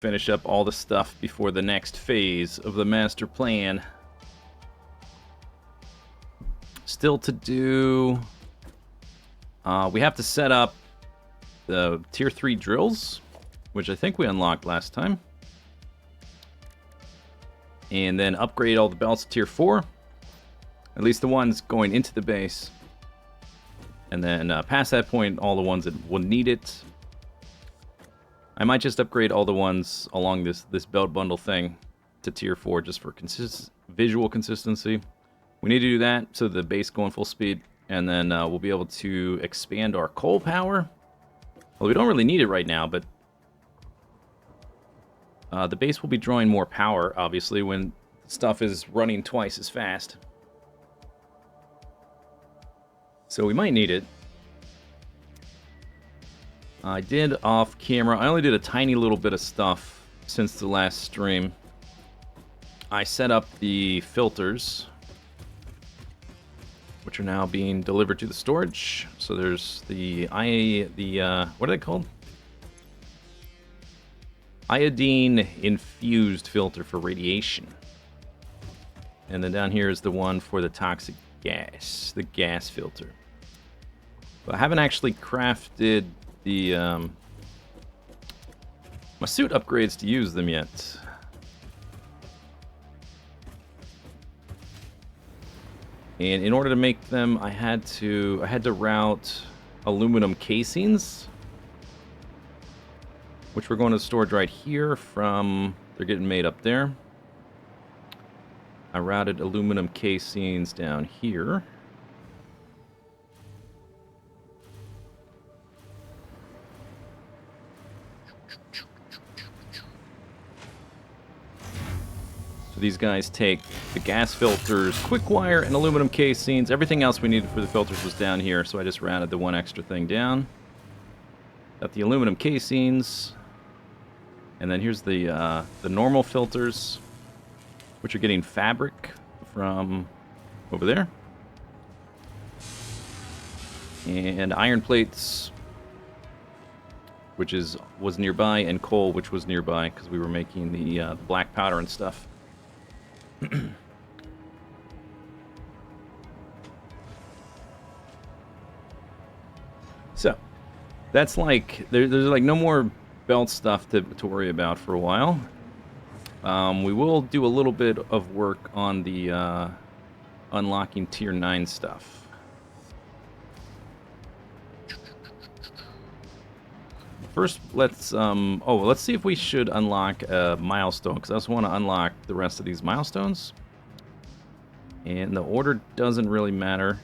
finish up all the stuff before the next phase of the master plan. Still to do... we have to set up the Tier 3 drills, which I think we unlocked last time. And then upgrade all the belts to Tier 4. At least the ones going into the base. And then past that point, all the ones that will need it. I might just upgrade all the ones along this belt bundle thing to Tier 4 just for visual consistency. We need to do that so the base going full speed. And then we'll be able to expand our coal power. Well, we don't really need it right now, but the base will be drawing more power, obviously, when stuff is running twice as fast. So we might need it. I did off camera. I only did a tiny little bit of stuff since the last stream. I set up the filters, which are now being delivered to the storage. So there's the what are they called? Iodine infused filter for radiation. And then down here is the one for the toxic gas, the gas filter. But I haven't actually crafted the my suit upgrades to use them yet. And in order to make them, I had to route aluminum casings, which we're going to storage right here from, they're getting made up there. I routed aluminum casings down here. So these guys take the gas filters, quick wire, and aluminum casings. Everything else we needed for the filters was down here, so I just routed the one extra thing down. Got the aluminum casings. And then here's the normal filters, which are getting fabric from over there. And iron plates, which was nearby, and coal, which was nearby, because we were making the black powder and stuff. So, that's like, there's like no more belt stuff to worry about for a while. We will do a little bit of work on the unlocking Tier 9 stuff. First, let's see if we should unlock a milestone, because I just want to unlock the rest of these milestones. And the order doesn't really matter.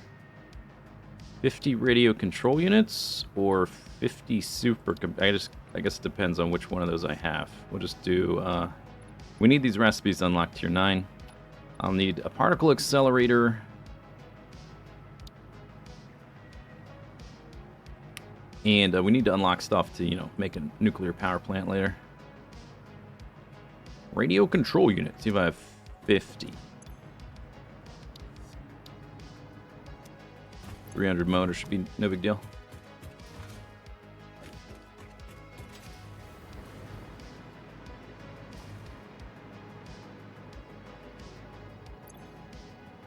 50 radio control units or 50 super. I guess it depends on which one of those I have. We'll just do. We need these recipes to unlock Tier 9. I'll need a particle accelerator. And we need to unlock stuff to, make a nuclear power plant later. Radio control unit. See if I have 50. 300 motor should be no big deal.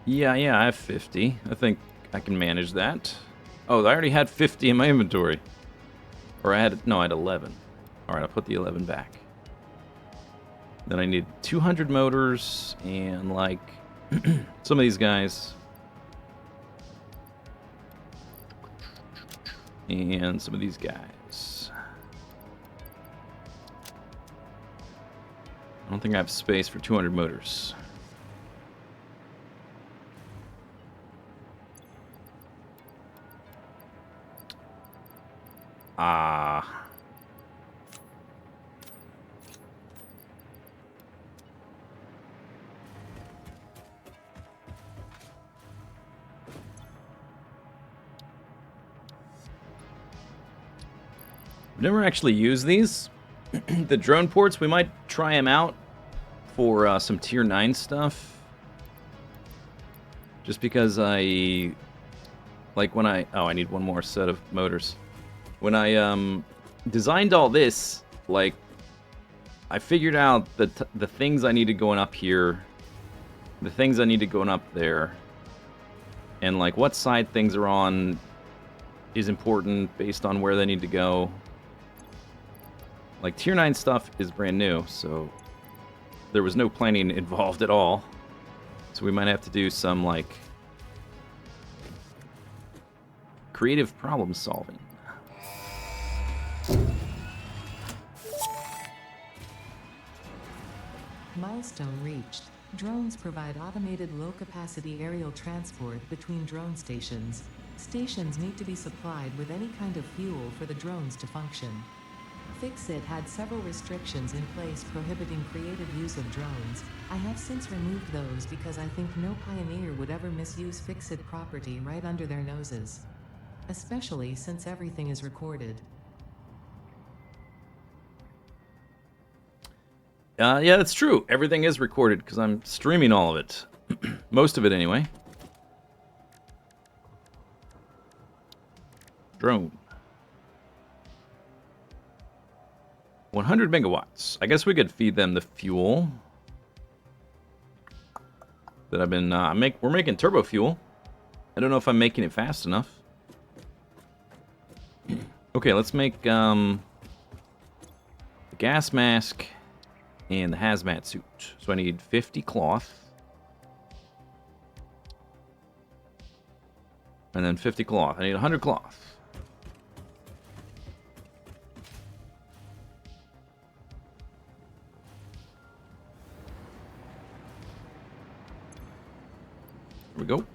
Yeah, I have 50. I think I can manage that. Oh, I already had 50 in my inventory. Or I had 11. Alright, I'll put the 11 back. Then I need 200 motors and, like, some of these guys. And some of these guys. I don't think I have space for 200 motors. I've never actually used these. The drone ports, we might try them out for some Tier 9 stuff. Just because I need one more set of motors. When I designed all this, like, I figured out the things I needed going up here, the things I needed going up there, and like what side things are on is important based on where they need to go. Like tier 9 stuff is brand new, so there was no planning involved at all. So we might have to do some like creative problem solving. Milestone reached. Drones provide automated low-capacity aerial transport between drone stations. Stations need to be supplied with any kind of fuel for the drones to function. Fixit had several restrictions in place prohibiting creative use of drones. I have since removed those because I think no pioneer would ever misuse Fixit property right under their noses. Especially since everything is recorded. Yeah, that's true. Everything is recorded because I'm streaming all of it. Most of it, anyway. Drone. 100 megawatts. I guess we could feed them the fuel that I've been... we're making turbo fuel. I don't know if I'm making it fast enough. Okay, let's make the gas mask and the hazmat suit. So I need 50 cloth. And then 50 cloth. I need 100 cloth. Here we go.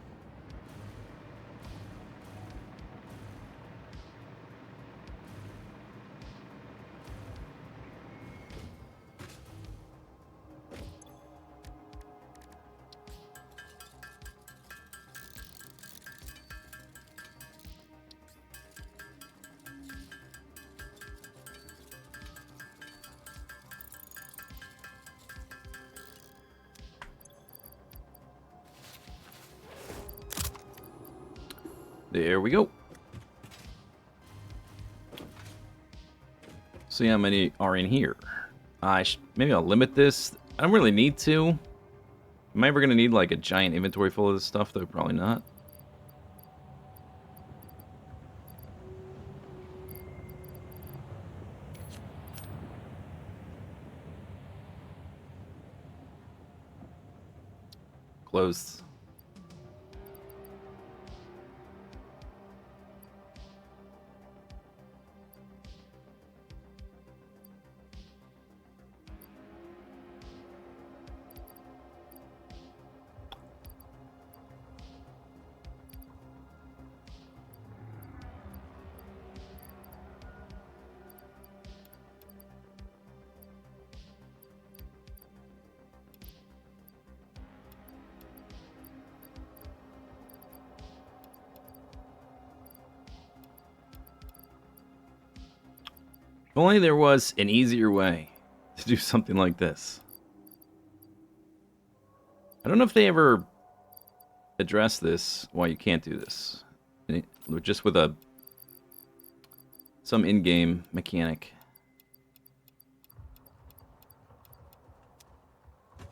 There we go. See how many are in here. Maybe I'll limit this. I don't really need to. Am I ever going to need like a giant inventory full of this stuff, though? Probably not. Close. If only there was an easier way to do something like this. I don't know if they ever address this, why you can't do this. Just with some in-game mechanic.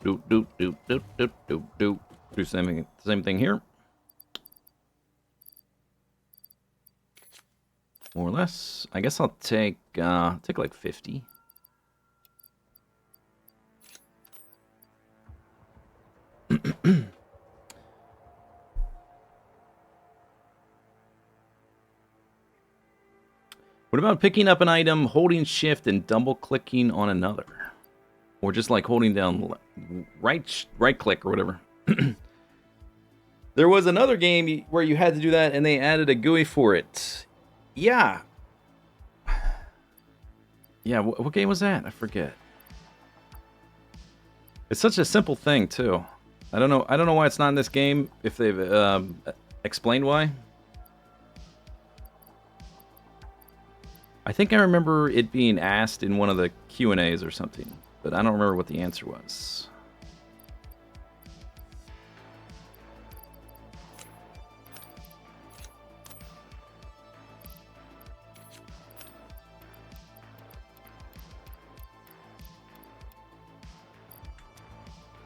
Do same thing here. More or less. I guess I'll take like 50. What about picking up an item, holding shift, and double-clicking on another? Or just like holding down right click or whatever. There was another game where you had to do that, and they added a GUI for it. Yeah. Yeah, what game was that? I forget. It's such a simple thing, too. I don't know why it's not in this game, if they've explained why. I think I remember it being asked in one of the Q&As or something, but I don't remember what the answer was.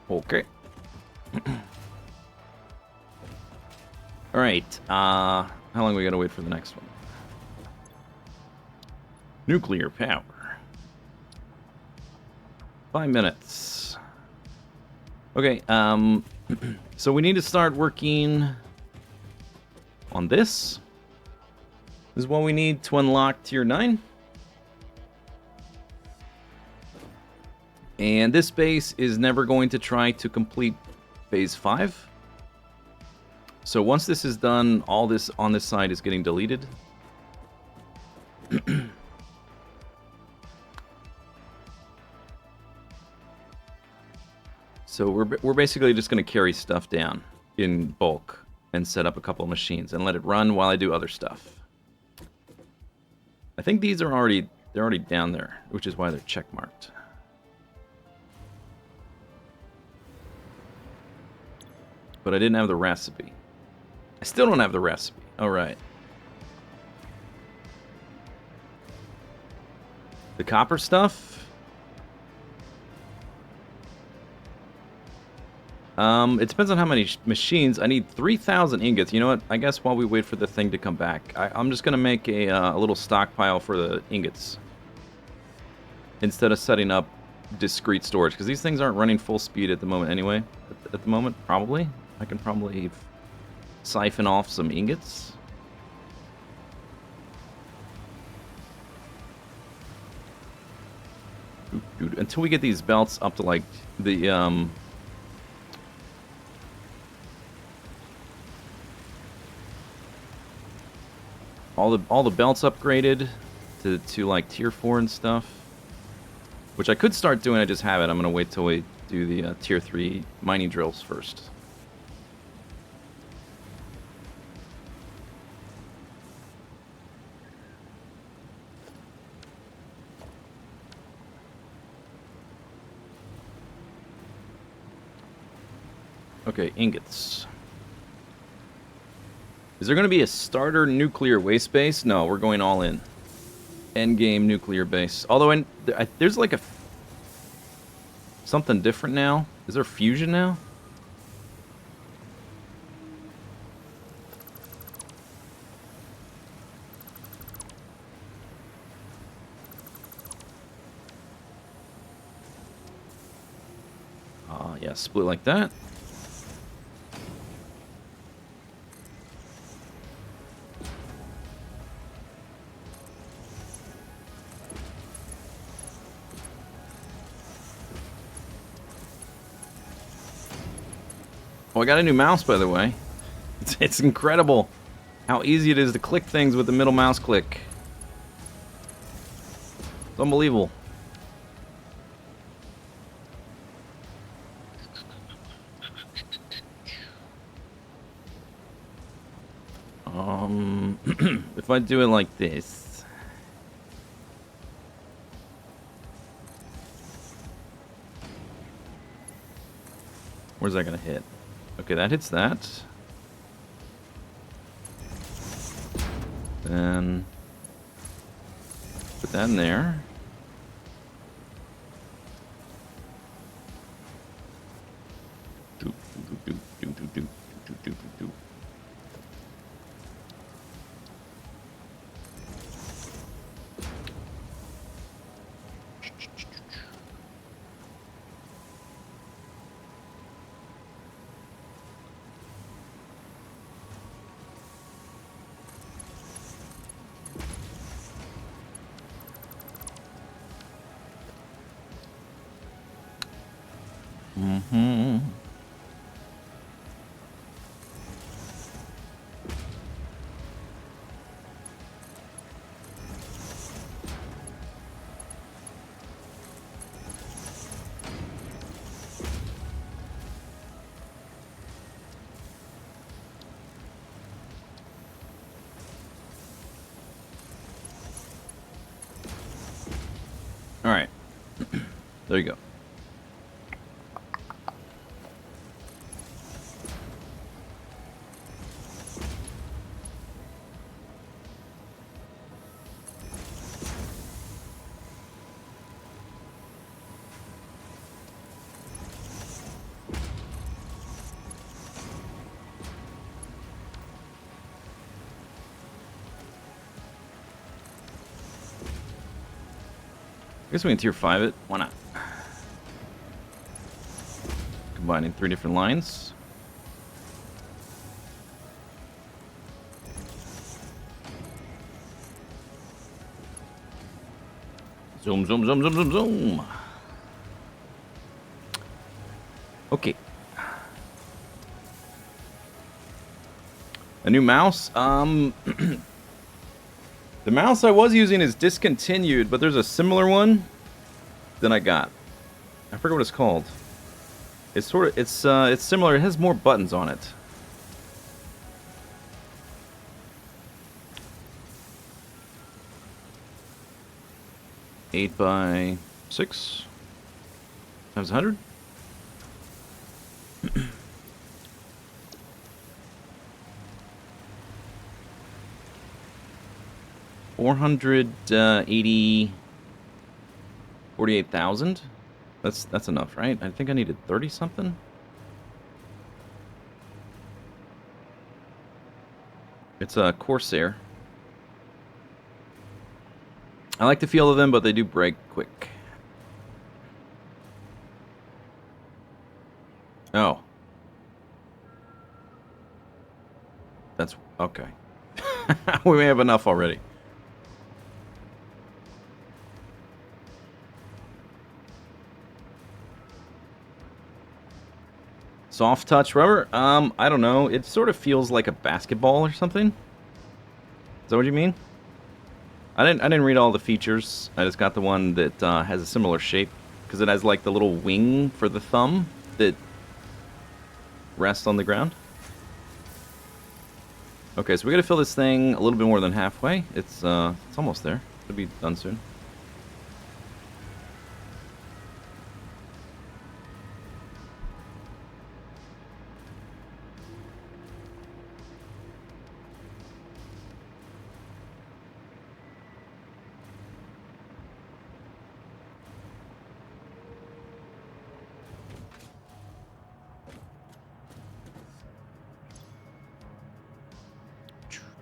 Okay. All right. How long we gotta wait for the next one? Nuclear power. 5 minutes. Okay. So we need to start working on this. This is what we need to unlock tier 9. And this base is never going to try to complete phase 5. So once this is done, all this on this side is getting deleted. So we're basically just going to carry stuff down in bulk and set up a couple of machines and let it run while I do other stuff. I think these are already down there, which is why they're checkmarked. But I didn't have the recipe. I still don't have the recipe. All right. The copper stuff. It depends on how many machines. I need 3,000 ingots. You know what? I guess while we wait for the thing to come back, I'm just gonna make a little stockpile for the ingots instead of setting up discrete storage, because these things aren't running full speed at the moment anyway. At the moment, probably. I can probably siphon off some ingots. Dude, until we get these belts up to like the all the belts upgraded to like tier 4 and stuff, which I could start doing. I just haven't. I'm gonna wait till we do the tier 3 mining drills first. Okay, ingots. Is there going to be a starter nuclear waste base? No, we're going all in. Endgame nuclear base. Although there's like something different now. Is there fusion now? Yeah, split like that. Oh, I got a new mouse, by the way. It's incredible how easy it is to click things with the middle mouse click. It's unbelievable. If I do it like this. Where's that gonna hit? Okay, that hits that. Then put that in there. Do, do, do, do, do, do, do, do, do. Mm-hmm. All right. There you go. I guess we can tier 5 it. Why not? Combining 3 different lines. Zoom, zoom, zoom, zoom, zoom, zoom. Okay. A new mouse? The mouse I was using is discontinued, but there's a similar one that I got. I forget what it's called. It's it's similar. It has more buttons on it. Eight by 6 times 100. $480, 48,000. That's enough, right? I think I needed 30 something. It's a Corsair. I like the feel of them, but they do break quick. Oh. That's okay. We may have enough already. Soft touch rubber? I don't know. It sort of feels like a basketball or something. Is that what you mean? I didn't read all the features. I just got the one that has a similar shape because it has like the little wing for the thumb that rests on the ground. Okay, so we got to fill this thing a little bit more than halfway. It's almost there. It'll be done soon.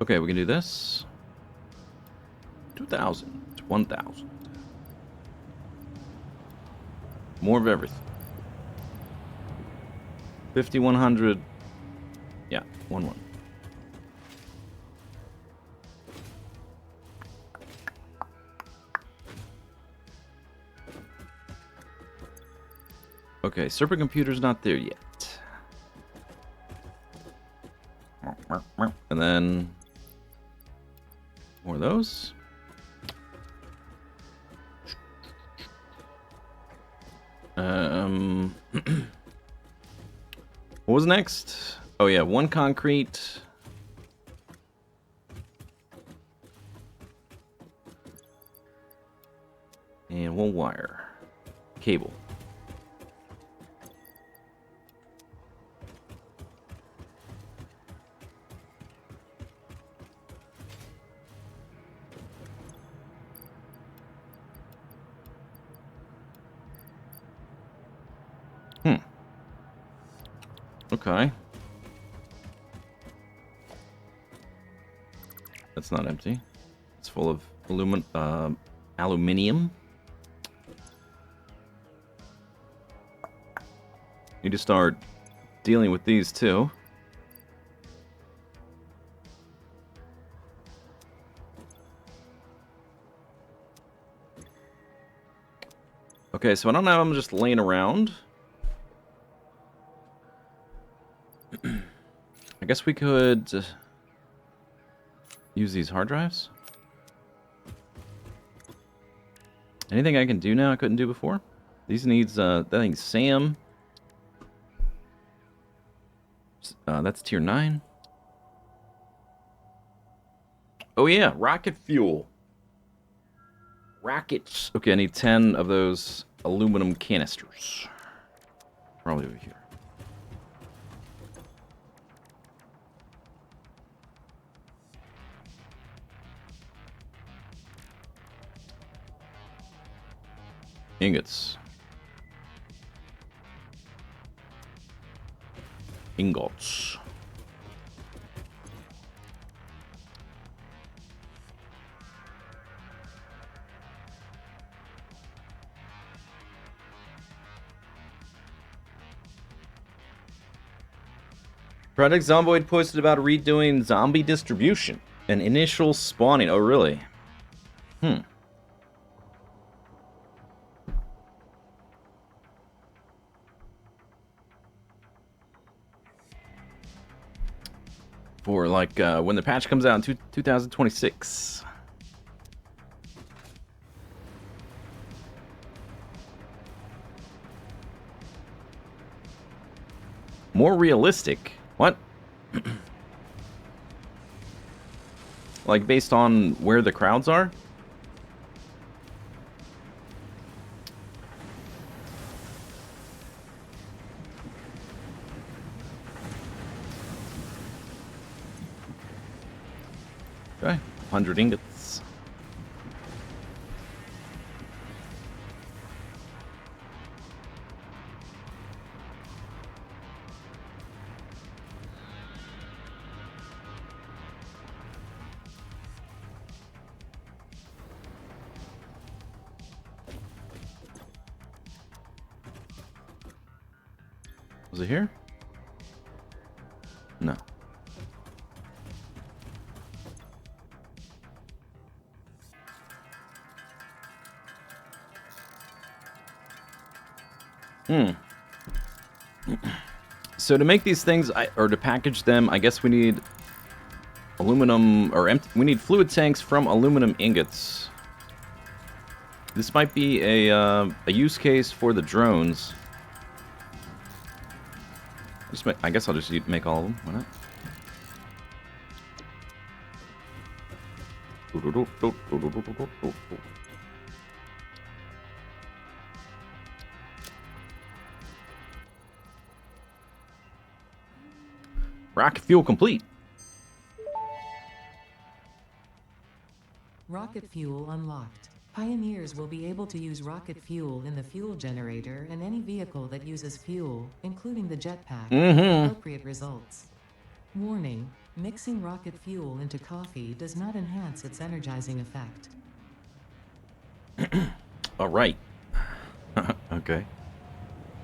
Okay, we can do this. 2,000, 1,000. More of everything. 5,100. Yeah, 1,1. Okay, supercomputer's not there yet. And then more of those. What was next? Oh yeah, 1 concrete. And 1 wire. Cable. Okay. That's not empty. It's full of aluminium. Need to start dealing with these too. Okay, so I don't have them just laying around. I guess we could use these hard drives. Anything I can do now I couldn't do before? These needs, I think Sam. That's tier 9. Oh yeah, rocket fuel. Rockets. Okay, I need 10 of those aluminum canisters. Probably over here. Ingots. Ingots. Project Zomboid posted about redoing zombie distribution and initial spawning. Oh, really? For like when the patch comes out in 2026. More realistic? What? Like based on where the crowds are? Okay, 100 ingots. Was it here? No. So to make these things, or to package them, I guess we need aluminum, or we need fluid tanks from aluminum ingots. This might be a use case for the drones. I guess I'll just make all of them. Why not? Rocket fuel complete. Rocket fuel unlocked. Pioneers will be able to use rocket fuel in the fuel generator and any vehicle that uses fuel, including the jetpack, with appropriate results. Warning, mixing rocket fuel into coffee does not enhance its energizing effect. All right. Okay.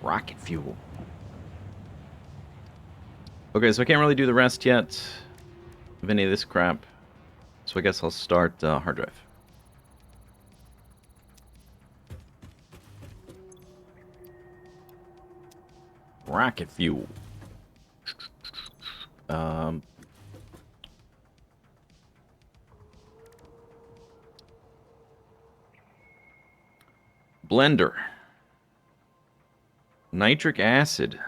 Rocket fuel. Okay, so I can't really do the rest yet of any of this crap. So I guess I'll start hard drive. Rocket fuel. Blender. Nitric acid.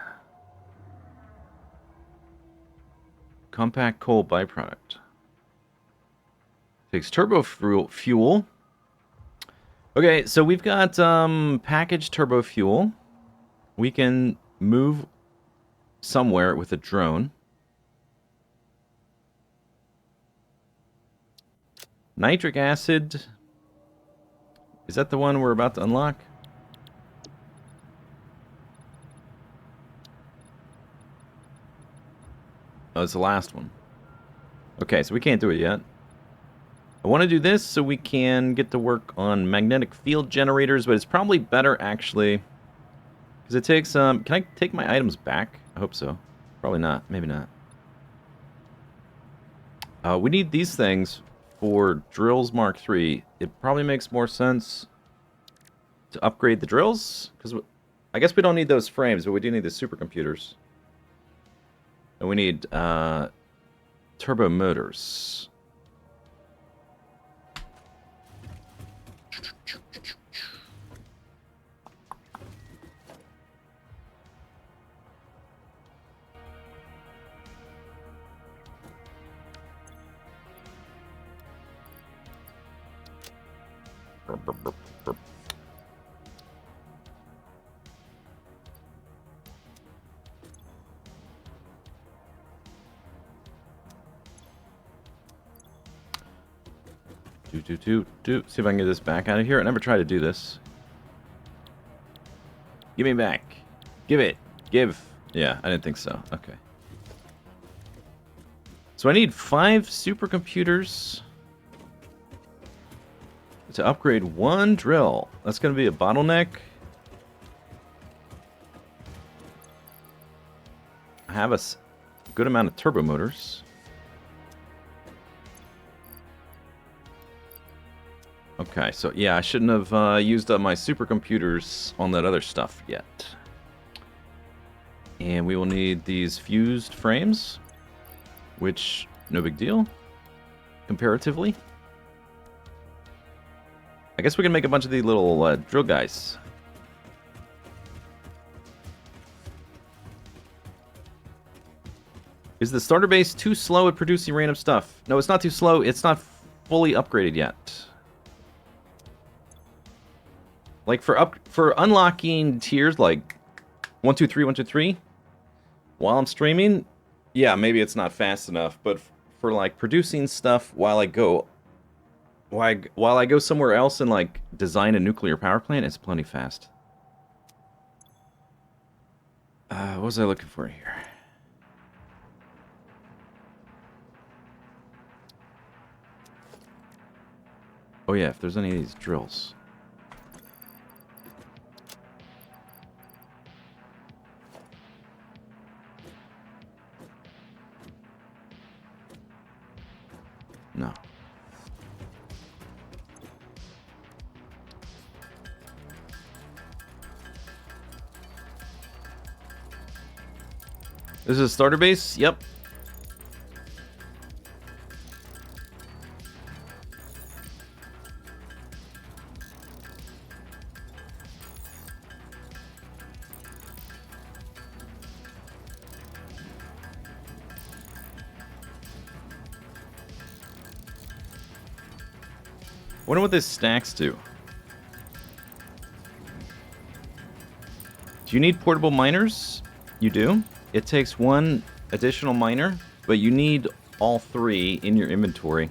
Compact coal byproduct. Takes turbo fuel. Okay, so we've got packaged turbo fuel. We can move somewhere with a drone. Nitric acid. Is that the one we're about to unlock? Oh, it's the last one. Okay, so we can't do it yet. I want to do this so we can get to work on magnetic field generators, but it's probably better, actually, because it takes... can I take my items back? I hope so. Probably not. Maybe not. We need these things for drills Mark III. It probably makes more sense to upgrade the drills, because I guess we don't need those frames, but we do need the supercomputers. And we need turbo motors. See if I can get this back out of here. I never tried to do this. Give me back. Give it. Give. Yeah, I didn't think so. Okay. So I need 5 supercomputers to upgrade 1 drill. That's going to be a bottleneck. I have a good amount of turbo motors. Okay, so yeah, I shouldn't have used up my supercomputers on that other stuff yet. And we will need these fused frames, which, no big deal, comparatively. I guess we can make a bunch of these little drill guys. Is the starter base too slow at producing random stuff? No, it's not too slow. It's not fully upgraded yet. Like for unlocking tiers like 1, 2, 3, 1, 2, 3 while I'm streaming, yeah, maybe it's not fast enough, but for like producing stuff while I go somewhere else and like design a nuclear power plant, it's plenty fast. What was I looking for here? Oh yeah, if there's any of these drills. No. This is a starter base? Yep. Wonder what this stacks to. Do you need portable miners? You do. It takes one additional miner, but you need all 3 in your inventory.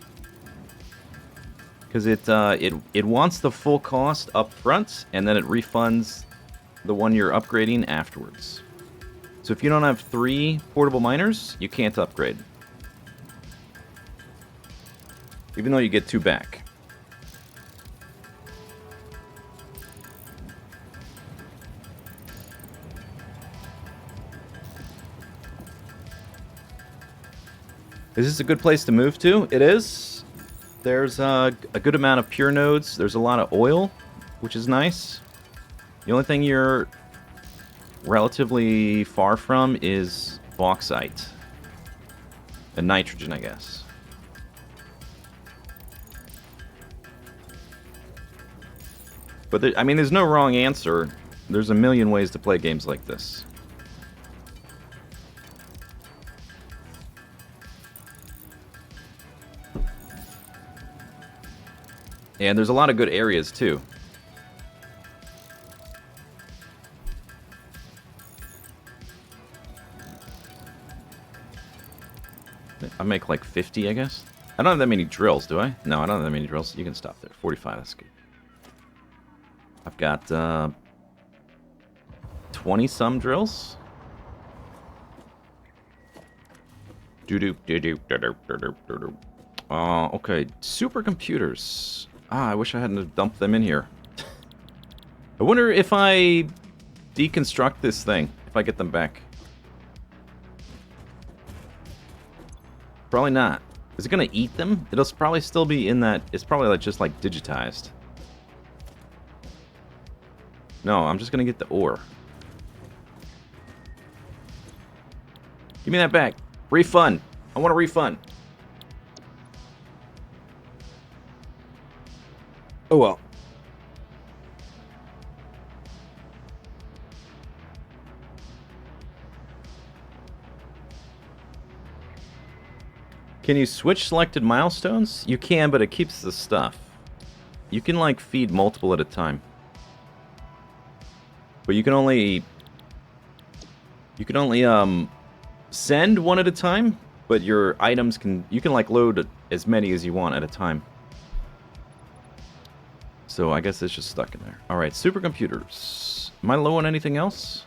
Because it wants the full cost up front, and then it refunds the one you're upgrading afterwards. So if you don't have 3 portable miners, you can't upgrade. Even though you get 2 back. Is this a good place to move to? It is. There's a good amount of pure nodes. There's a lot of oil, which is nice. The only thing you're relatively far from is bauxite. And nitrogen, I guess. But I mean, there's no wrong answer. There's a million ways to play games like this. And there's a lot of good areas, too. I make like 50, I guess. I don't have that many drills, do I? No, I don't have that many drills. You can stop there. 45, that's good. I've got 20-some drills. Okay, supercomputers. I wish I hadn't dumped them in here. I wonder if I deconstruct this thing, if I get them back. Probably not. Is it gonna eat them? It'll probably still be in that. It's probably like just like digitized. No, I'm just gonna get the ore. Give me that back. Refund. I want a refund. Oh well. Can you switch selected milestones? You can, but it keeps the stuff. You can like feed multiple at a time. But you can only send one at a time, but your items you can like load as many as you want at a time. So I guess it's just stuck in there. All right, supercomputers. Am I low on anything else?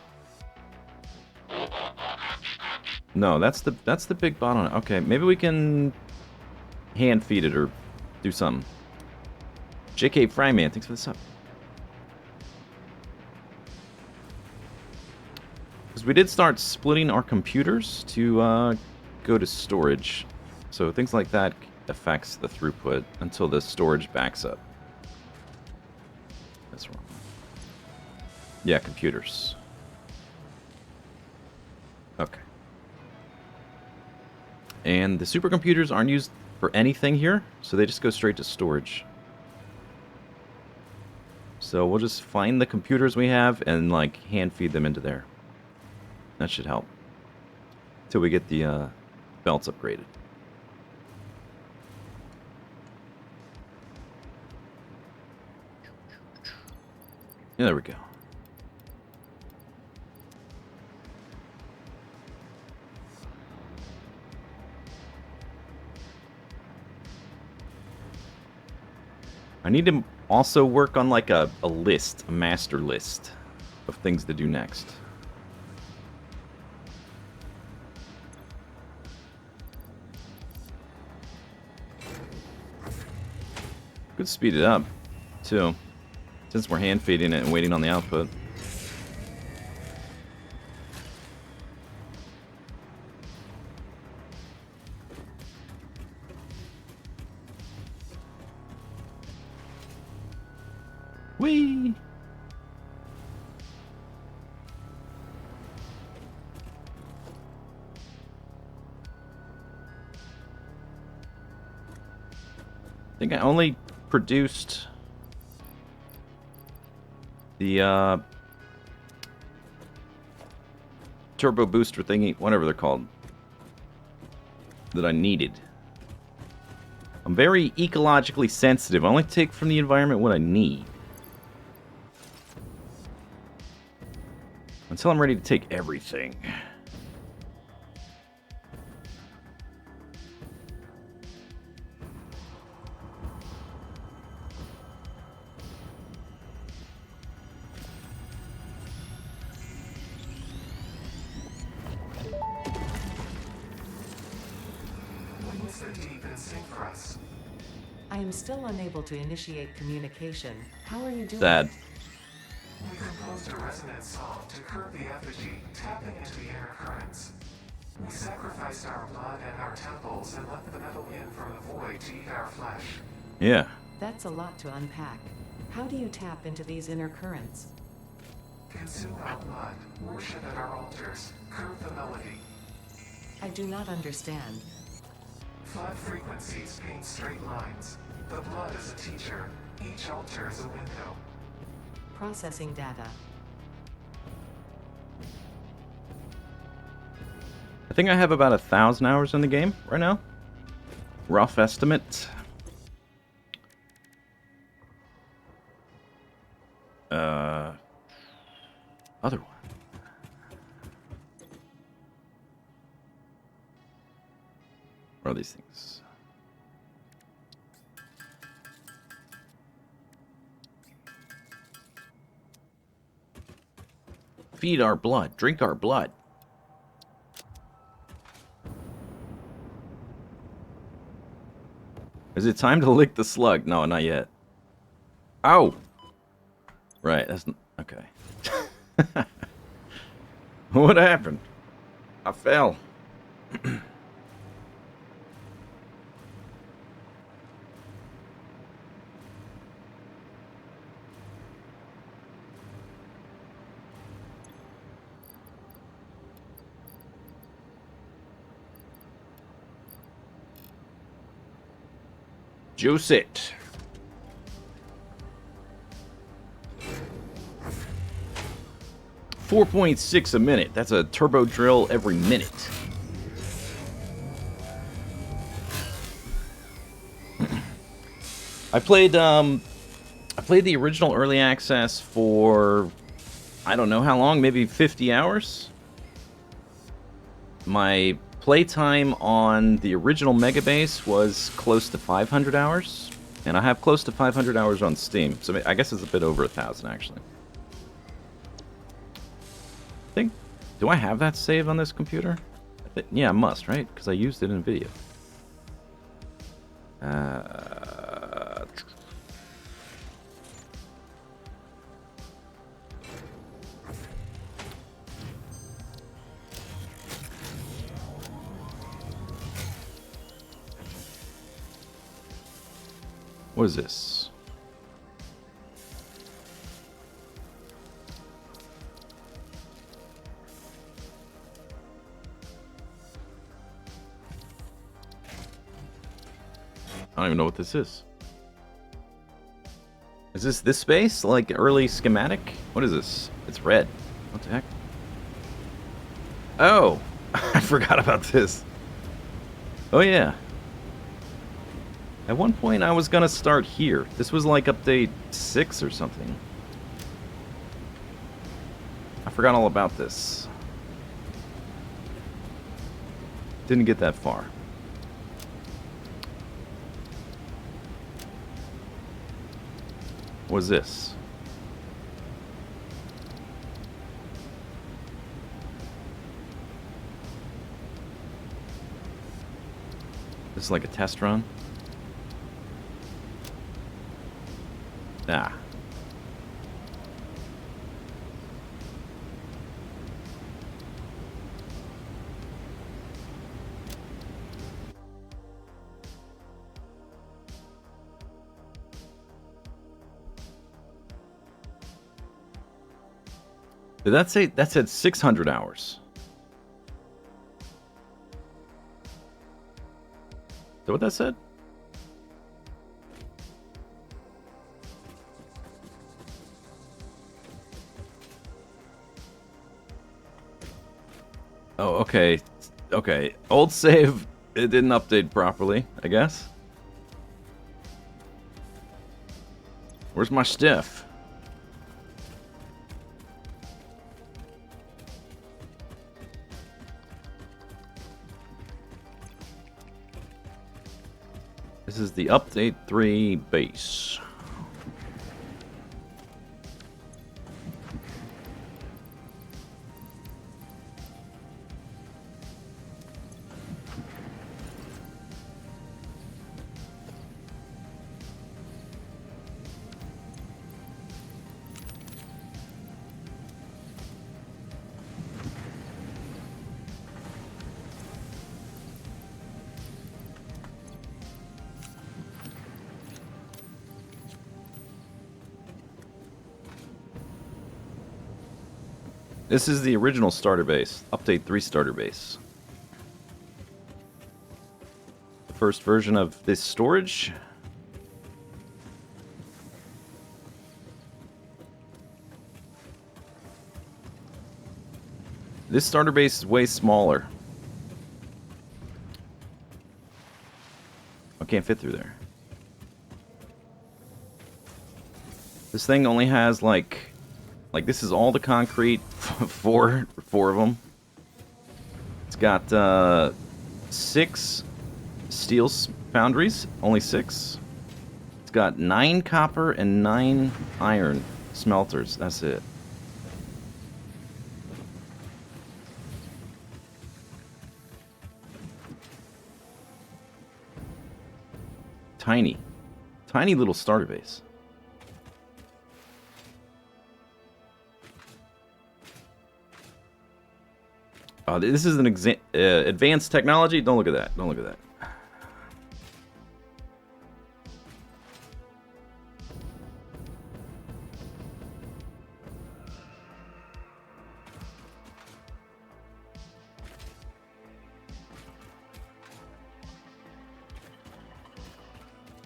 No, that's the big bottleneck. Okay, maybe we can hand feed it or do something. JK Fryman, thanks for the sub. Because we did start splitting our computers to go to storage. So things like that affects the throughput until the storage backs up. That's wrong. Yeah, computers. Okay. And the supercomputers aren't used for anything here, so they just go straight to storage. So we'll just find the computers we have and, like, hand feed them into there. That should help. Till we get the belts upgraded. Yeah, there we go. I need to also work on like a list, a master list of things to do next. Could speed it up, too, since we're hand feeding it and waiting on the output. Whee! I think I only produced the turbo booster thingy, whatever they're called, that I needed. I'm very ecologically sensitive. I only take from the environment what I need. Until I'm ready to take everything. I am still unable to initiate communication. How are you doing? Sad. We composed a resonant song to curb the effigy, tapping into the inner currents. We sacrificed our blood and our temples and let the metal in from the void to eat our flesh. Yeah. That's a lot to unpack. How do you tap into these inner currents? Consume our blood, worship at our altars, curb the melody. I do not understand. Flat frequencies paint straight lines. The blood is a teacher. Each altar is a window. Processing data. I think I have about 1,000 hours in the game right now. Rough estimate. Other one. What are these things? Feed our blood. Drink our blood. Is it time to lick the slug? No, not yet. Ow! Right, that's... okay. What happened? I fell. Juice it. $4.6 a minute. That's a turbo drill every minute. I played the original early access for I don't know how long, maybe 50 hours. My playtime on the original Megabase was close to 500 hours, and I have close to 500 hours on Steam, so I guess it's a bit over 1,000 actually. Do I have that save on this computer? Yeah, I must, right? Because I used it in a video. What is this? I don't even know what this is. Is this space? Like early schematic? What is this? It's red. What the heck? Oh! I forgot about this. Oh yeah. At one point I was gonna start here. This was like update 6 or something. I forgot all about this. Didn't get that far. What is this? This is like a test run? Ah. Did that say, that said 600 hours? Is that what that said? Oh, okay. Okay. Old save, it didn't update properly, I guess. Where's my stuff? This is the update 3 base. This is the original starter base. Update 3 starter base. The first version of this storage. This starter base is way smaller. I can't fit through there. This thing only has like this is all the concrete, four of them. It's got 6 steel foundries, only 6. It's got 9 copper and 9 iron smelters. That's it. Tiny little starter base. This is an advanced technology. Don't look at that. Don't look at that.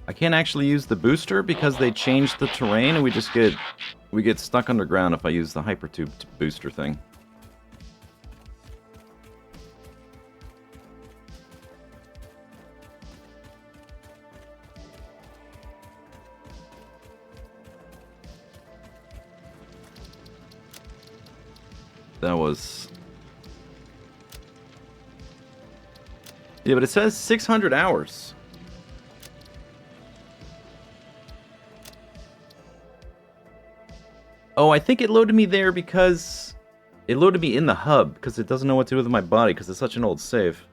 I can't actually use the booster because they changed the terrain, and we get stuck underground if I use the hypertube booster thing. That was... Yeah, but it says 600 hours. Oh, I think it loaded me there because... It loaded me in the hub, because it doesn't know what to do with my body, because it's such an old save.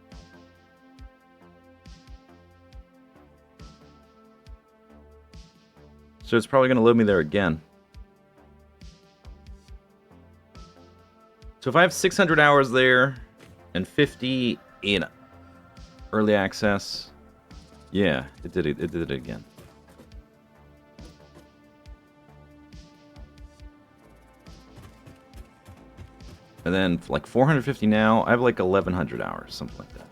So it's probably going to load me there again. So if I have 600 hours there, and 50 in early access, yeah, it did it again. And then like 450 now. I have like 1,100 hours, something like that.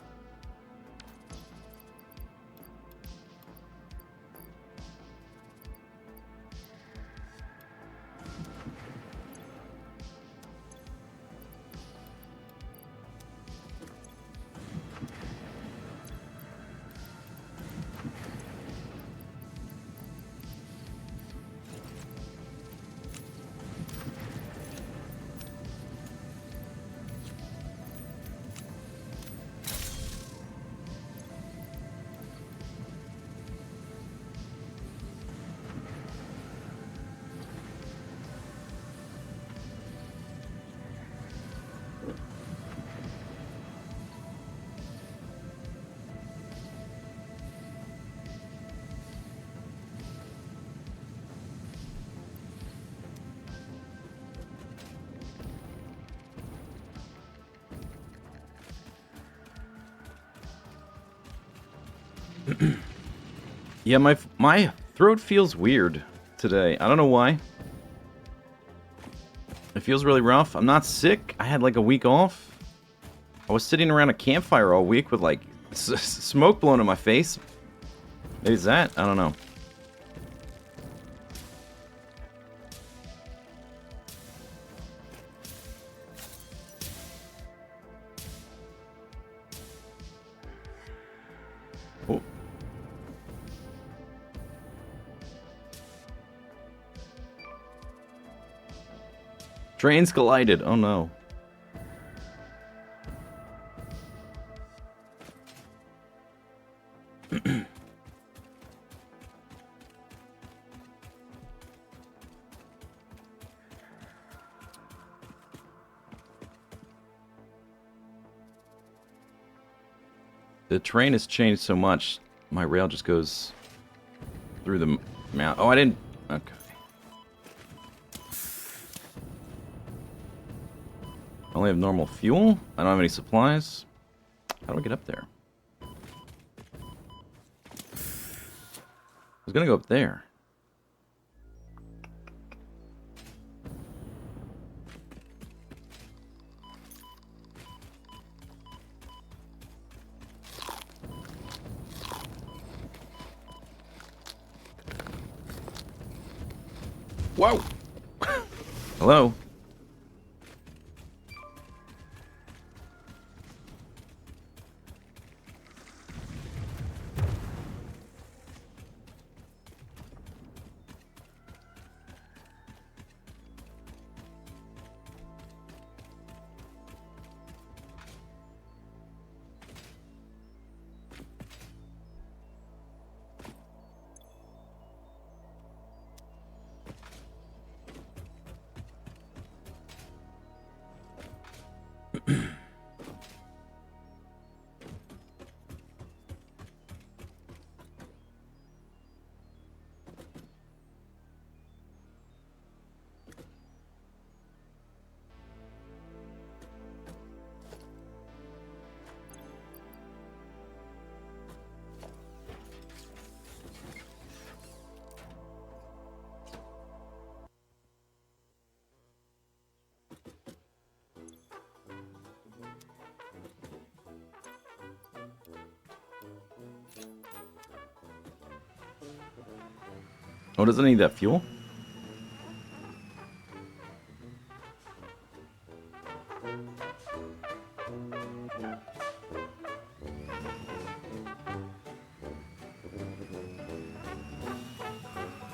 Yeah, my throat feels weird today. I don't know why. It feels really rough. I'm not sick. I had like a week off. I was sitting around a campfire all week with like smoke blowing in my face. Maybe it's that. I don't know. Oh. Trains collided. Oh no. The terrain has changed so much. My rail just goes through the mount. Oh, I didn't. Okay. I only have normal fuel. I don't have any supplies. How do I get up there? I was gonna go up there. Whoa! Hello? Oh, doesn't it need that fuel?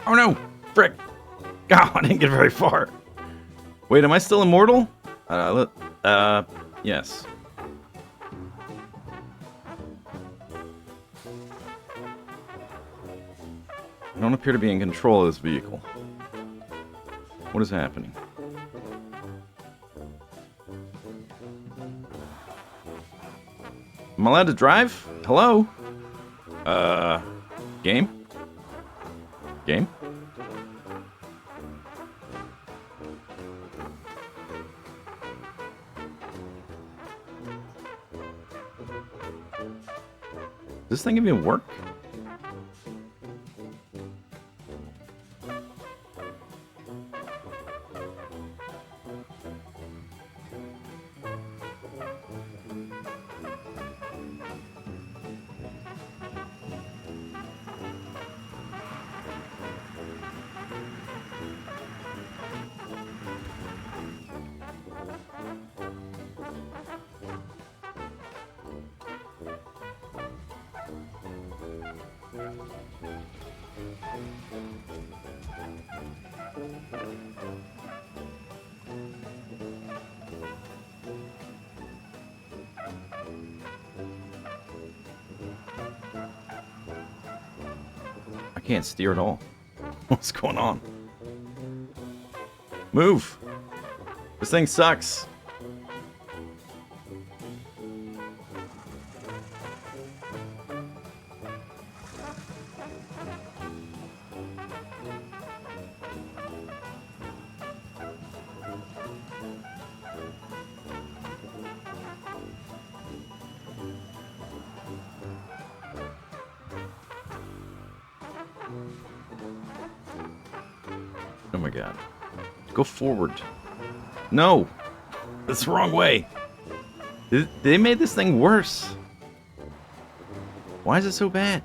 Oh no! Frick! God, I didn't get very far. Wait, am I still immortal? Yes. I don't appear to be in control of this vehicle. What is happening? Am I allowed to drive? Hello? Game? Game? Does this thing even work? can't steer at all. What's going on? Move! This thing sucks. Oh my god. Go forward. No! That's the wrong way. They made this thing worse. Why is it so bad?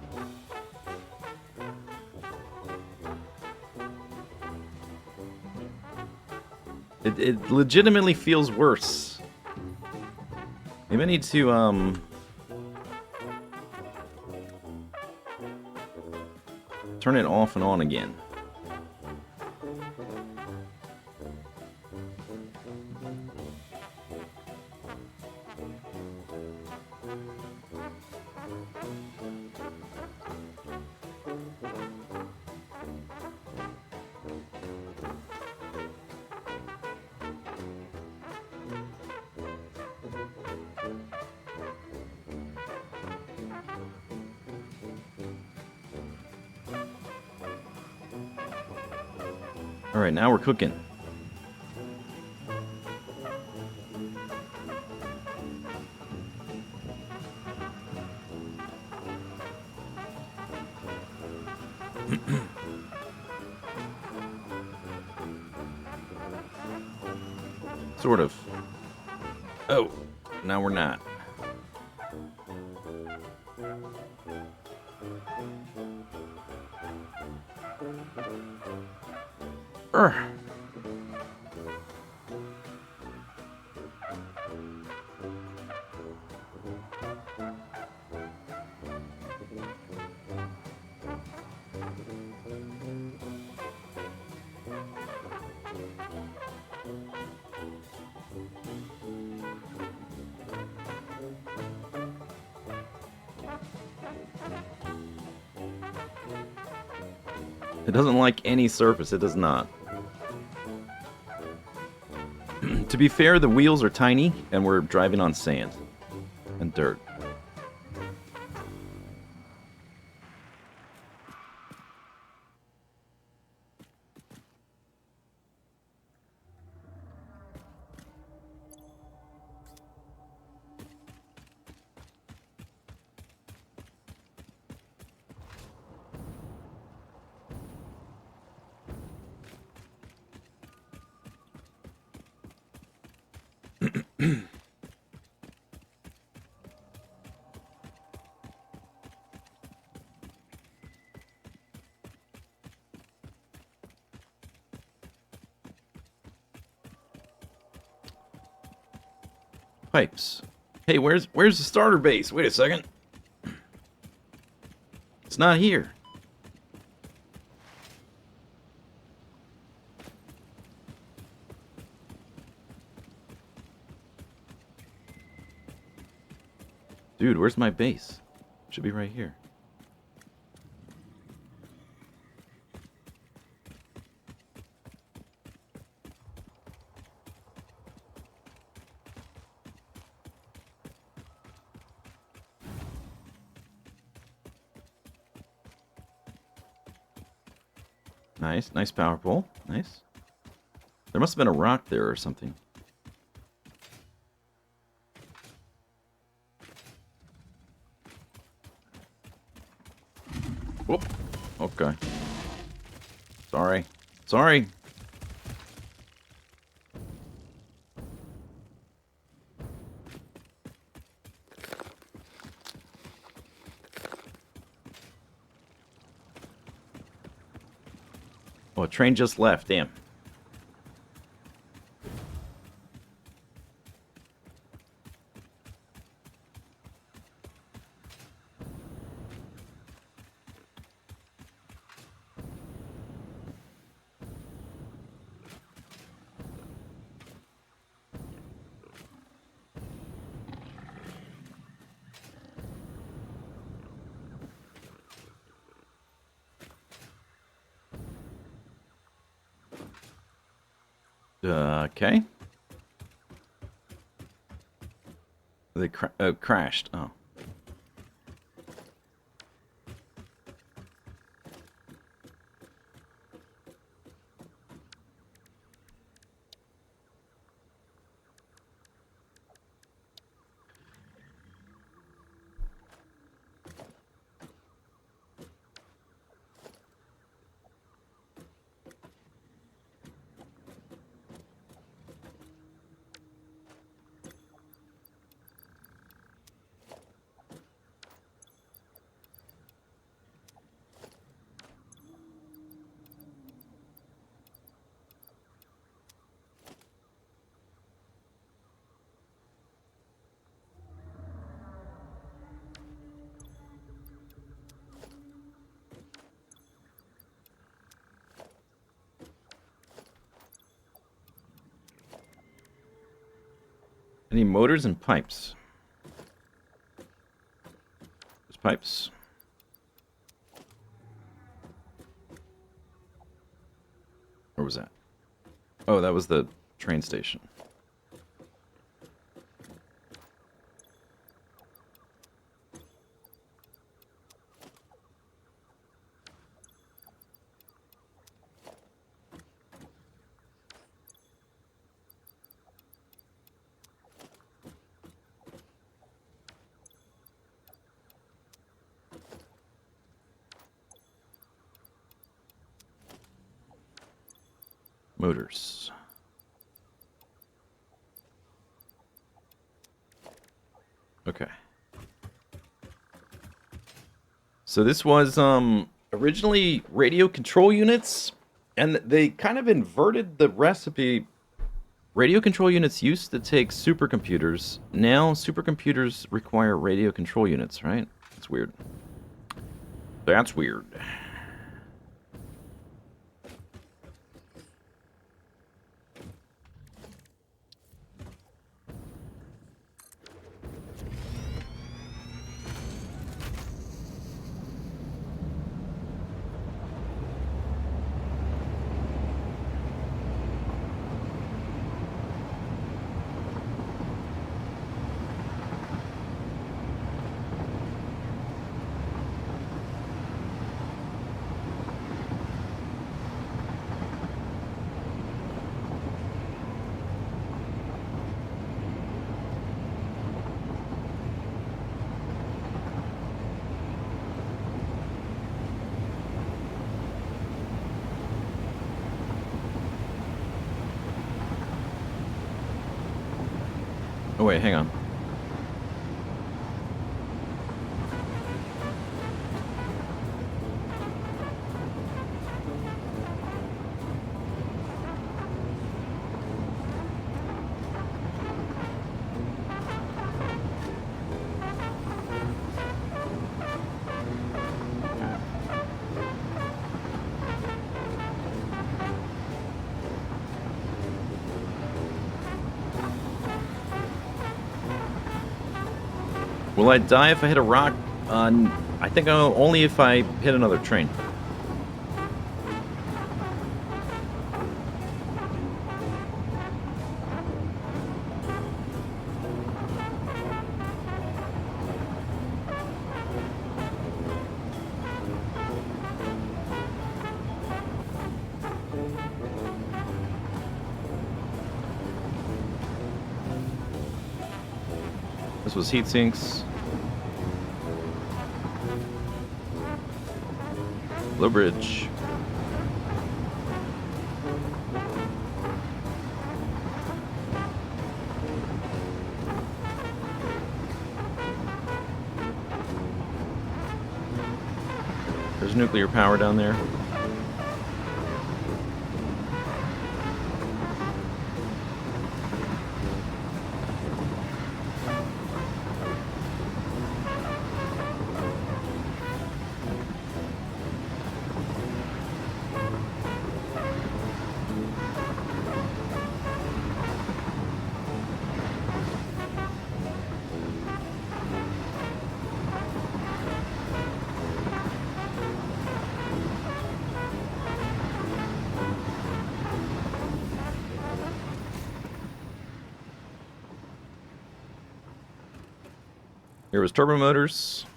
It legitimately feels worse. Maybe I need to, turn it off and on again. Alright, now we're cooking. Sort of. Oh, now we're not. Urgh. It doesn't like any surface, it does not. To be fair, the wheels are tiny, and we're driving on sand and dirt. Pipes. Hey, where's the starter base? Wait a second. It's not here. Dude, where's my base? Should be right here. Nice, nice power pole. Nice. There must have been a rock there or something. Whoop. Okay. Sorry. Sorry. Oh, a train just left. Damn. Okay. They crashed. Oh. Any motors and pipes? There's pipes. Where was that? Oh, that was the train station. Motors. Okay. So this was originally radio control units, and they kind of inverted the recipe. Radio control units used to take supercomputers. Now supercomputers require radio control units, right? That's weird. That's weird. Oh wait, hang on. Will I die if I hit a rock? I think only if I hit another train. This was heat sinks. Low bridge. There's nuclear power down there. Here was turbo motors.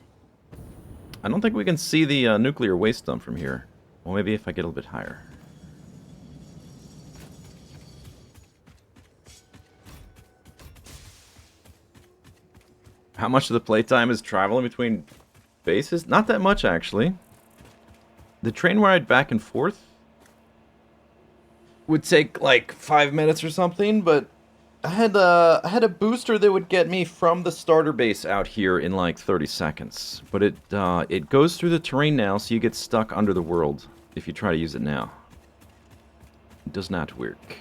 I don't think we can see the nuclear waste dump from here. Well, maybe if I get a little bit higher. How much of the playtime is traveling between bases? Not that much, actually. The train ride back and forth would take like 5 minutes or something, but I had a booster that would get me from the starter base out here in like 30 seconds. But it goes through the terrain now, so you get stuck under the world if you try to use it now. It does not work.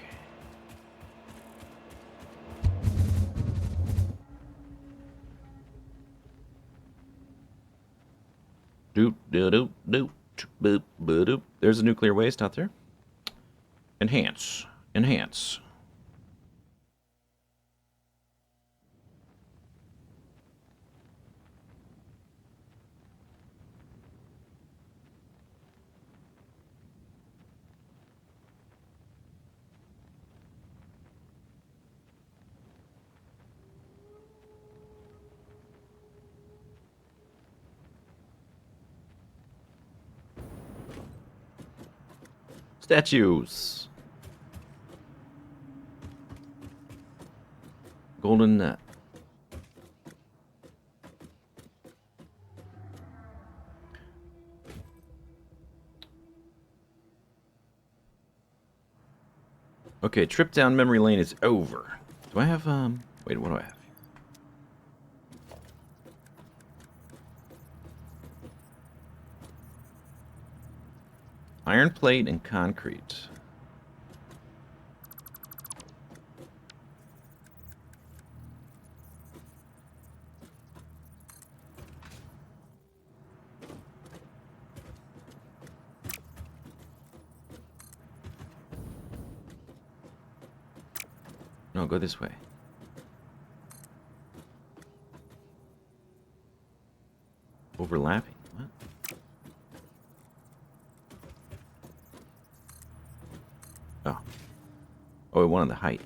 Doop doop doop doop doop. There's a nuclear waste out there. Enhance. Enhance. Statues. Golden net. Okay, trip down memory lane is over. Do I have, wait, what do I have? Iron plate and concrete. No, go this way. Overlapping? What? Oh. Oh, it wanted the height.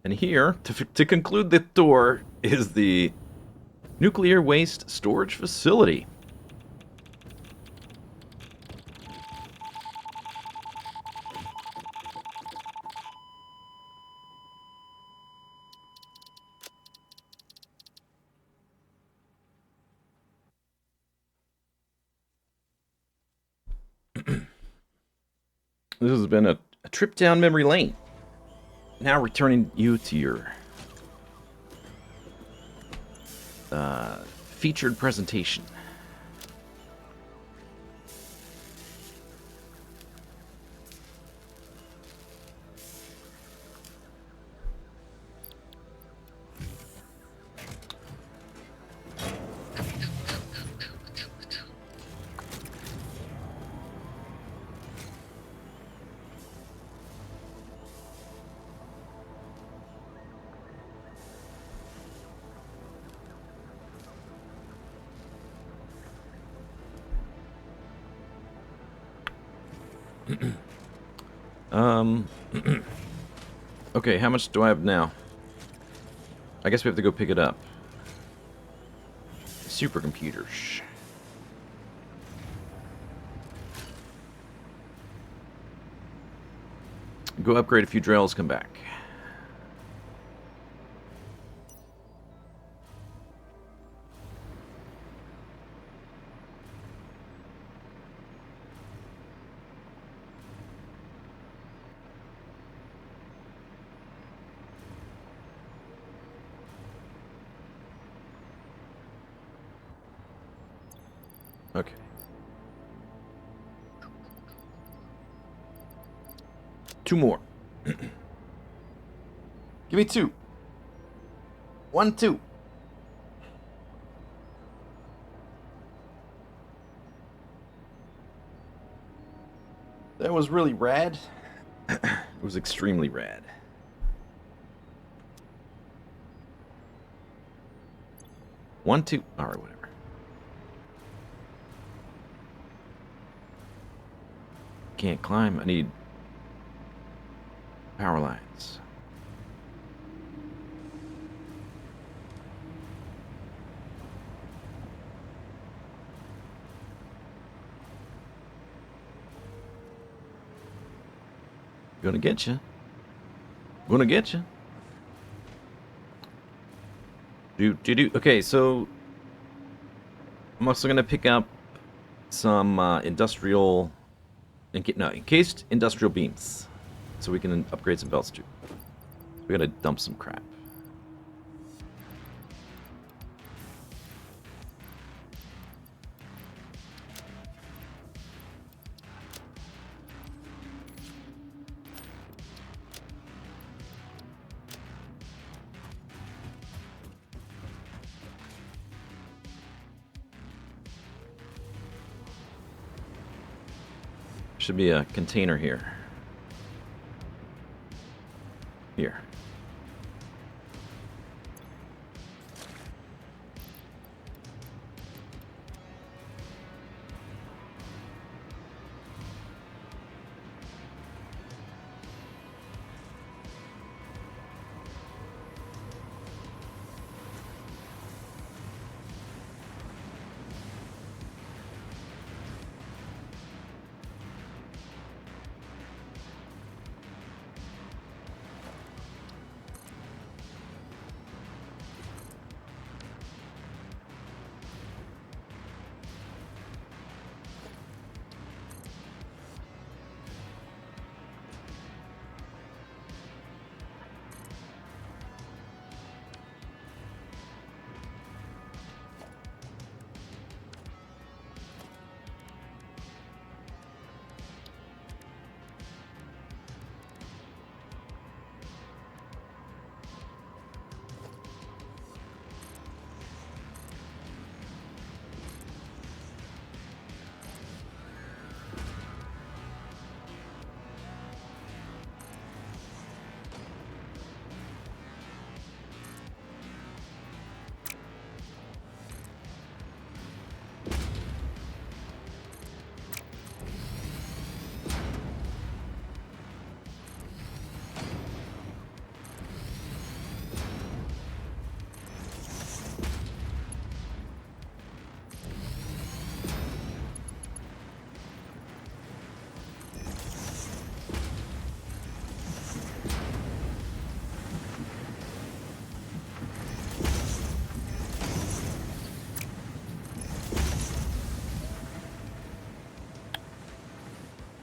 And here, to conclude the tour, is the nuclear waste storage facility. This has been a trip down memory lane. Now returning you to your featured presentation. Okay, how much do I have now? I guess we have to go pick it up. Supercomputers. Go upgrade a few drills, come back. Okay. Two more. Give me two. 1, 2. That was really rad. It was extremely rad. One, two. All right, whatever. Can't climb. I need power lines. Gonna get you. Gonna get you. Do. Okay, so I'm also gonna pick up some industrial, encased industrial beams, so we can upgrade some belts too. We gotta dump some crap. Should be a container here. Here.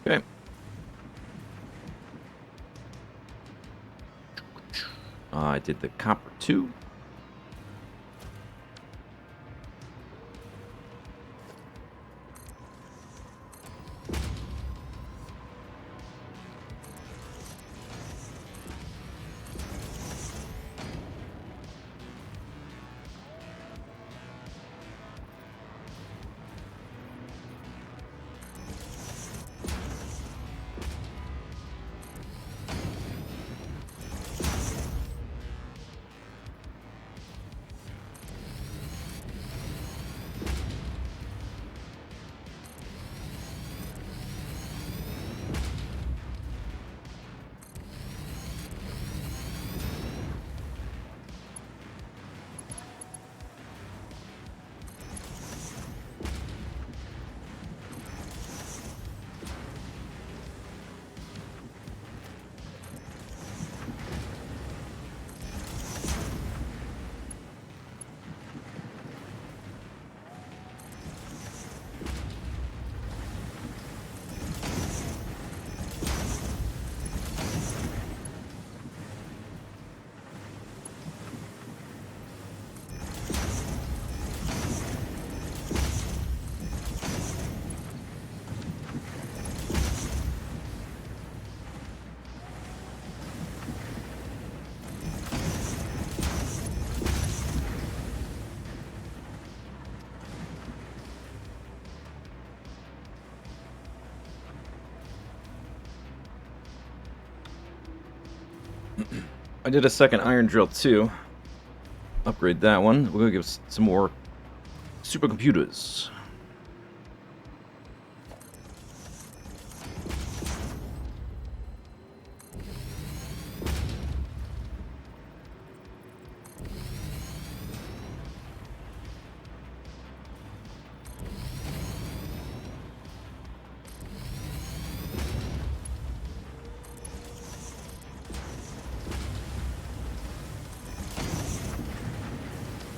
Okay. I did the copper 2. I did a second iron drill too. Upgrade that one. We're gonna give some more supercomputers.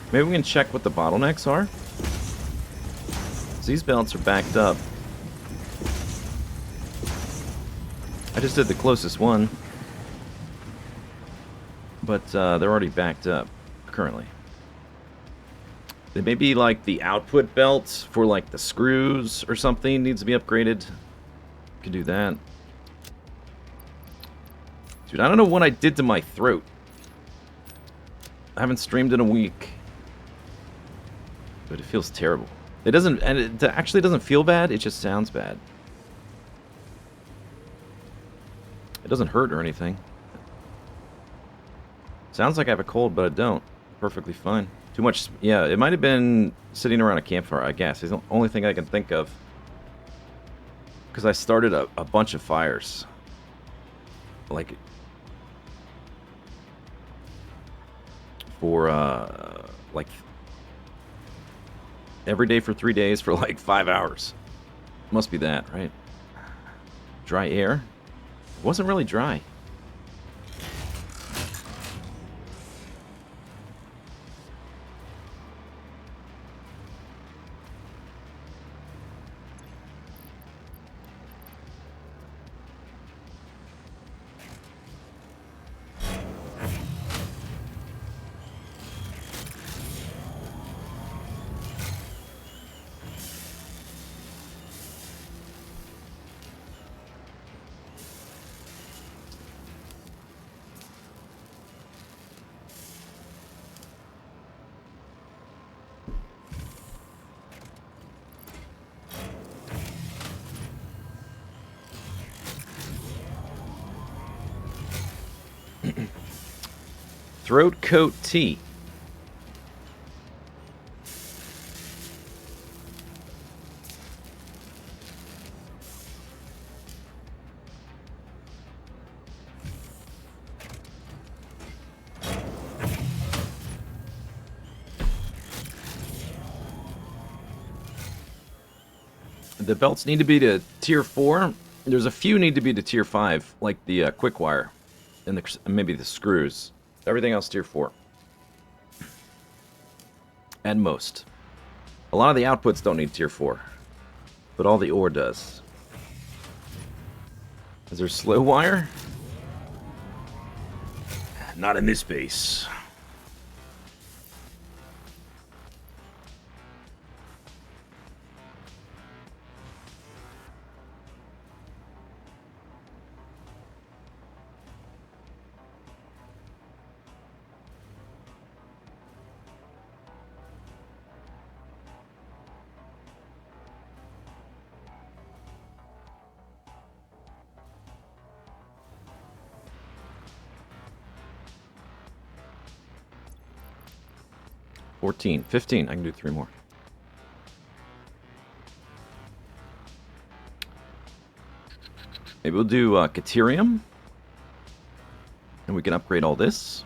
Maybe we can check what the bottlenecks are. These belts are backed up. I just did the closest one. But they're already backed up currently. They may be like the output belt for like the screws or something needs to be upgraded. Could do that. Dude, I don't know what I did to my throat. I haven't streamed in a week. But it feels terrible. It doesn't, and it actually doesn't feel bad, it just sounds bad. It doesn't hurt or anything. Sounds like I have a cold, but I don't. Perfectly fine. Too much, yeah, it might have been sitting around a campfire, I guess. It's the only thing I can think of. Because I started a bunch of fires. Like, for, like, every day for 3 days for like 5 hours. Must be that, right? Dry air? It wasn't really dry. Throat coat tea. The belts need to be to tier 4. There's a few need to be to tier 5, like the quick wire and maybe the screws. Everything else tier 4. At most. A lot of the outputs don't need tier 4. But all the ore does. Is there slow wire? Not in this base. $14, $15. I can do 3 more. Maybe we'll do Caterium. And we can upgrade all this.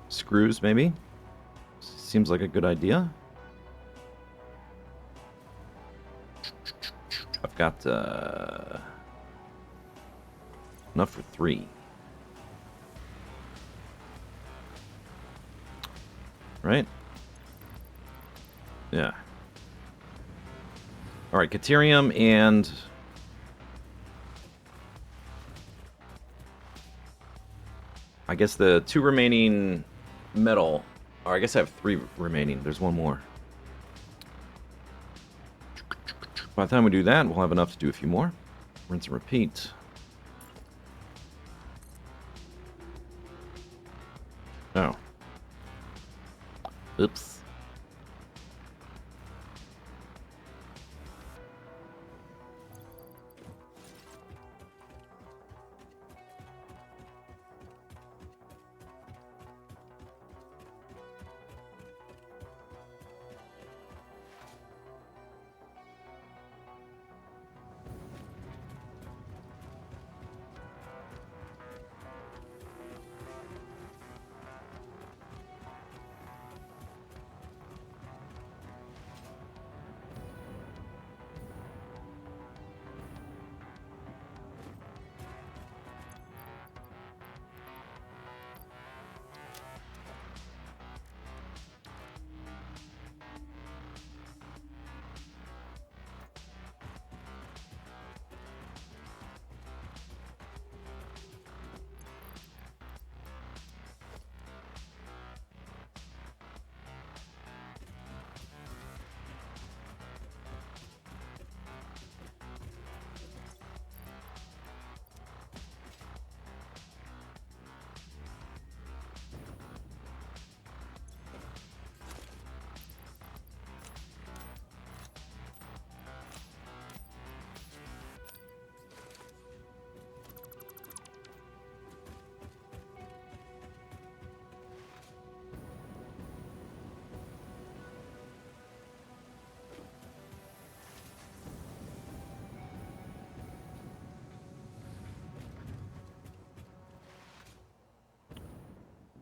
Screws, maybe. Seems like a good idea. I've got enough for 3. Right? Yeah. Alright, Caterium and... I guess the 2 remaining metal... Or I guess I have 3 remaining. There's 1 more. By the time we do that, we'll have enough to do a few more. Rinse and repeat. Oh. Oops.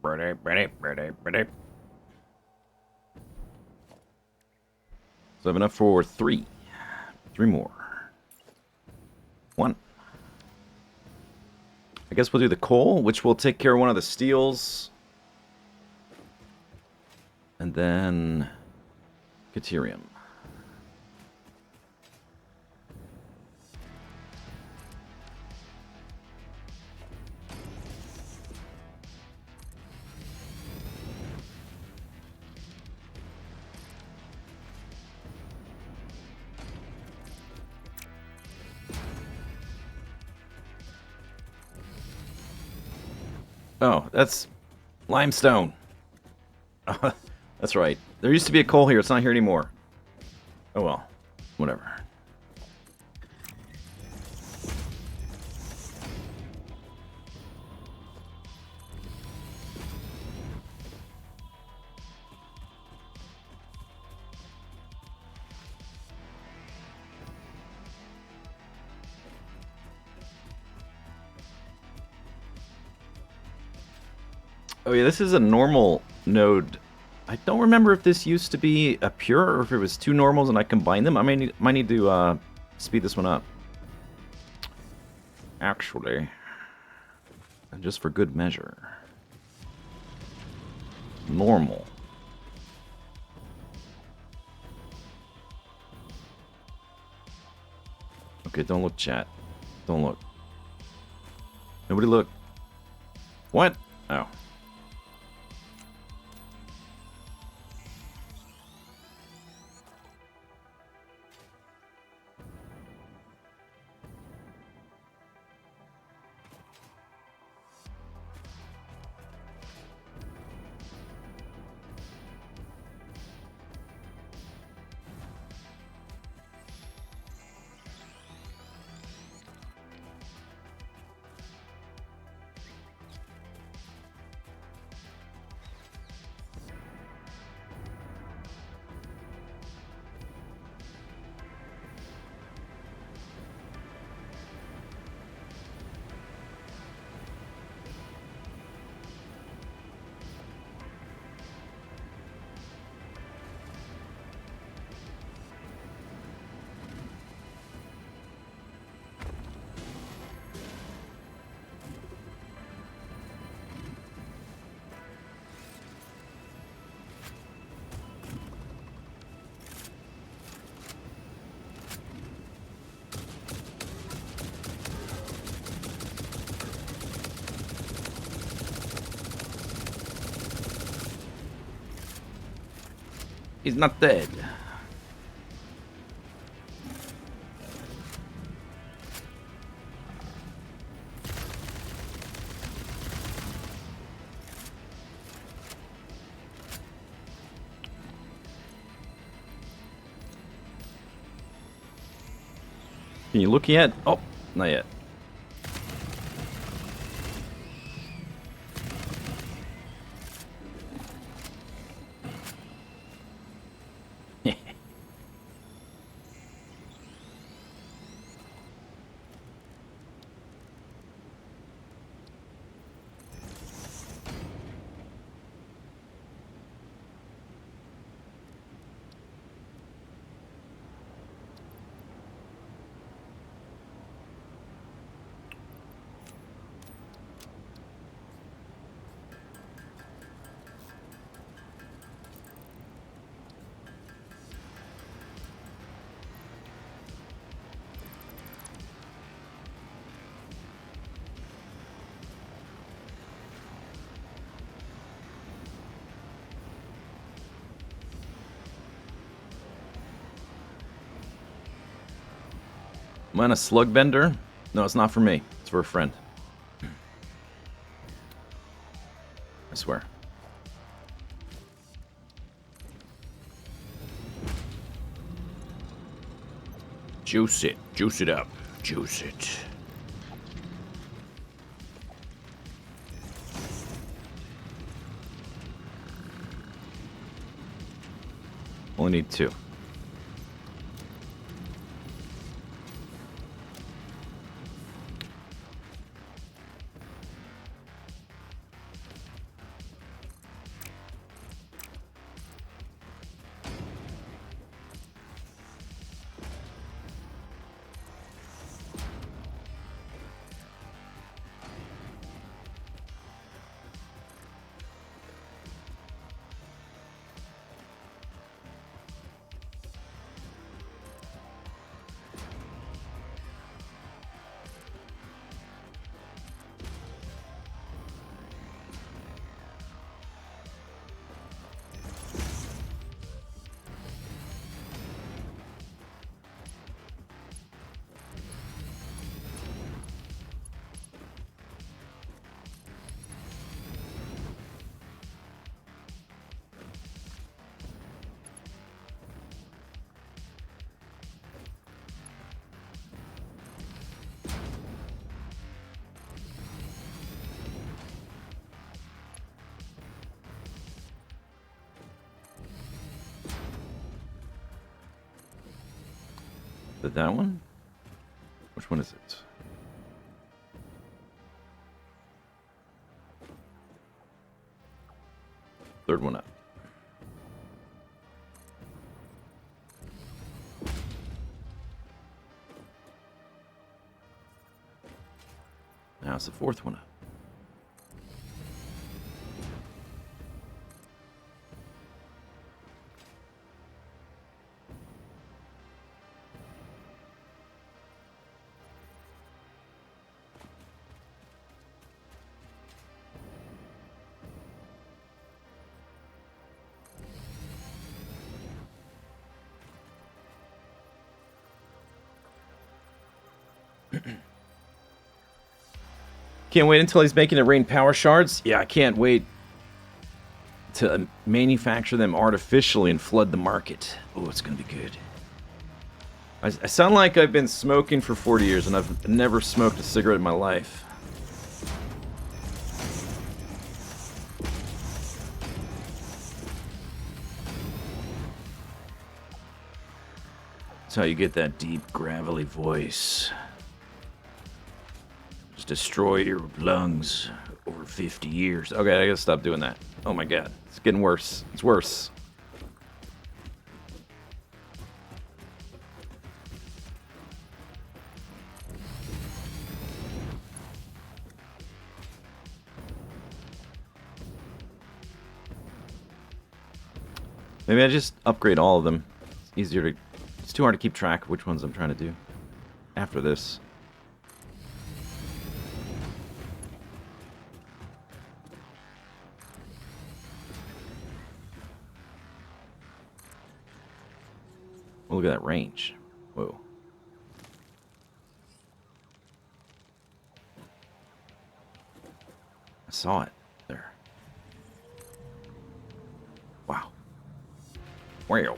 So I have enough for 3. 3 more. 1. I guess we'll do the coal, which will take care of one of the steels. And then Caterium. Oh, that's limestone. That's right. There used to be a coal here. It's not here anymore. Oh well. Whatever. Oh yeah, this is a normal node. I don't remember if this used to be a pure or if it was 2 normals and I combined them. I might need to speed this one up. Actually, just for good measure. Normal. Okay, don't look, chat. Don't look. Nobody look. What? Oh. He's not dead. Can you look yet? Oh, not yet. Am I on a slug bender? No, it's not for me. It's for a friend. I swear. Juice it. Juice it up. Juice it. Only need 2. it that one? Which one is it? Third one up. Now it's the fourth one up. Can't wait until he's making it rain power shards. Yeah, I can't wait to manufacture them artificially and flood the market. Oh, it's gonna be good. I sound like I've been smoking for 40 years and I've never smoked a cigarette in my life. That's how you get that deep, gravelly voice. Just destroy your lungs over 50 years. Okay, I gotta stop doing that. Oh my god, it's getting worse. It's worse. Maybe I just upgrade all of them. It's easier to... It's too hard to keep track of which ones I'm trying to do after this. Oh, look at that range. Whoa. I saw it there. Wow. Wow.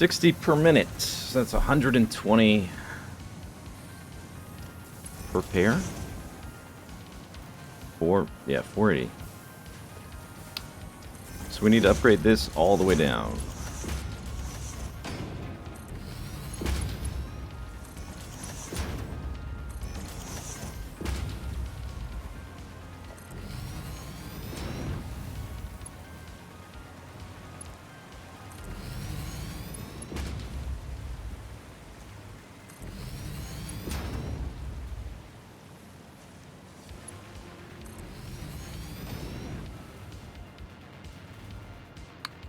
$60 per minute. So that's 120 per pair. 480. So we need to upgrade this all the way down.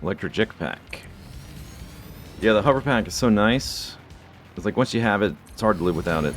Electric jetpack. Yeah, the hover pack is so nice. It's like once you have it, it's hard to live without it.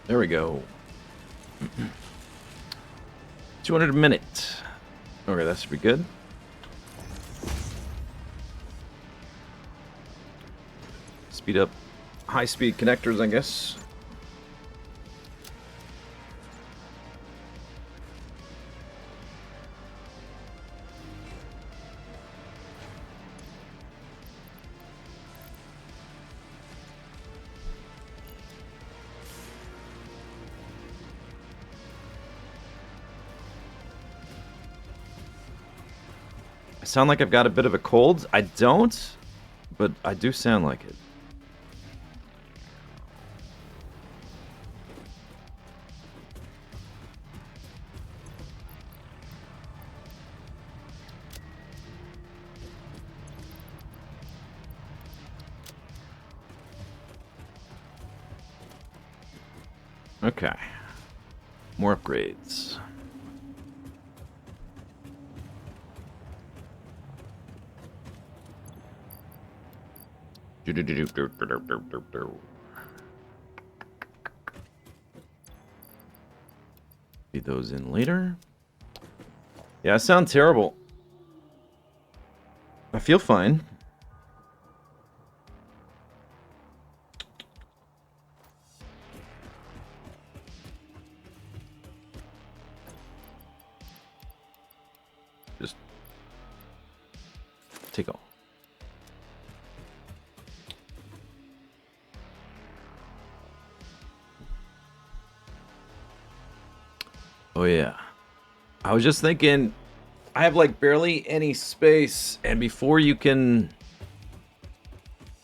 There we go. 200 a minute. Okay, that should be good. Speed up high-speed connectors, I guess. I sound like I've got a bit of a cold. I don't, but I do sound like it. Okay. More upgrades. Feed those in later. Yeah, I sound terrible. I feel fine. Just take off. Oh yeah. I was just thinking, I have like barely any space, and before you can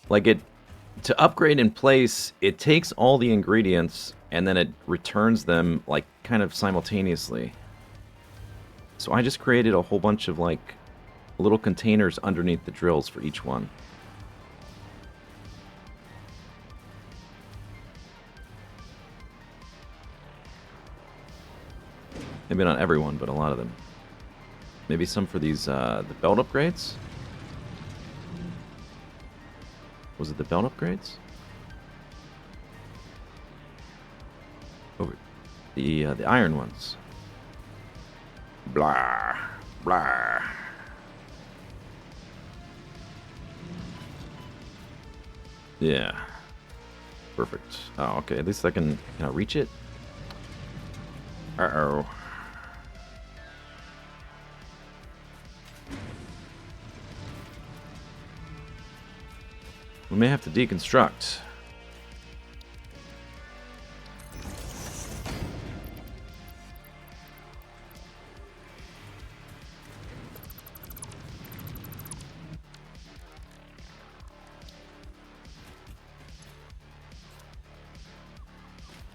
like it to upgrade in place, it takes all the ingredients and then it returns them like kind of simultaneously. So I just created a whole bunch of like little containers underneath the drills for each one. Maybe not everyone, but a lot of them. Maybe some for these, the belt upgrades? Was it the belt upgrades? Over the iron ones. Blah, blah. Yeah. Perfect. Oh, okay. At least I can I reach it. Uh-oh. We may have to deconstruct.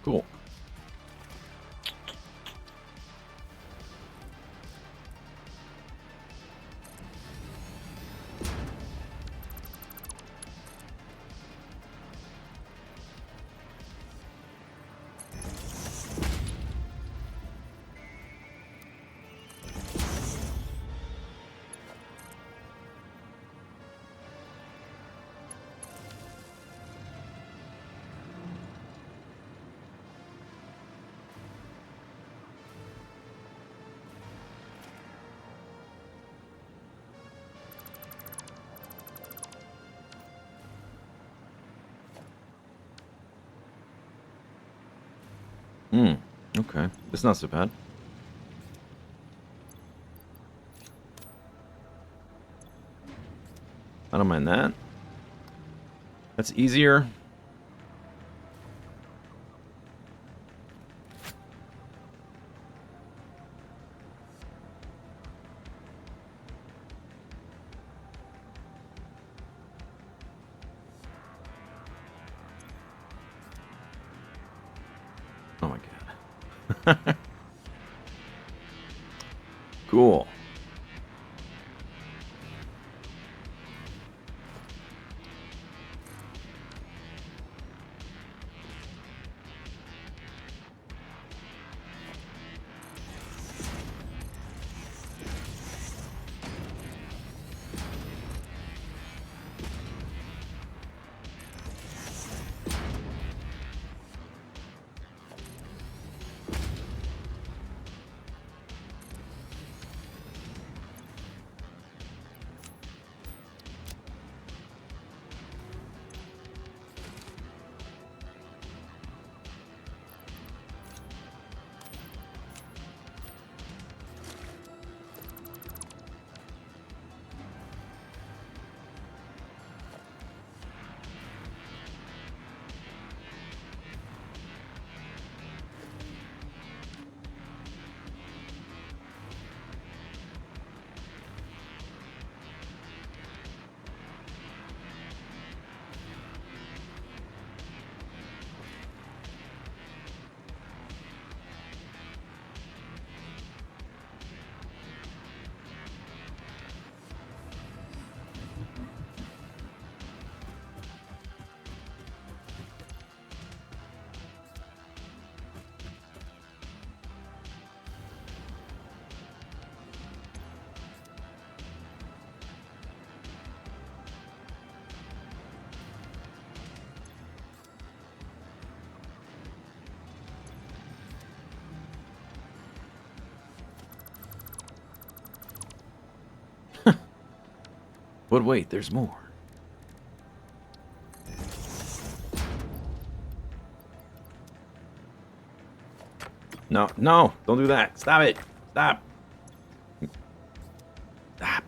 Cool. Hmm. Okay. It's not so bad. I don't mind that. That's easier. Oh my god. Cool. But wait, there's more. No, no, don't do that. Stop it. Stop. Stop.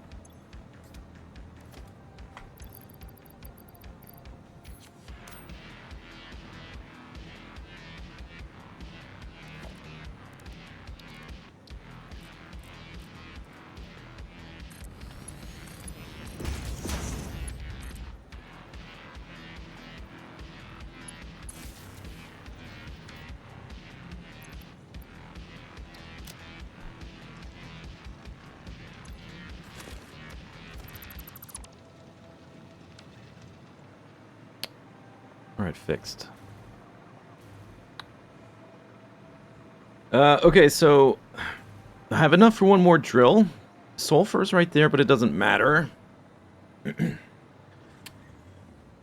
Alright, fixed. Okay, so I have enough for one more drill. Sulfur's right there, but it doesn't matter.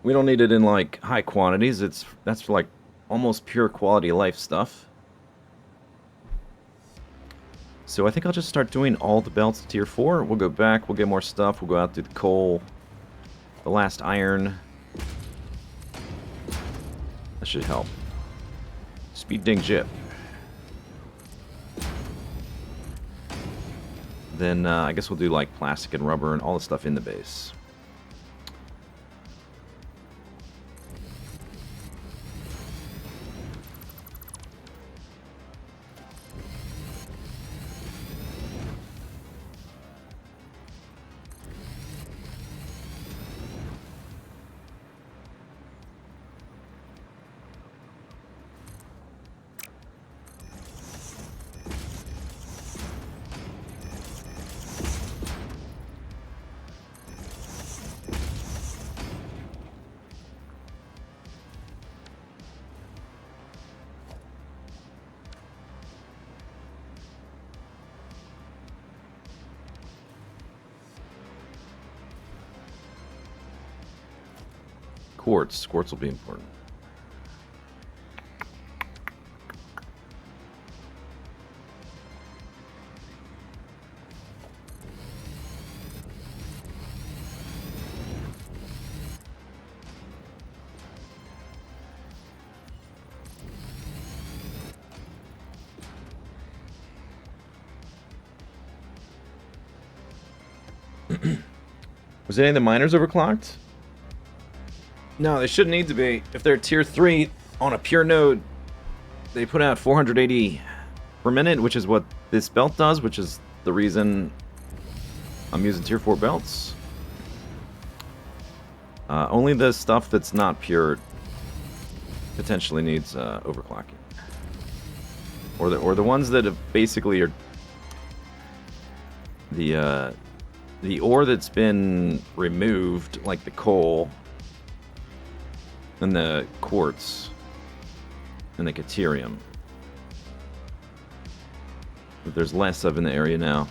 We don't need it in like high quantities. That's for like almost pure quality of life stuff. So I think I'll just start doing all the belts tier 4. We'll go back, we'll get more stuff, we'll go out through the coal, the last iron. That should help. Speed ding jip. Then I guess we'll do like plastic and rubber and all the stuff in the base. Quartz. Quartz will be important. Was any of the miners overclocked? No, they shouldn't need to be. If they're tier 3 on a pure node, they put out 480 per minute, which is what this belt does, which is the reason I'm using tier 4 belts. Only the stuff that's not pure potentially needs overclocking. Or the ones that have basically are the ore that's been removed, like the coal and the quartz and the caterium. But there's less of in the area now.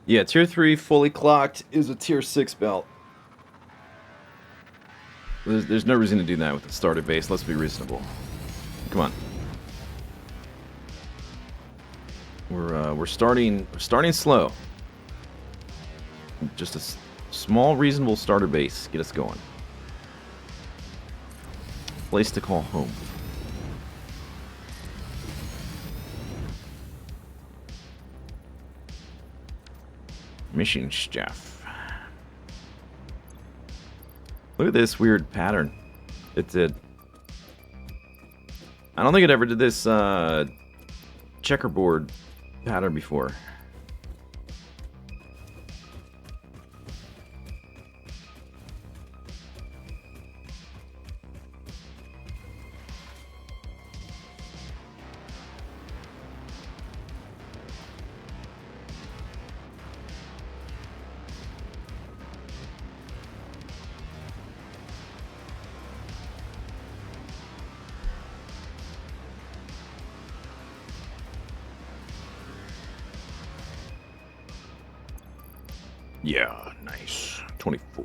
Yeah, tier 3 fully clocked is a tier 6 belt. There's no reason to do that with the starter base. Let's be reasonable. Come on. We're starting slow. Just a small, reasonable starter base. Get us going. Place to call home. Mission staff. Look at this weird pattern. It did. I don't think it ever did this checkerboard pattern before. Yeah, nice. 24.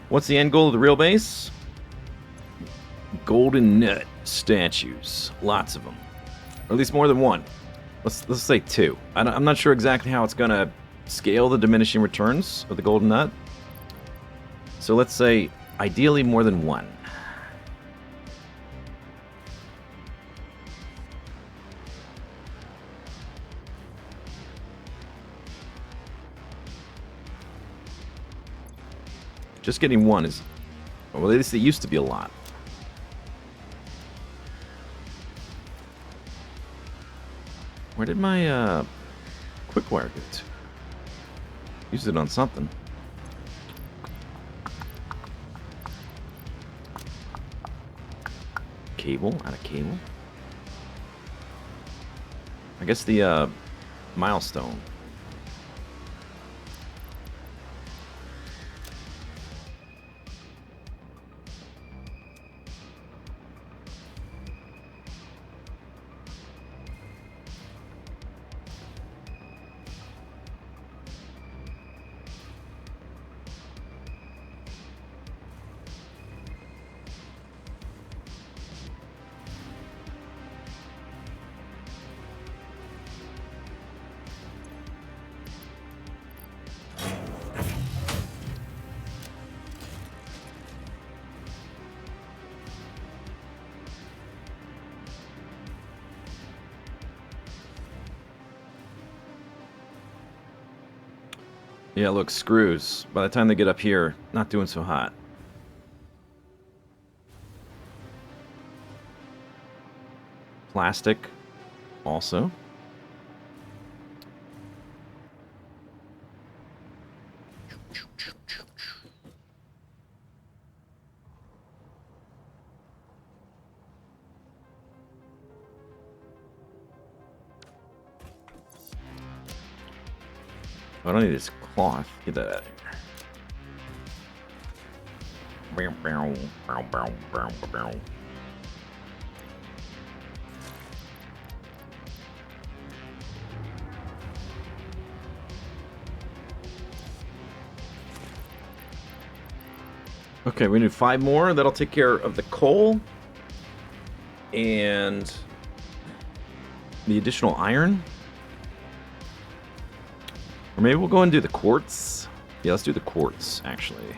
What's the end goal of the real base? Golden nut statues. Lots of them. Or at least more than one. Let's say 2. I'm not sure exactly how it's going to scale the diminishing returns of the golden nut. So let's say ideally more than 1. Just getting one is... Well, at least it used to be a lot. Where did my quick wire get to? Used it on something. Cable? Out of cable? I guess the milestone. Yeah, look, screws. By the time they get up here, not doing so hot. Plastic, also. I don't need this cloth. Get that out of here. Okay, we need 5 more. That'll take care of the coal and the additional iron. Or maybe we'll go and do the quartz. Yeah, let's do the quartz, actually.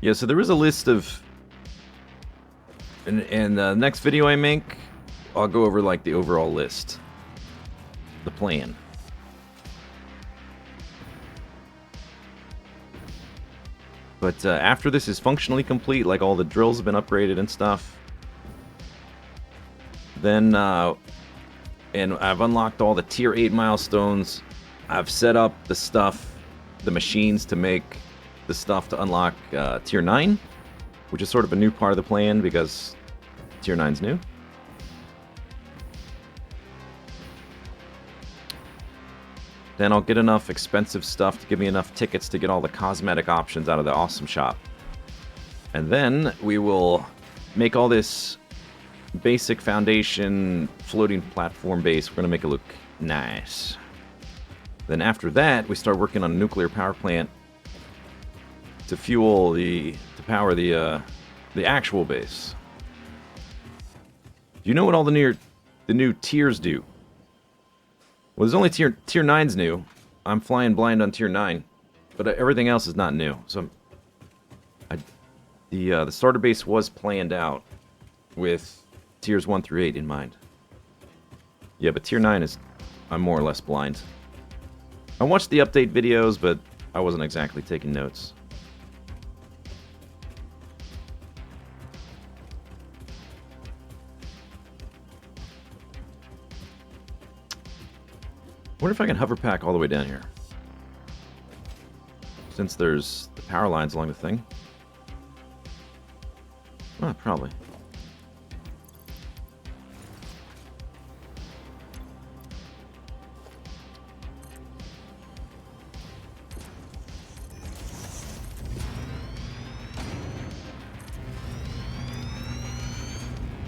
Yeah, so there is a list of... And the next video I make, I'll go over, like, the overall list. The plan. But after this is functionally complete, like all the drills have been upgraded and stuff, then, and I've unlocked all the Tier 8 milestones, I've set up the stuff, the machines to make the stuff to unlock Tier 9, which is sort of a new part of the plan because Tier 9's new. Then I'll get enough expensive stuff to give me enough tickets to get all the cosmetic options out of the awesome shop. And then we will make all this basic foundation floating platform base. We're going to make it look nice. Then after that, we start working on a nuclear power plant to fuel to power the actual base. Do you know what all the new tiers do? Well, there's only tier 9's new. I'm flying blind on tier 9, but everything else is not new. So, the starter base was planned out with tiers 1 through 8 in mind. Yeah, but tier 9 is, I'm more or less blind. I watched the update videos, but I wasn't exactly taking notes. I wonder if I can hover pack all the way down here. Since there's the power lines along the thing. Oh, probably.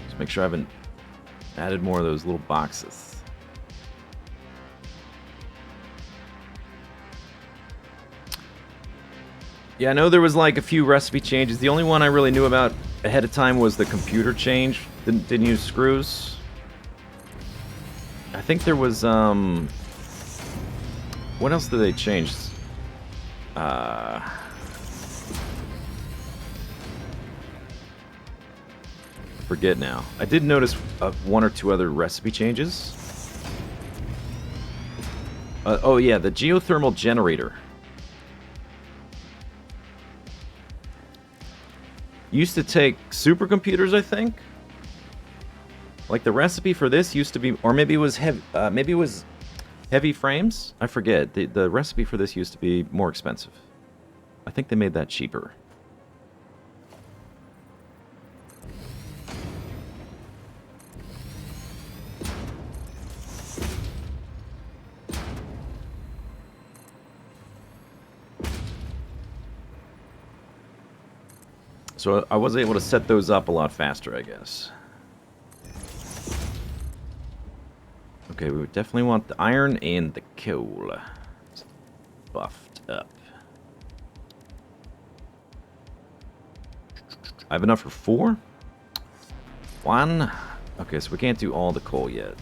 Just make sure I haven't added more of those little boxes. Yeah, I know there was like a few recipe changes. The only one I really knew about ahead of time was the computer change. Didn't use screws. I think there was, what else did they change? I, 'cause forget now. I did notice one or two other recipe changes. Oh yeah, the geothermal generator. Used to take supercomputers, I think. Like the recipe for this used to be, or maybe it was heavy. Maybe it was heavy frames. I forget. The recipe for this used to be more expensive. I think they made that cheaper. So I was able to set those up a lot faster, I guess. Okay, we would definitely want the iron and the coal buffed up. I have enough for 4? 1. Okay, so we can't do all the coal yet.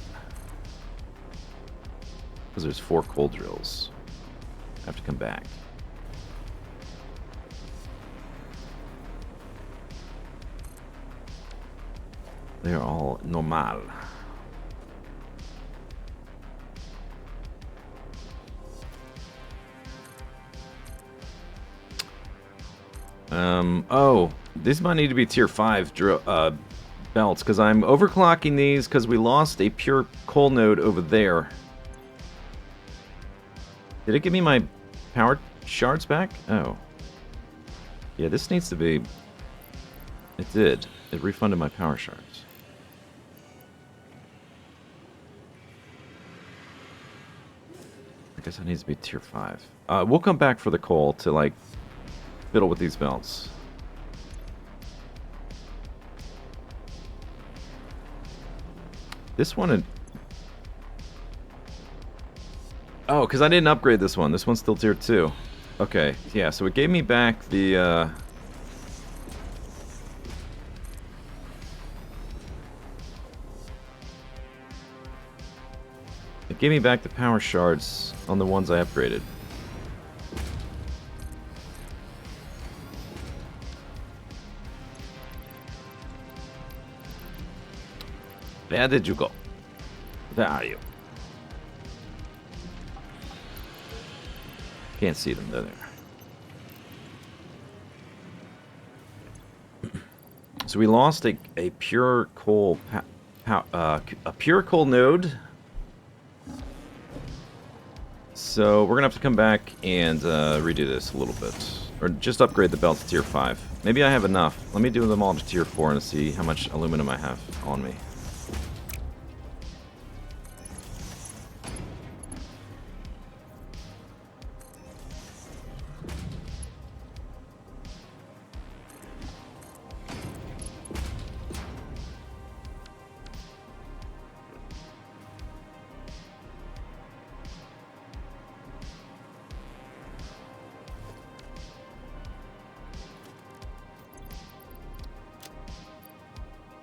Because there's 4 coal drills. I have to come back. They're all normal. Oh, these might need to be tier 5 belts, because I'm overclocking these because we lost a pure coal node over there. Did it give me my power shards back? Oh. Yeah, this needs to be... It did. It refunded my power shards. I guess it needs to be tier 5. We'll come back for the coal to, like, fiddle with these belts. This one... Oh, because I didn't upgrade this one. This one's still tier 2. Okay, yeah, so it gave me back the... It gave me back the power shards on the ones I upgraded. Where did you go? Where are you? Can't see them, they're there. So we lost a pure coal a pure coal node. So we're gonna have to come back and redo this a little bit, or just upgrade the belt to tier 5. Maybe I have enough. Let me do them all to tier 4 and see how much aluminum I have on me.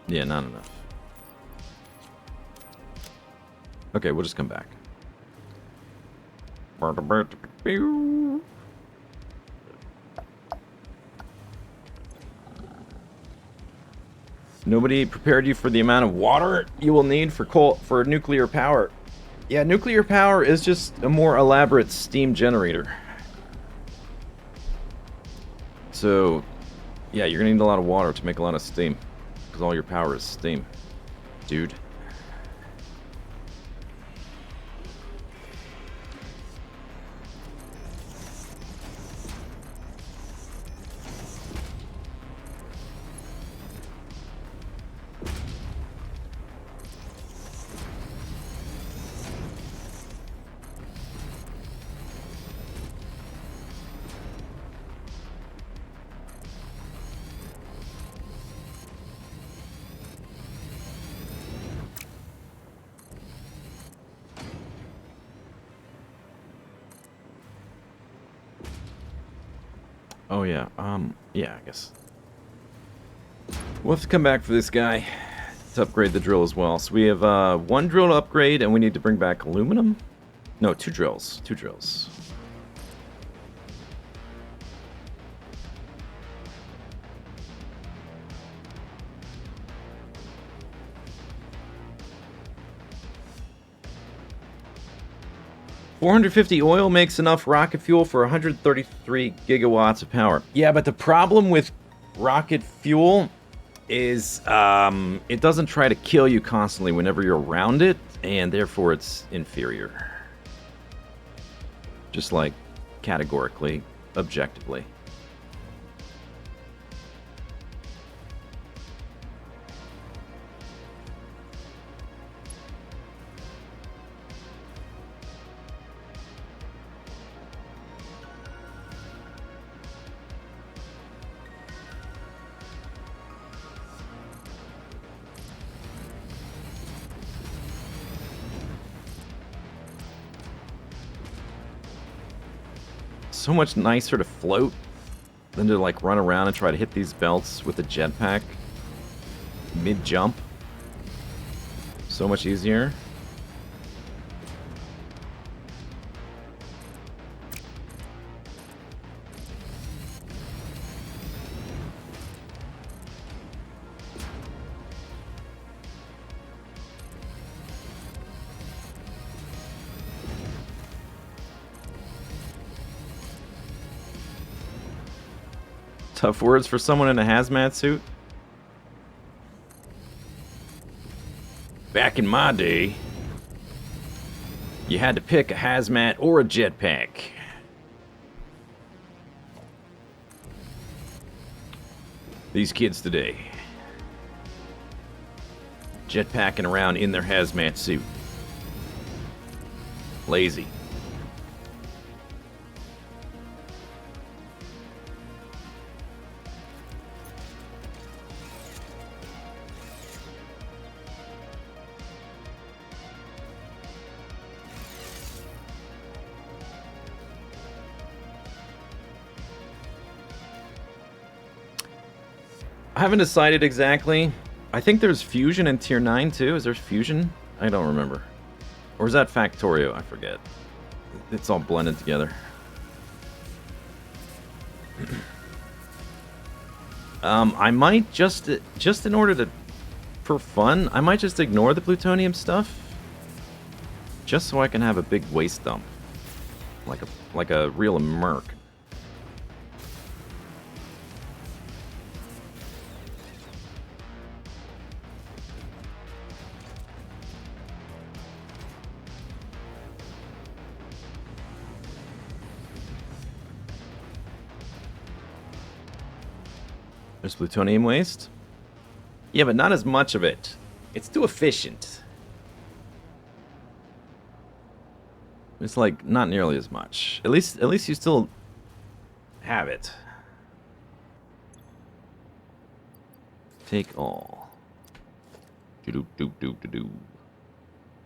Yeah, not enough. Okay, we'll just come back. Nobody prepared you for the amount of water you will need for nuclear power. Yeah, nuclear power is just a more elaborate steam generator. So, yeah, you're gonna need a lot of water to make a lot of steam. Because all your power is steam, dude. Oh yeah, yeah, I guess. We'll have to come back for this guy to upgrade the drill as well. So we have 1 drill to upgrade, and we need to bring back aluminum? No, 2 drills. 2 drills. 450 oil makes enough rocket fuel for 133 gigawatts of power. Yeah, but the problem with rocket fuel is it doesn't try to kill you constantly whenever you're around it, and therefore it's inferior. Just like categorically, objectively. So much nicer to float than to like run around and try to hit these belts with a jetpack mid-jump. So much easier. Tough words for someone in a hazmat suit? Back in my day, you had to pick a hazmat or a jetpack. These kids today, jetpacking around in their hazmat suit. Lazy. I haven't decided exactly. I think there's fusion in tier 9 too. Is there fusion? I don't remember. Or is that Factorio? I forget. It's all blended together. I might just in order to, for fun, I might just ignore the plutonium stuff. Just so I can have a big waste dump. Like a real merc. There's plutonium waste? Yeah, but not as much of it. It's too efficient. It's like not nearly as much. At least you still have it. Take all. Do.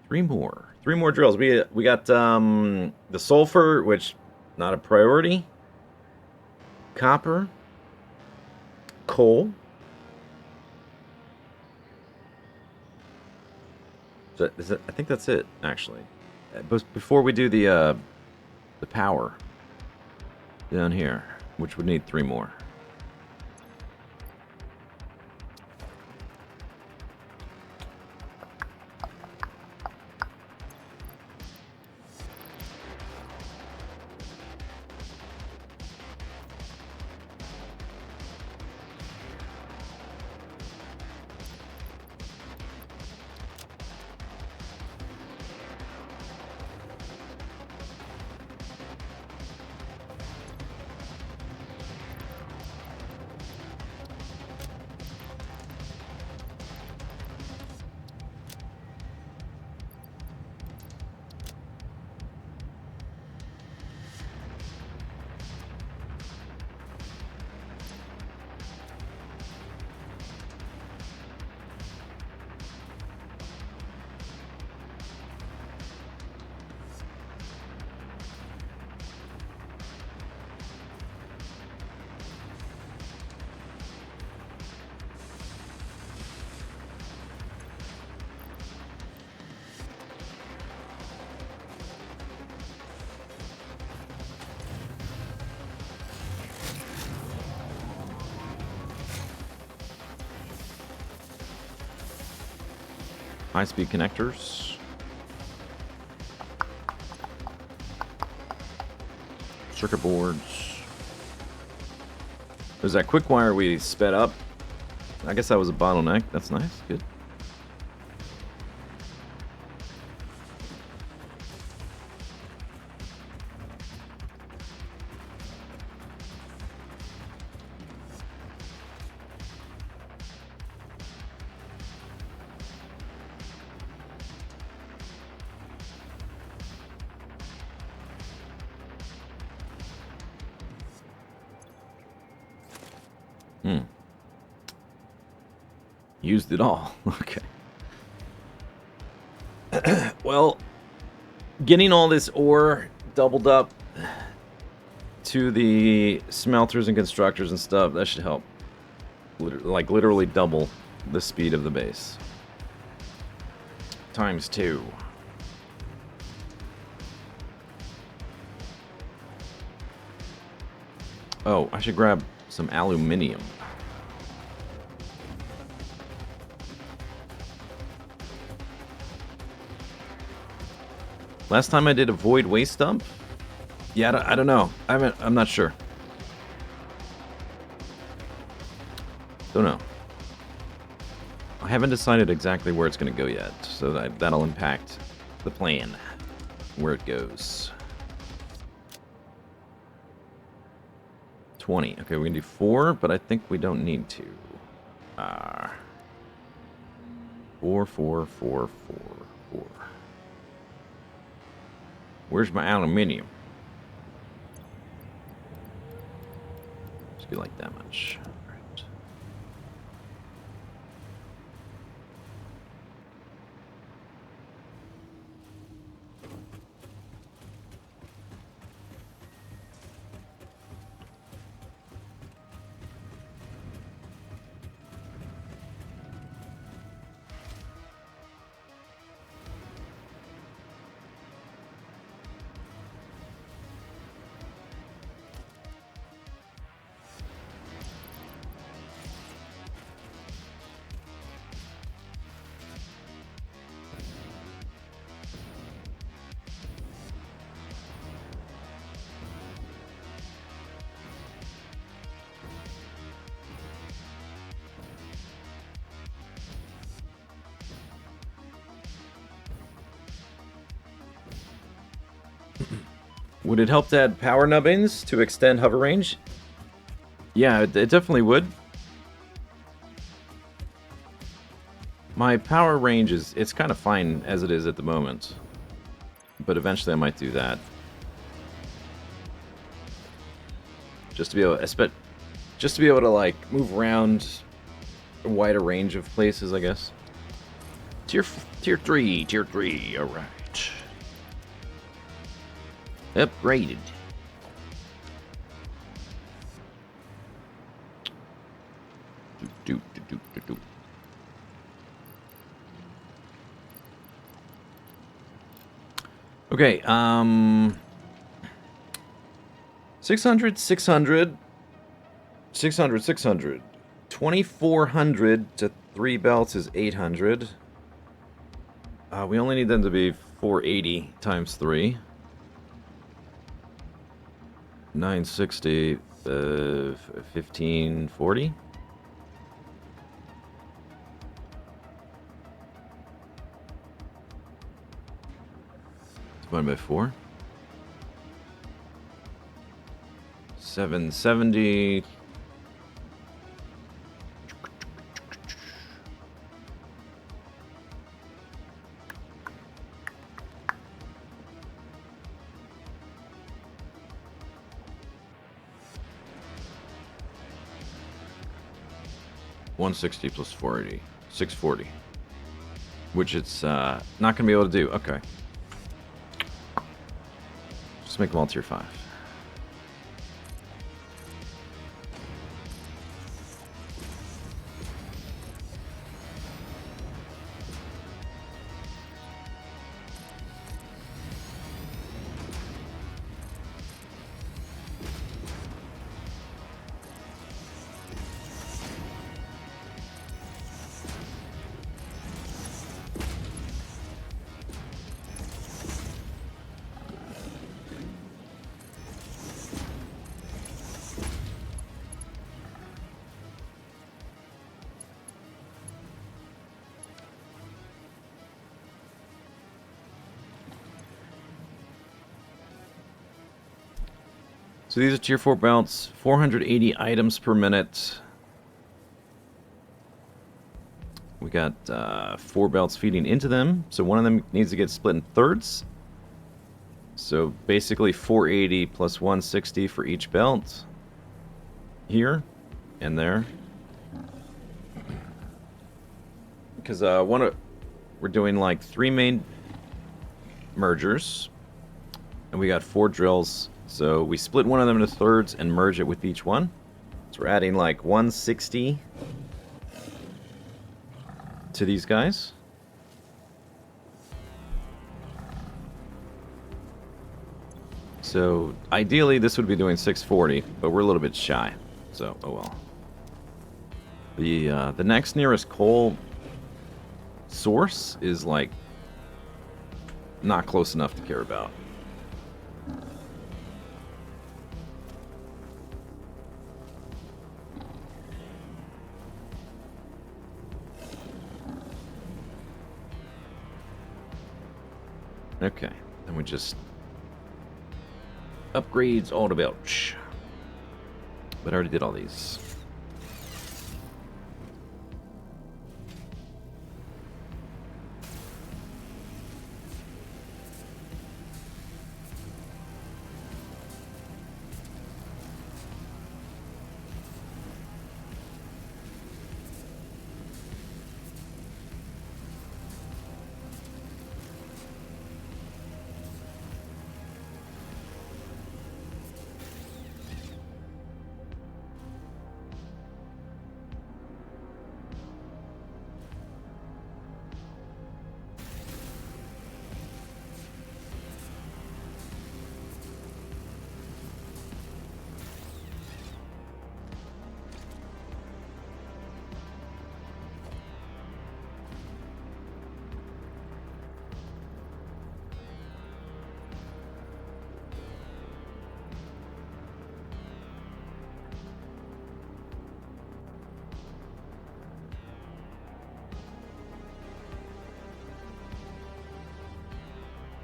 Three more drills. We got the sulfur, which not a priority. Copper. Coal. I think that's it, actually. But before we do the power down here, which would need 3 more. High-speed connectors. Circuit boards. There's that quick wire we sped up. I guess that was a bottleneck. That's nice. Good. Used it all. Okay. Well, getting all this ore doubled up to the smelters and constructors and stuff, that should help. Literally double the speed of the base. Times 2. Oh, I should grab some aluminium. Last time I did a void waste dump? Yeah, I don't know. I'm not sure. Don't know. I haven't decided exactly where it's going to go yet, so that'll impact the plan, where it goes. 20. Okay, we can do 4, but I think we don't need to. 4, 4, 4, 4, 4. Where's my aluminium? Just be like that much. Right. Would it help to add power nubbins to extend hover range? Yeah, it definitely would. My power range it's kind of fine as it is at the moment. But eventually I might do that. Just to be able to like move around a wider range of places, I guess. Tier 3, all right. Upgraded. Okay, 600, 600, 600, 600. 2,400 to 3 belts is 800. We only need them to be 480 times 3. 960, 1540. Divided by 4. 770. $160 plus 480, 640, which it's not gonna be able to do. Okay, just make them all tier 5. So these are tier 4 belts, 480 items per minute. We got 4 belts feeding into them, so one of them needs to get split in thirds. So basically 480 plus 160 for each belt. Here and there. Because we're doing like 3 main mergers. And we got 4 drills. So we split one of them into thirds and merge it with each one. So we're adding like 160 to these guys. So ideally this would be doing 640, but we're a little bit shy. So oh well. The next nearest coal source is like not close enough to care about. Okay, then we just upgrades all to belch. But I already did all these.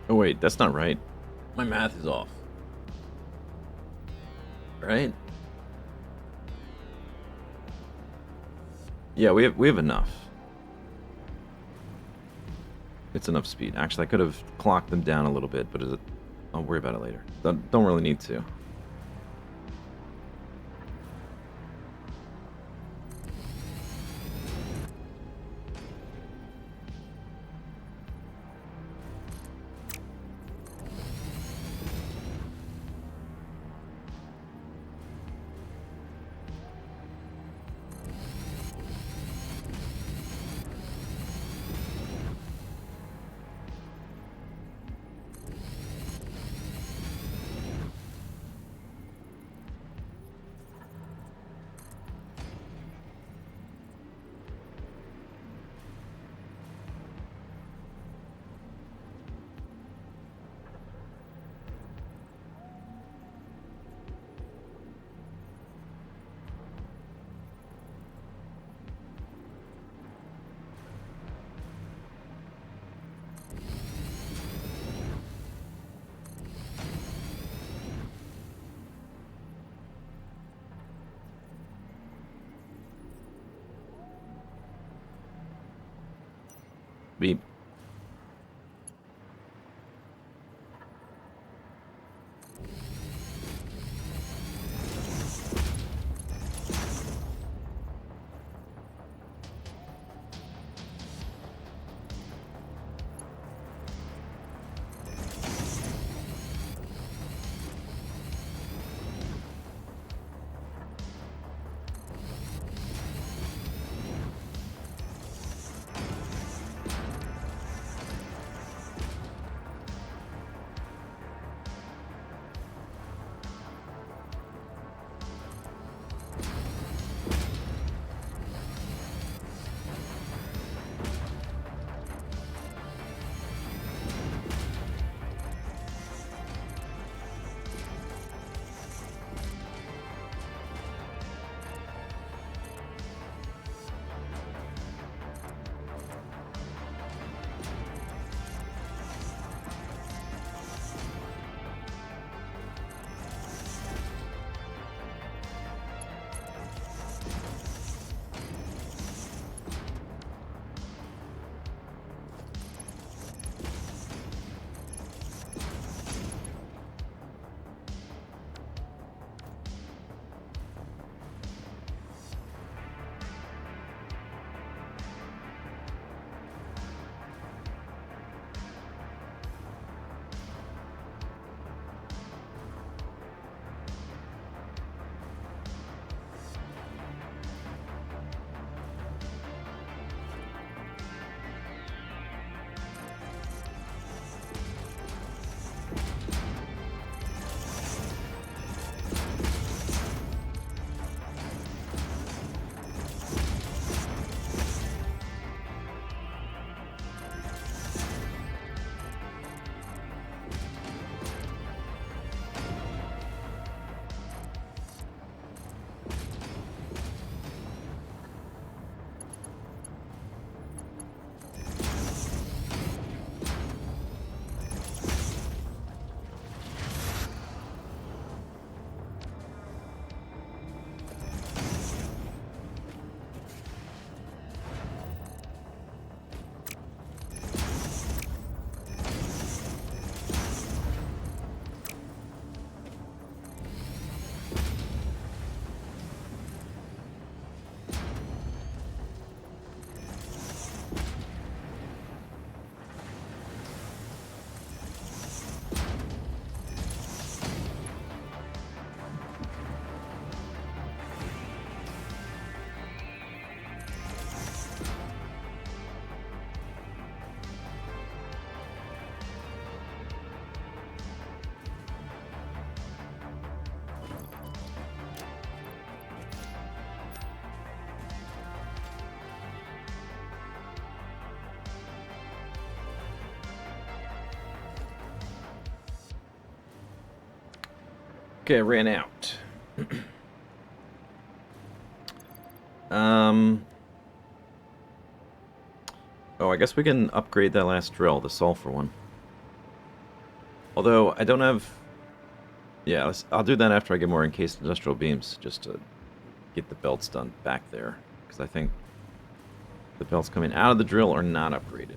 Oh wait, that's not right. My math is off. Right? Yeah, we have enough. It's enough speed. Actually, I could have clocked them down a little bit, but I'll worry about it later. Don't really need to. Beep. Okay, ran out. Oh, I guess we can upgrade that last drill, the sulfur one. Although, I don't have... Yeah, I'll do that after I get more encased industrial beams, just to get the belts done back there. Because I think the belts coming out of the drill are not upgraded.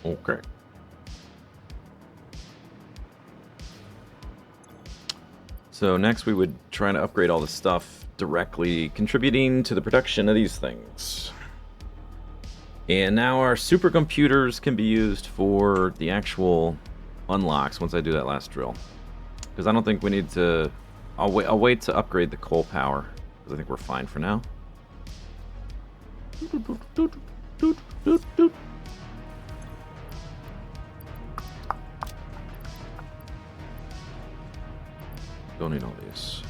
Okay. So next we would try to upgrade all the stuff directly contributing to the production of these things. And now our supercomputers can be used for the actual unlocks once I do that last drill. Because I don't think we need to... I'll wait to upgrade the coal power, because I think we're fine for now. Don't need all these.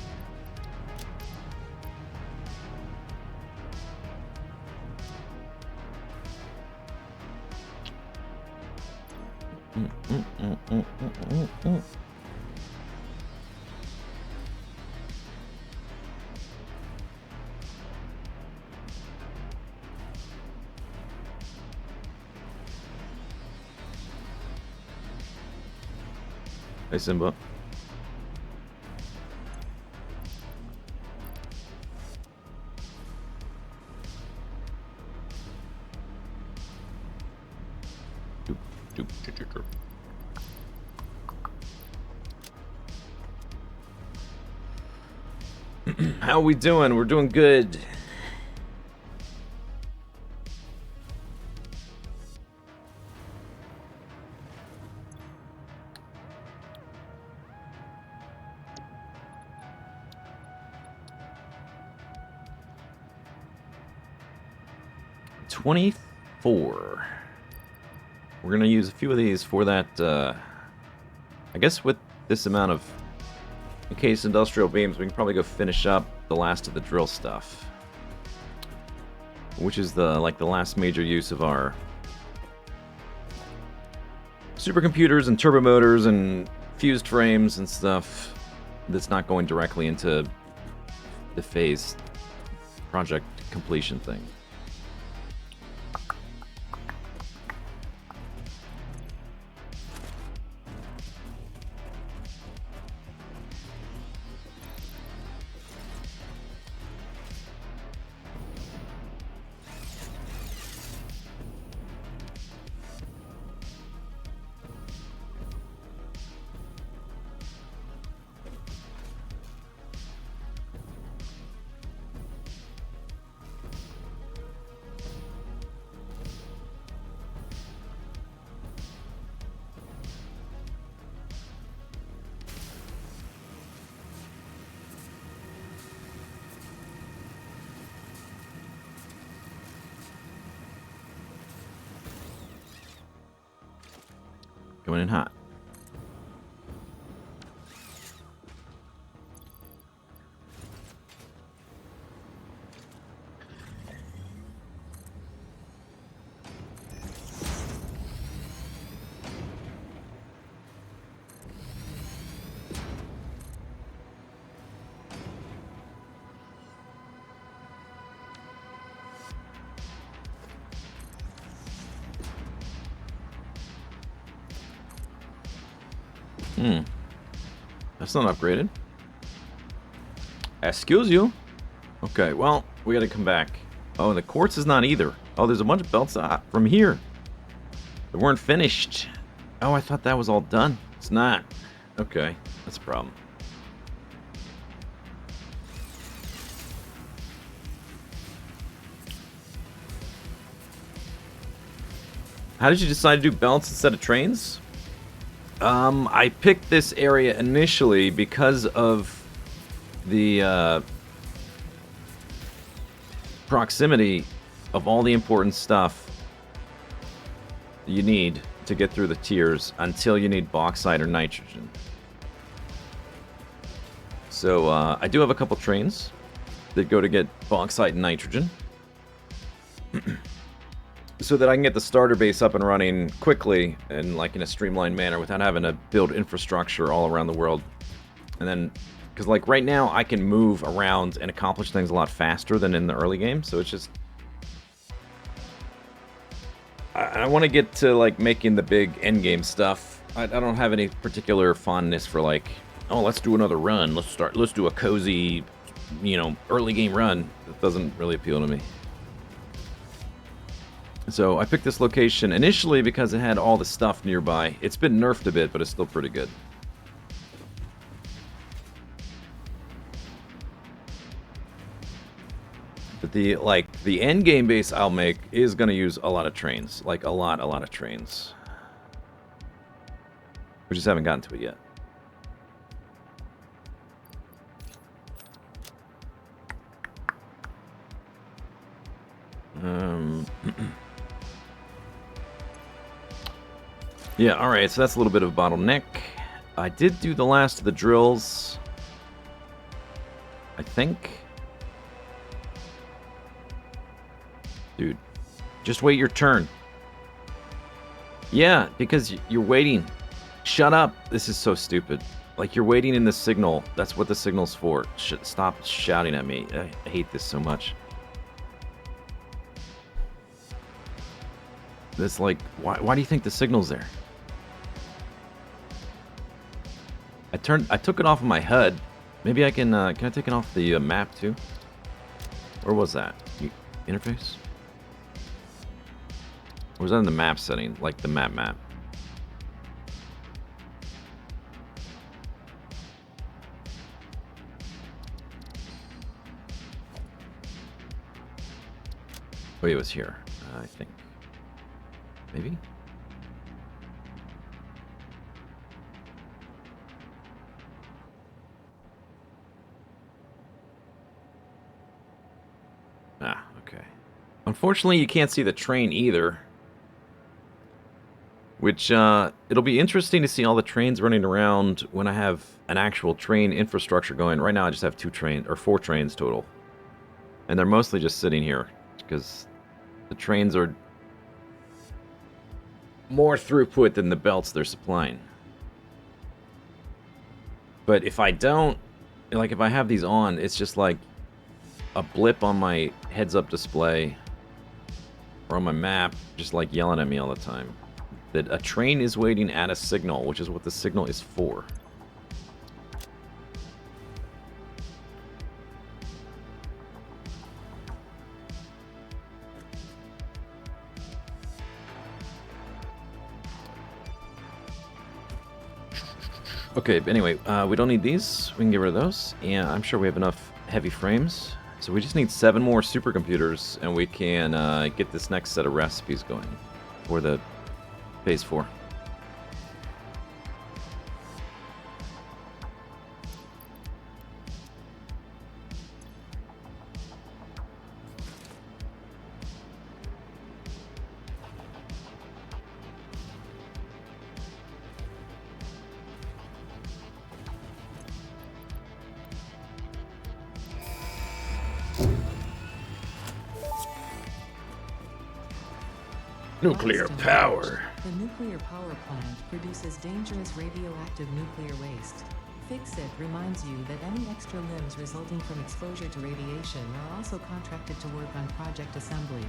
Hey, Simba. How we doing? We're doing good. $24. We're gonna use a few of these for that. I guess with this amount of encased industrial beams, we can probably go finish up the last of the drill stuff, which is the last major use of our supercomputers and turbo motors and fused frames and stuff. That's not going directly into the phase project completion thing. Going in hot. That's not upgraded. Excuse you. Okay, well, we gotta come back. Oh, and the quartz is not either. Oh, there's a bunch of belts from here that weren't finished. Oh, I thought that was all done. It's not. Okay, that's a problem. How did you decide to do belts instead of trains? I picked this area initially because of the proximity of all the important stuff you need to get through the tiers until you need bauxite or nitrogen. So I do have a couple trains that go to get bauxite and nitrogen so that I can get the starter base up and running quickly and like in a streamlined manner without having to build infrastructure all around the world. And then, because like right now I can move around and accomplish things a lot faster than in the early game, so it's just I want to get to like making the big end game stuff. I don't have any particular fondness for like, oh, let's do another run. Let's do a cozy, you know, early game run. That doesn't really appeal to me. So I picked this location initially because it had all the stuff nearby. It's been nerfed a bit, but it's still pretty good. But the end game base I'll make is going to use a lot of trains, like a lot of trains. We just haven't gotten to it yet. Yeah, alright, so that's a little bit of a bottleneck. I did do the last of the drills, I think. Dude, just wait your turn. Yeah, because you're waiting. Shut up. This is so stupid. Like, you're waiting in the signal. That's what the signal's for. Stop shouting at me. I hate this so much. This, like, why do you think the signal's there? I took it off of my HUD. Maybe I can I take it off the map too? Where was that? Interface? Or was that in the map setting? Like the map? Oh, it was here, I think. Maybe? Ah, okay. Unfortunately, you can't see the train either. Which, it'll be interesting to see all the trains running around when I have an actual train infrastructure going. Right now I just have 4 trains total. And they're mostly just sitting here, because the trains are more throughput than the belts they're supplying. But if I don't, like if I have these on, it's just like a blip on my heads-up display or on my map, just like yelling at me all the time. That a train is waiting at a signal, which is what the signal is for. Okay, anyway, we don't need these. We can get rid of those. And I'm sure we have enough heavy frames. So we just need 7 more supercomputers, and we can get this next set of recipes going for the phase 4. Nuclear Milestone power. reached. The nuclear power plant produces dangerous radioactive nuclear waste. Fix-It reminds you that any extra limbs resulting from exposure to radiation are also contracted to work on project assembly.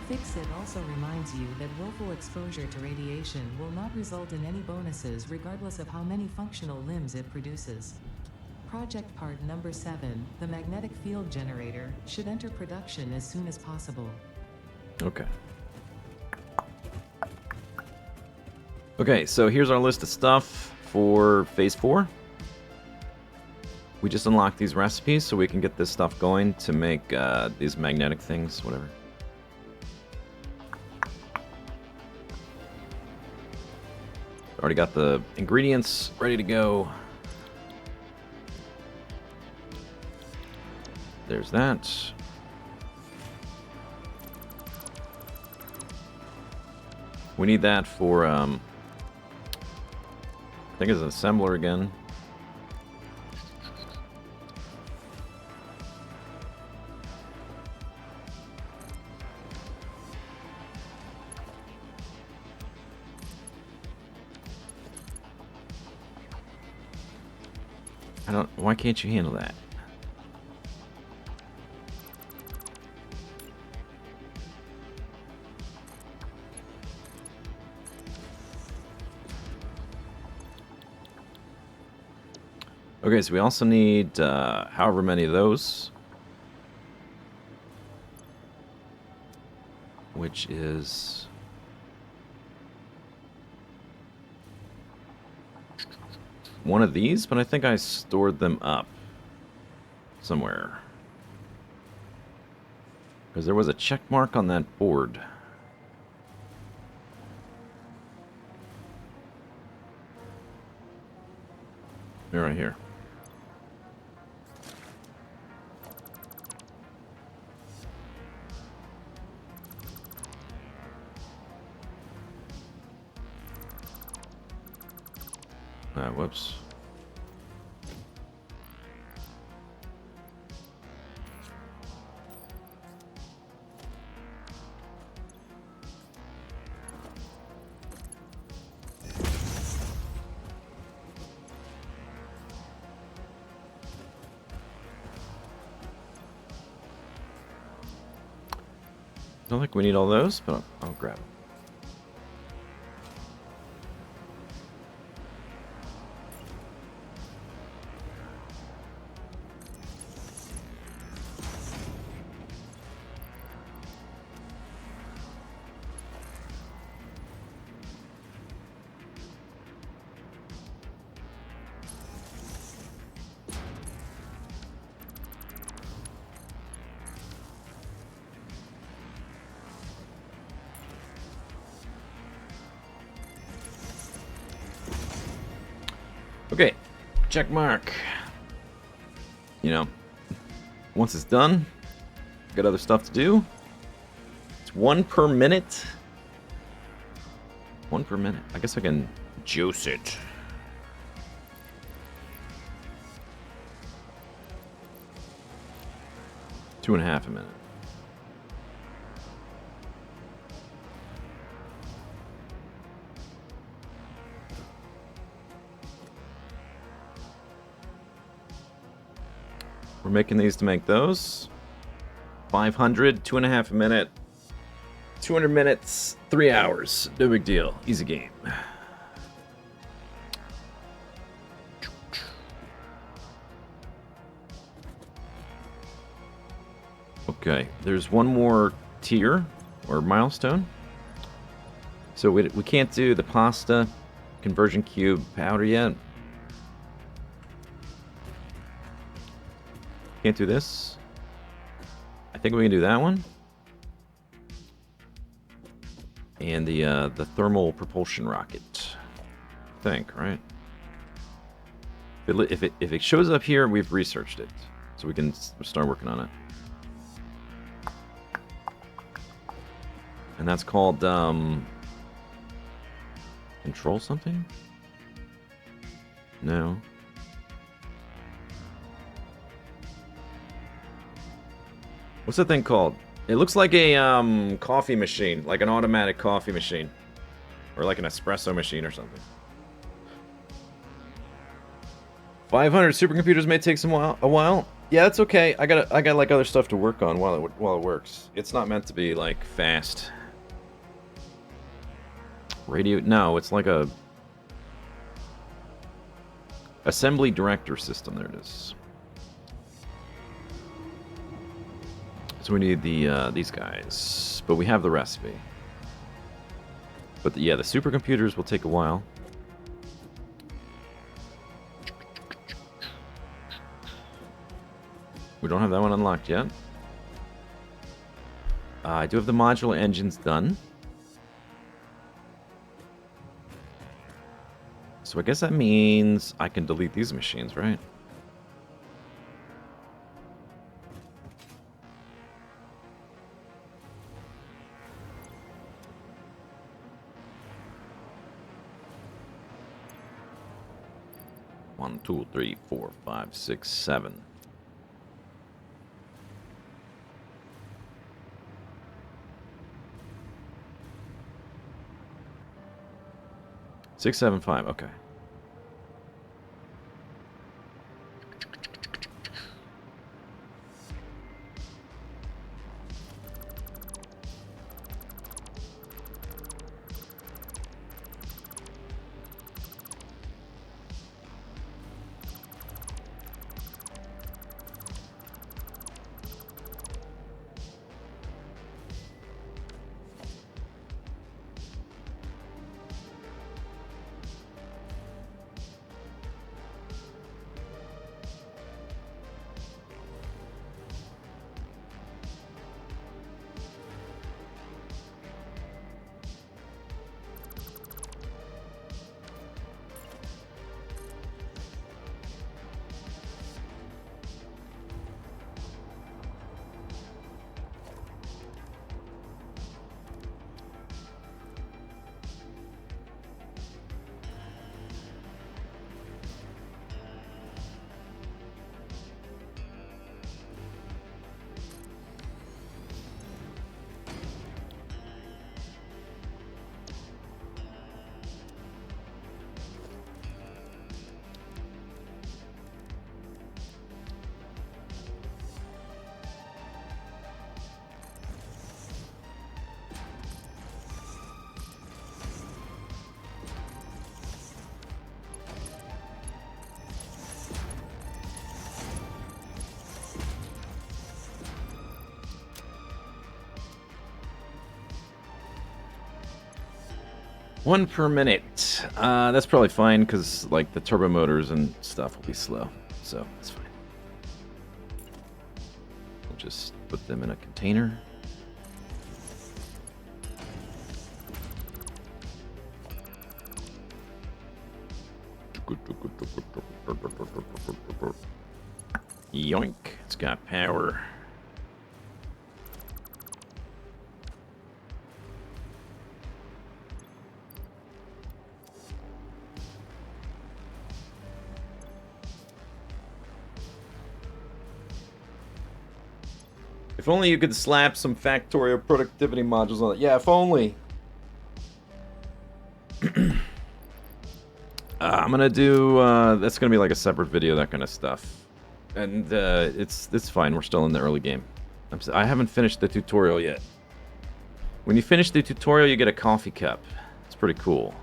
Fix-It also reminds you that willful exposure to radiation will not result in any bonuses regardless of how many functional limbs it produces. Project part number 7, the magnetic field generator, should enter production as soon as possible. Okay. Okay, so here's our list of stuff for phase 4. We just unlocked these recipes so we can get this stuff going to make these magnetic things, whatever. Already got the ingredients ready to go. There's that. We need that for, I think it's an assembler again. Why can't you handle that? Okay, so we also need however many of those. Which is... one of these, but I think I stored them up somewhere. Because there was a check mark on that board. They're right here. Whoops. Don't think we need all those, but I'll grab them. Okay, check mark. You know, once it's done, got other stuff to do. It's 1 per minute. 1 per minute. I guess I can juice it. Two and a half a minute. We're making these to make those. 500, 2.5 a minute. 200 minutes, 3 hours. No big deal. Easy game. Okay, there's one more tier or milestone. So we can't do the pasta conversion cube powder yet. Can't do this. I think we can do that one. And the thermal propulsion rocket. I think, right? If it shows up here, we've researched it, so we can start working on it. And that's called control something? No. What's that thing called? It looks like a coffee machine, like an automatic coffee machine, or like an espresso machine or something. 500 supercomputers may take a while. Yeah, that's okay. I got like other stuff to work on while it works. It's not meant to be like fast. Radio? No, it's like a assembly director system. There it is. So we need these guys, but we have the recipe. But yeah, the supercomputers will take a while. We don't have that one unlocked yet. I do have the modular engines done. So I guess that means I can delete these machines, right? 1, 2, 3, 4, 5, 6, 7. Six, 7, 5. Okay. One per minute. That's probably fine because like the turbo motors and stuff will be slow, so it's fine. We'll just put them in a container. Yoink! It's got power. If only you could slap some Factorio productivity modules on it. Yeah, if only. I'm gonna do. That's gonna be like a separate video, that kind of stuff. And it's fine. We're still in the early game. I haven't finished the tutorial yet. When you finish the tutorial, you get a coffee cup. It's pretty cool.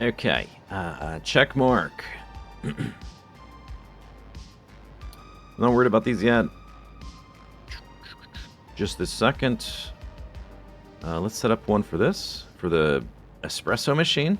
Okay, check mark. Not worried about these yet. Just a second. Let's set up one for this, for the espresso machine.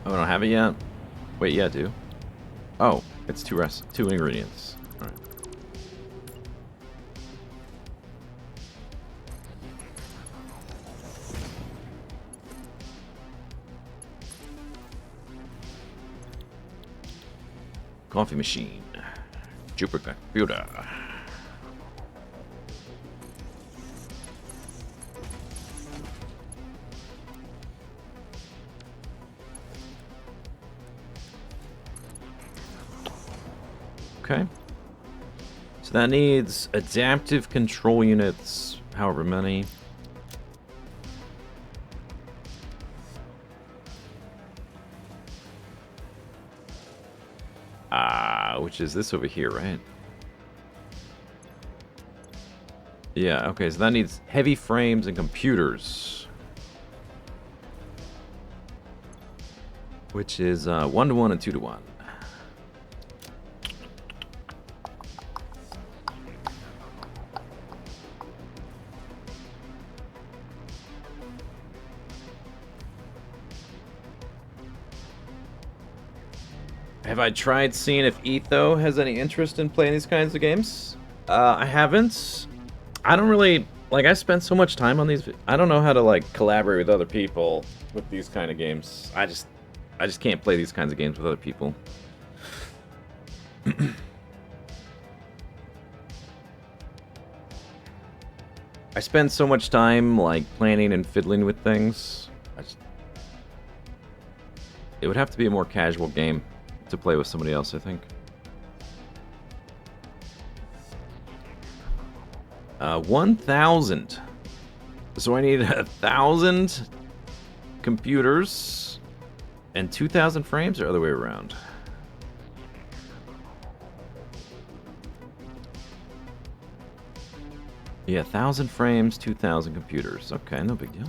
Oh, I don't have it yet? Wait, yeah, I do. Oh, it's two ingredients. Alright. Coffee machine. Jupiter computer. Okay. So So that needs adaptive control units, however many. Which is this over here, right? Yeah, okay, so that needs heavy frames and computers. Which is 1 to 1 and 2 to 1. Have I tried seeing if Etho has any interest in playing these kinds of games? I haven't. I don't really, like, I spend so much time on these. I don't know how to, like, collaborate with other people with these kind of games. I just can't play these kinds of games with other people. I spend so much time, like, planning and fiddling with things. It would have to be a more casual game to play with somebody else, I think. 1,000. So I need 1,000 computers and 2,000 frames, or other way around? Yeah, 1,000 frames, 2,000 computers. Okay, no big deal.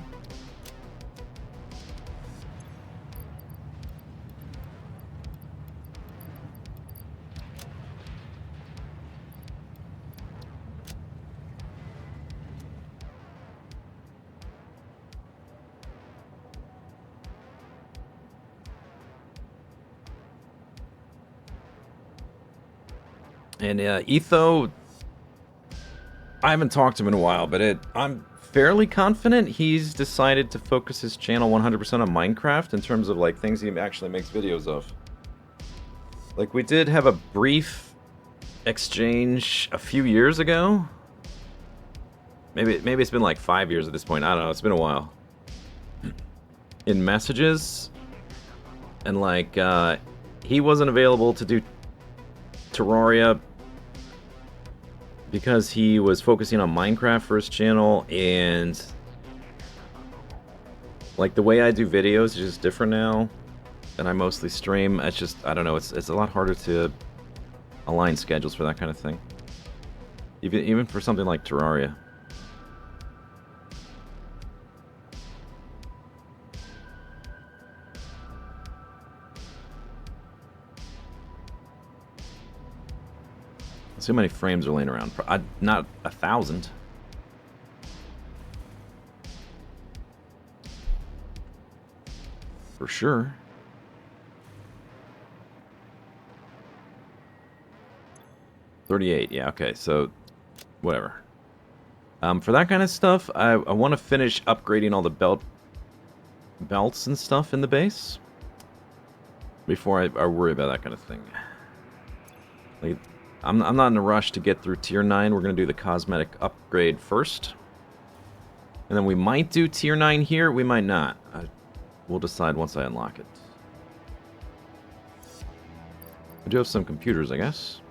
And Etho, I haven't talked to him in a while, but I'm fairly confident he's decided to focus his channel 100% on Minecraft in terms of, like, things he actually makes videos of. Like, we did have a brief exchange a few years ago. Maybe it's been like 5 years at this point. I don't know. It's been a while. In messages, and like he wasn't available to do Terraria because he was focusing on Minecraft for his channel, and like the way I do videos is just different now, and I mostly stream. It's just, I don't know, it's a lot harder to align schedules for that kind of thing. Even for something like Terraria. Let's see how many frames are laying around. Not 1,000. For sure. $38, yeah, okay, so whatever. For that kind of stuff, I want to finish upgrading all the belts and stuff in the base before I worry about that kind of thing. Like, I'm not in a rush to get through Tier 9. We're going to do the cosmetic upgrade first. And then we might do Tier 9 here, we might not. We'll decide once I unlock it. I do have some computers, I guess.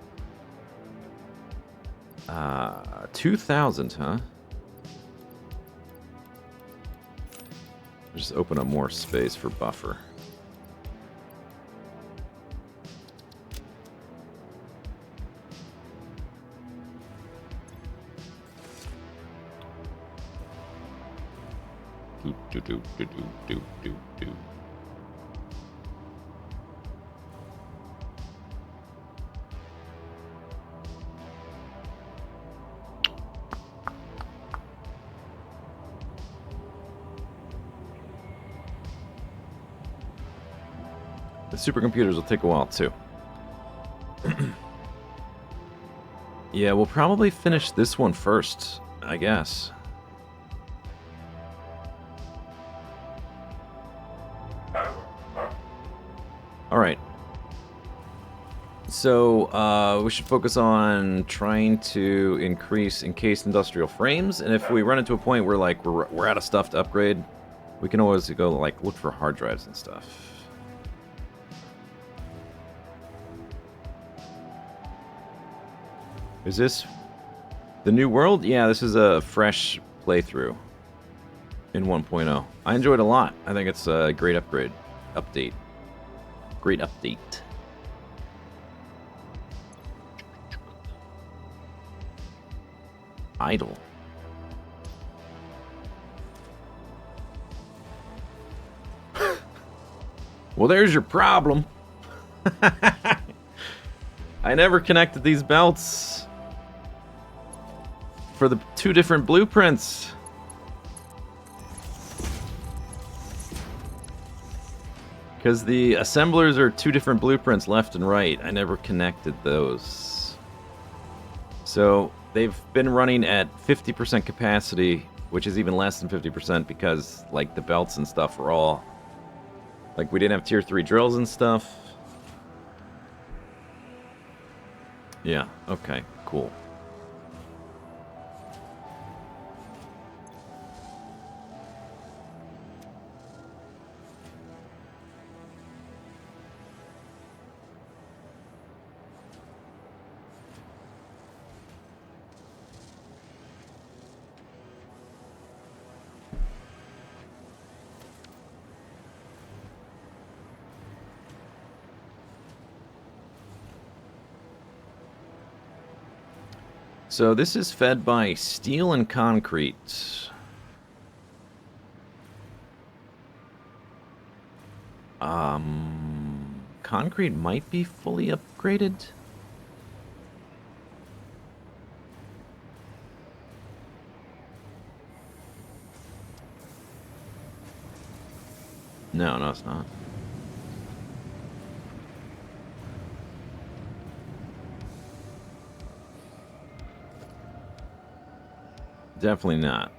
2,000, huh? Just open up more space for buffer. Do. The supercomputers will take a while too. Yeah, we'll probably finish this one first, I guess. Alright. So, we should focus on trying to increase encased industrial frames, and if we run into a point where, like, we're out of stuff to upgrade, we can always go, like, look for hard drives and stuff. Is this the new world? Yeah, this is a fresh playthrough in 1.0. I enjoyed it a lot. I think it's a great update. Great update. Idle. Well, there's your problem. I never connected these belts for the 2 different blueprints. Because the assemblers are 2 different blueprints, left and right. I never connected those. So they've been running at 50% capacity, which is even less than 50% because, like, the belts and stuff are all... Like, we didn't have tier 3 drills and stuff. Yeah, okay, cool. So this is fed by steel and concrete. Concrete might be fully upgraded. No, it's not. Definitely not.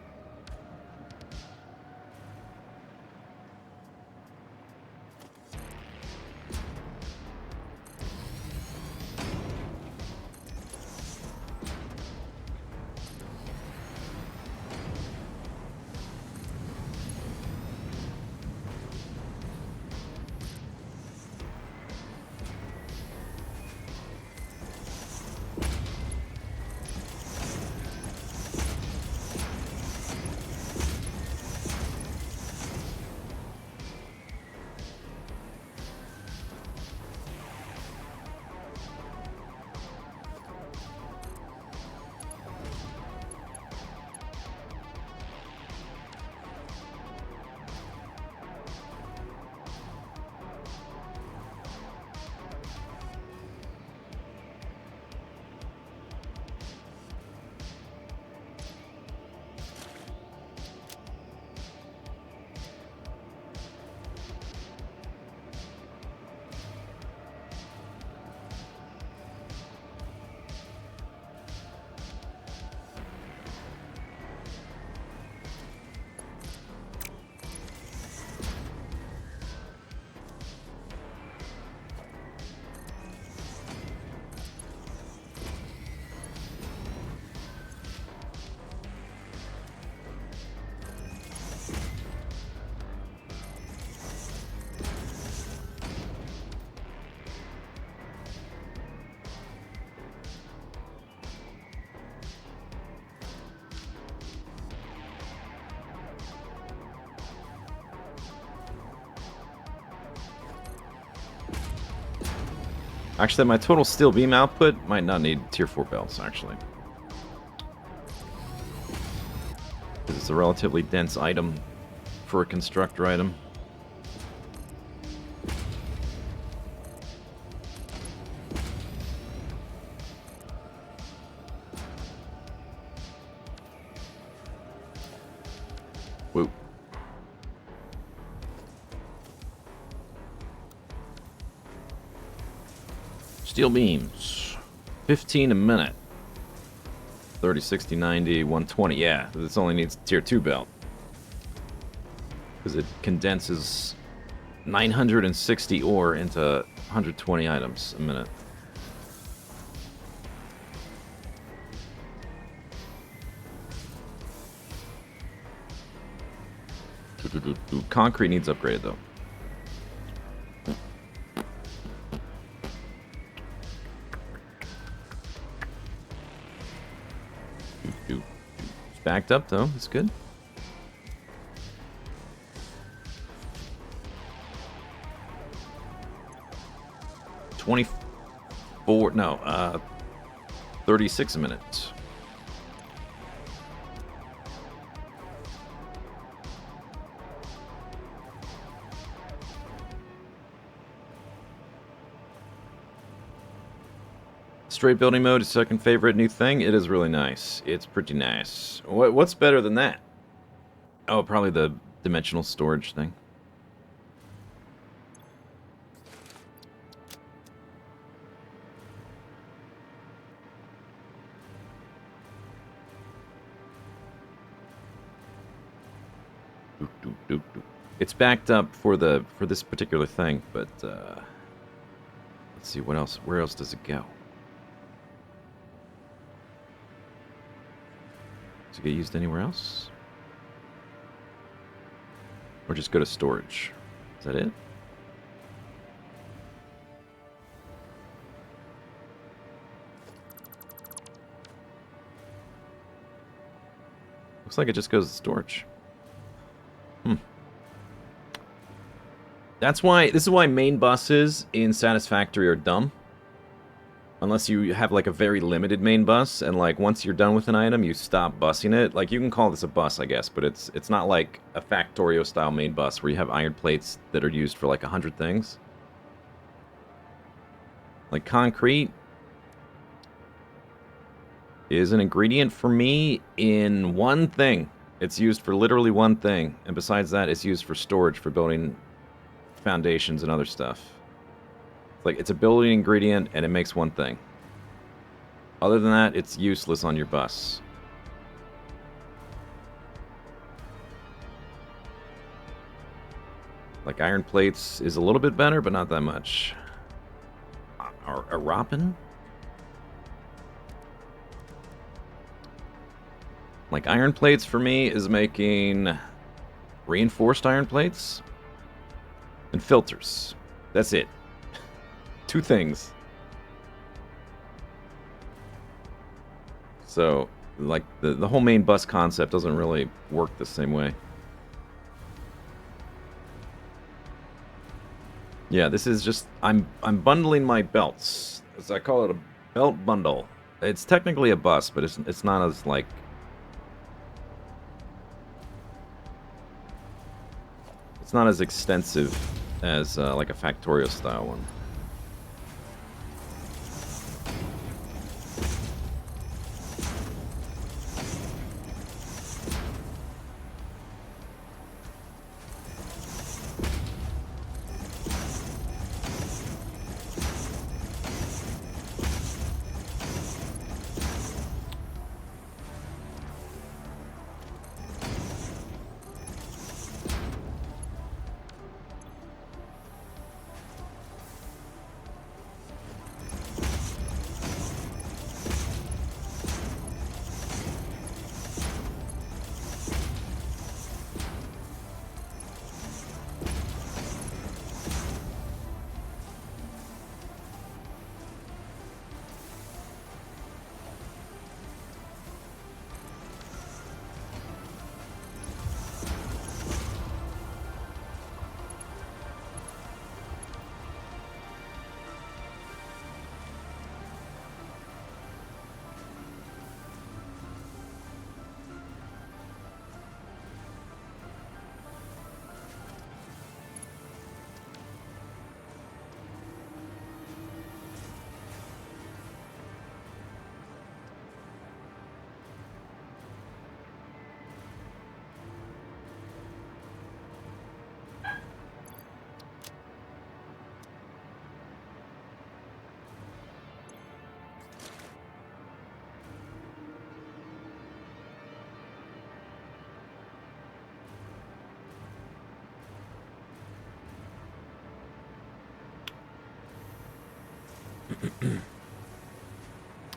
Actually, my total steel beam output might not need tier 4 belts, actually. Because it's a relatively dense item for a constructor item. Whoop. Steel beams. 15 a minute. 30, 60, 90, 120. Yeah, this only needs tier 2 belt. Because it condenses 960 ore into 120 items a minute. Concrete needs upgraded though. backed up though. It's good. No, 36 a minute. Straight building mode is second favorite new thing. It is really nice. It's pretty nice. What's better than that? Oh, probably the dimensional storage thing. It's backed up for this particular thing, but let's see what else. Where else does it go? Does it get used anywhere else? Or just go to storage? Is that it? Looks like it just goes to storage. This is why main buses in Satisfactory are dumb. Unless you have like a very limited main bus, and like once you're done with an item, you stop busing it. Like you can call this a bus, I guess, but it's not like a Factorio style main bus where you have iron plates that are used for like 100 things. Like concrete is an ingredient for me in one thing. It's used for literally one thing, and besides that, it's used for storage for building foundations and other stuff. Like, it's a building ingredient, and it makes one thing. Other than that, it's useless on your bus. Like, iron plates is a little bit better, but not that much. A robin? Like, iron plates for me is making reinforced iron plates and filters. That's it. Two things. So, like, the whole main bus concept doesn't really work the same way. Yeah, this is just... I'm bundling my belts. As I call it, a belt bundle. It's technically a bus, but it's not as, like... It's not as extensive as, like, a Factorio style one.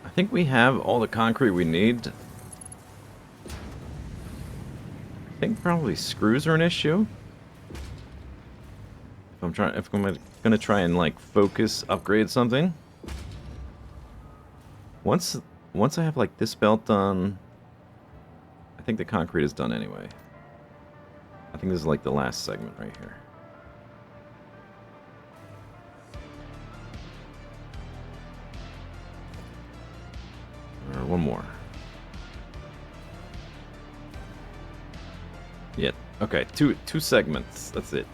I think we have all the concrete we need. I think probably screws are an issue. If I'm gonna try and like focus upgrade something. Once I have like this belt done, I think the concrete is done anyway. I think this is like the last segment right here. Or one more. Yeah, okay, two segments, that's it.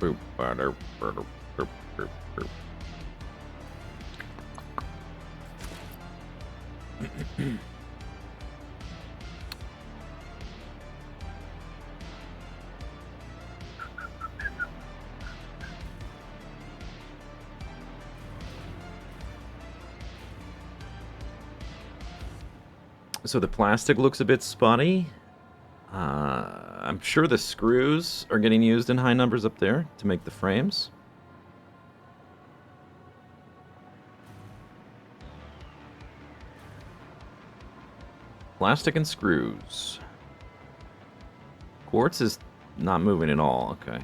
Boop, ba-der, ba-der, boop, boop, boop. So the plastic looks a bit spotty. I'm sure the screws are getting used in high numbers up there to make the frames. Plastic and screws. Quartz is not moving at all. Okay.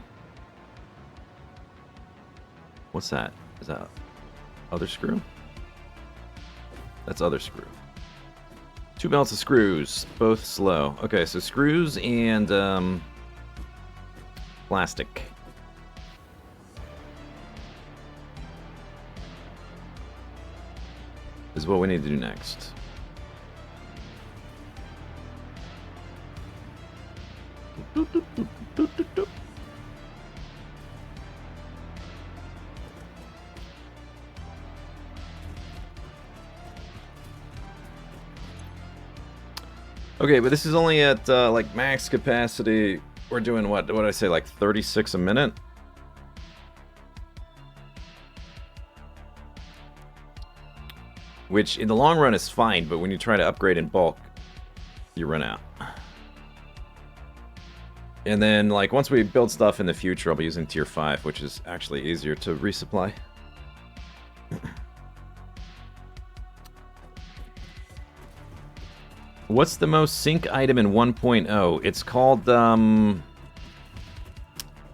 What's that? Is that other screw? That's other screw. 2 belts of screws, both slow. Okay, so screws and plastic. Is what we need to do next. Okay, but this is only at like max capacity. We're doing what did I say, like 36 a minute? Which in the long run is fine, but when you try to upgrade in bulk, you run out. And then, like, once we build stuff in the future, I'll be using tier 5, which is actually easier to resupply. What's the most sync item in 1.0? It's called,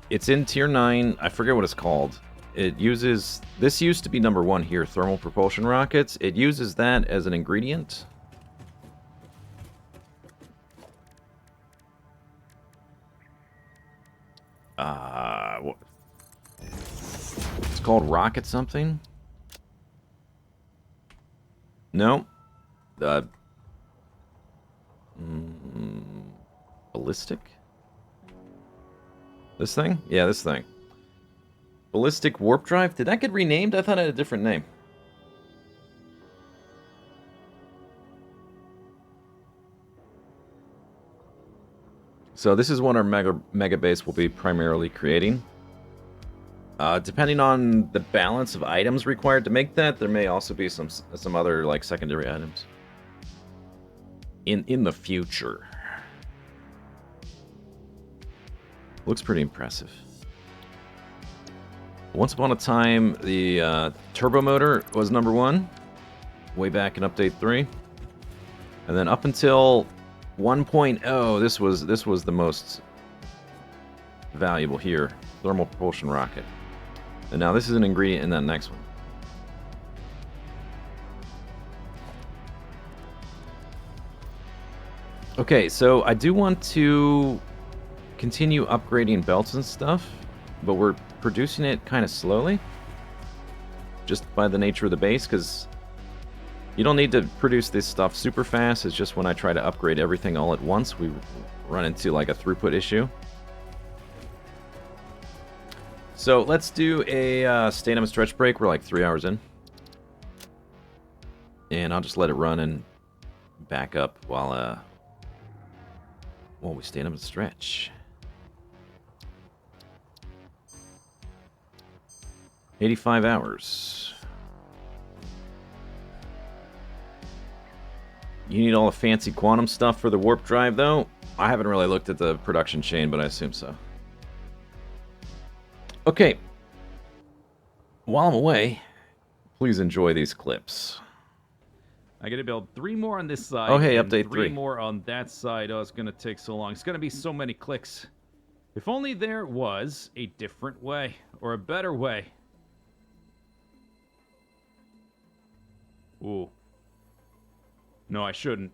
it's in tier 9. I forget what it's called. It uses, this used to be number 1 here, thermal propulsion rockets. It uses that as an ingredient. What? It's called rocket something? No. Ballistic? This thing? Yeah, this thing. Ballistic warp drive? Did that get renamed? I thought it had a different name. So this is what our mega base will be primarily creating. Depending on the balance of items required to make that, there may also be some other like secondary items in the future. Looks pretty impressive. Once upon a time, the turbo motor was number 1, way back in update 3, and then up until 1.0, this was the most valuable here, thermal propulsion rocket. And now this is an ingredient in that next one. Okay, so I do want to continue upgrading belts and stuff, but we're producing it kind of slowly, just by the nature of the base, because you don't need to produce this stuff super fast. It's just when I try to upgrade everything all at once, we run into like a throughput issue. So let's do a stand-up and stretch break. We're like 3 hours in. And I'll just let it run and back up while we stand up and stretch. 85 hours. You need all the fancy quantum stuff for the warp drive, though. I haven't really looked at the production chain, but I assume so. Okay. While I'm away, please enjoy these clips. I gotta build 3 more on this side. Oh, hey, and update 3 3. more on that side. Oh, it's gonna take so long. It's gonna be so many clicks. If only there was a different way, or a better way. Ooh. No, I shouldn't.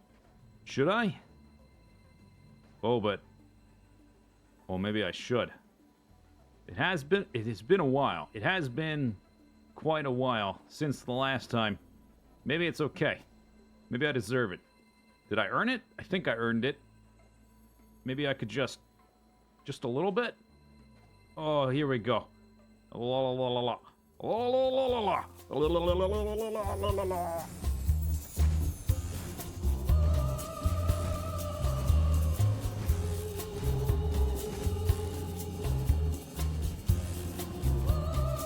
Should I? Oh, but... Well, maybe I should. It has been a while. It has been quite a while since the last time. Maybe it's okay. Maybe I deserve it. Did I earn it? I think I earned it. Maybe I could just a little bit? Oh, here we go. La la la la la. La la la la la. La la la la la la la.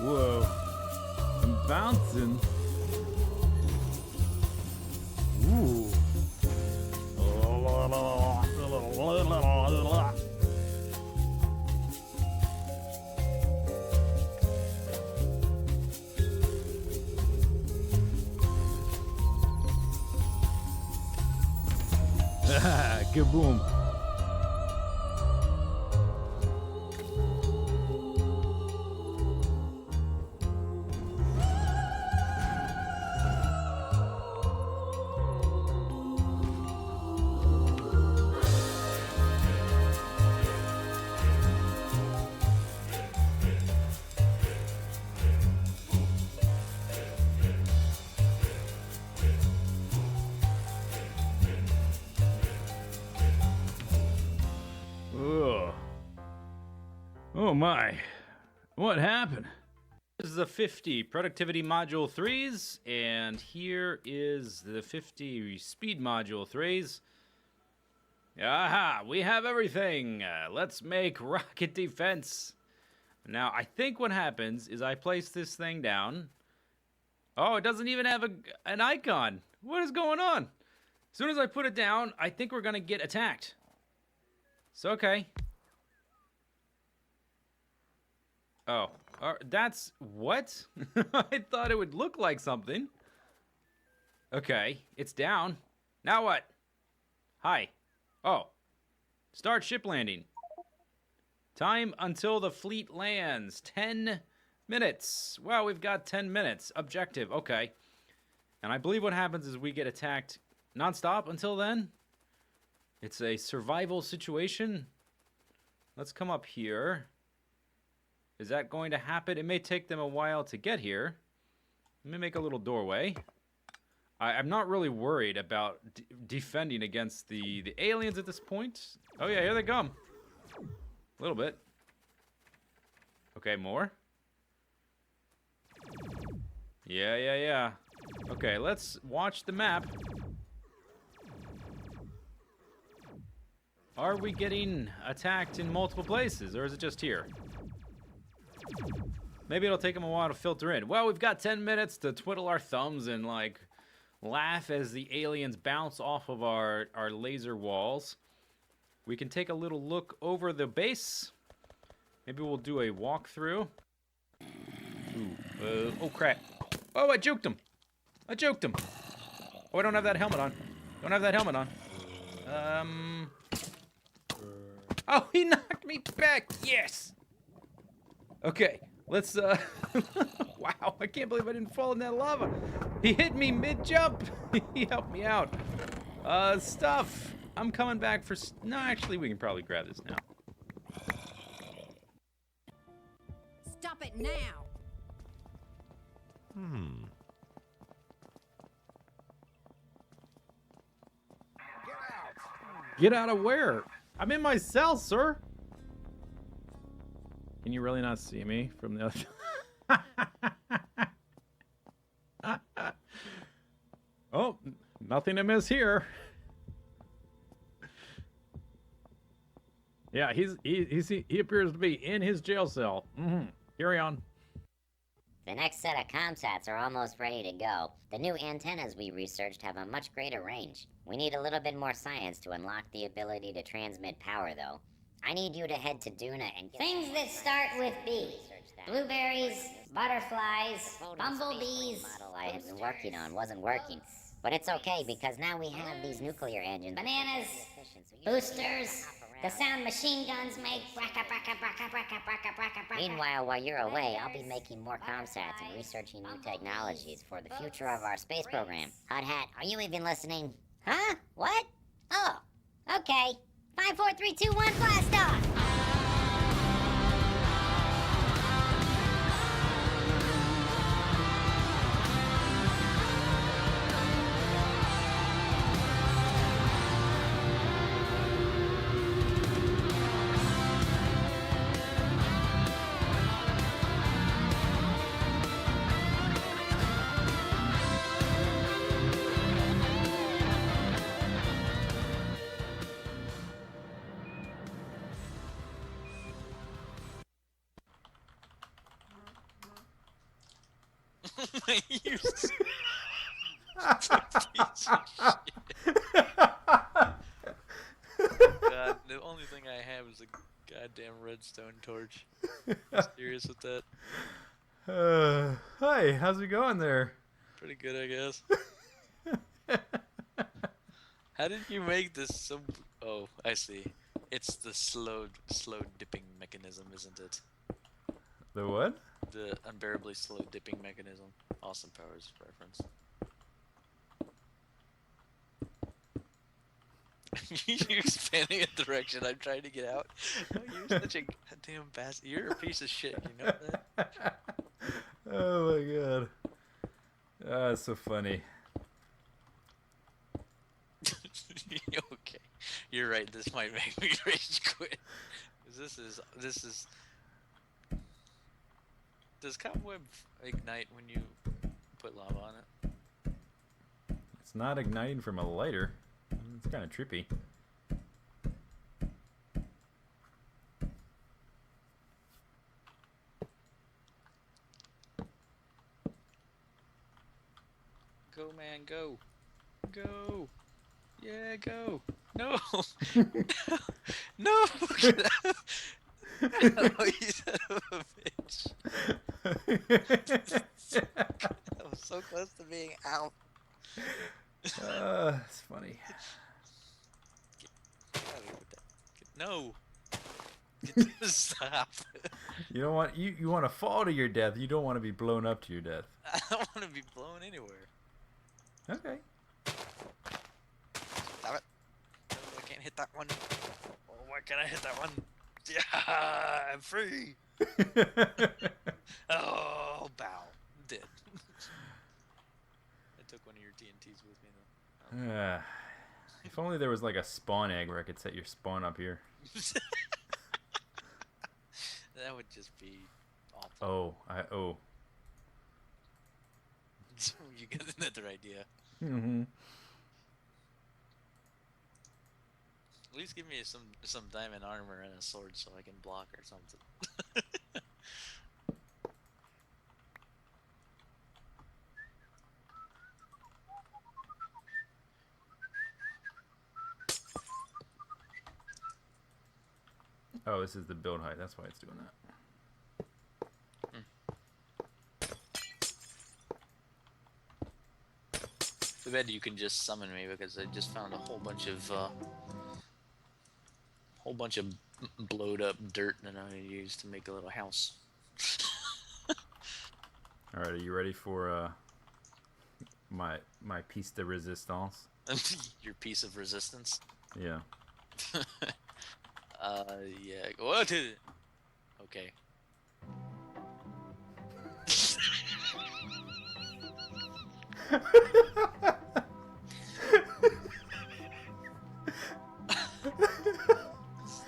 Whoa. I'm bouncing. Ooh. Kaboom. Ugh. Oh my. What happened? This is a 50 productivity module 3s, and here is the 50 speed module 3s. Aha, we have everything. Let's make rocket defense. Now, I think what happens is I place this thing down. Oh, it doesn't even have an icon. What is going on? As soon as I put it down, I think we're going to get attacked. So, okay. Oh, that's what? I thought it would look like something. Okay, it's down. Now what? Hi. Oh. Start ship landing. Time until the fleet lands. 10 minutes. Well, we've got 10 minutes. Objective. Okay. And I believe what happens is we get attacked nonstop until then. It's a survival situation. Let's come up here. Is that going to happen? It may take them a while to get here. Let me make a little doorway. I'm not really worried about defending against the aliens at this point. Oh yeah, here they come. A little bit. Okay, more. Yeah. Okay, let's watch the map. Are we getting attacked in multiple places, or is it just here? Maybe it'll take them a while to filter in. Well, we've got 10 minutes to twiddle our thumbs and, like, laugh as the aliens bounce off of our laser walls. We can take a little look over the base. Maybe we'll do a walkthrough. Ooh, oh, crap. Oh, I juked him. Oh, I don't have that helmet on. Oh, he knocked me back. Yes. Okay, let's, wow, I can't believe I didn't fall in that lava. He hit me mid-jump. He helped me out. Stuff. I'm coming back for... No, actually, we can probably grab this now. Stop it now. Get out of where? I'm in my cell, sir. Can you really not see me from the other? Oh, nothing to miss here. Yeah, he appears to be in his jail cell. Carry on. The next set of comsats are almost ready to go. The new antennas we researched have a much greater range. We need a little bit more science to unlock the ability to transmit power, though. I need you to head to Duna and things that start with B. Blueberries, butterflies, bumblebees. The model I had been working on wasn't working. But it's okay because now we have these nuclear engines. Bananas, boosters, the sound machine guns make. Meanwhile, while you're away, I'll be making more comsats and researching new technologies for the future of our space program. Hot Hat, are you even listening? Huh? What? Oh, okay. 5, 4, 3, 2, 1, blast off! You piece of shit. God, the only thing I have is a goddamn redstone torch. You serious with that? Hi, how's it going there? Pretty good, I guess. How did you make this so... Oh, I see. It's the slow dipping mechanism, isn't it? The what? The unbearably slow dipping mechanism. Austin Powers reference. You're expanding a direction I'm trying to get out. Oh, you're such a goddamn bastard. You're a piece of shit, you know that? Oh my god. Ah, it's so funny. Okay. You're right, this might make me rage quit. 'Cause this is... Does cobweb ignite when you put lava on it? It's not igniting from a lighter. It's kind of trippy. Go, man, go. Go. Yeah, go. No. No. No, you son of a bitch. I was so close to being out. It's funny. Get out of here with that. No. Stop. You don't want you want to fall to your death. You don't want to be blown up to your death. I don't want to be blown anywhere. Okay. Stop it. No, I can't hit that one. Oh, why can't I hit that one? Yeah, I'm free. Oh, bow. Dead. I took one of your TNTs with me, though. Oh. If only there was like a spawn egg where I could set your spawn up here. That would just be awful. Oh. You got another idea. Mm-hmm. At least give me some diamond armor and a sword so I can block or something. Oh, this is the build height. That's why it's doing that. Too bad you can just summon me because I just found a whole bunch of blowed up dirt that I'm gonna use to make a little house. All right, are you ready for my piece de resistance? Your piece of resistance. Yeah. Yeah. What? Okay. It's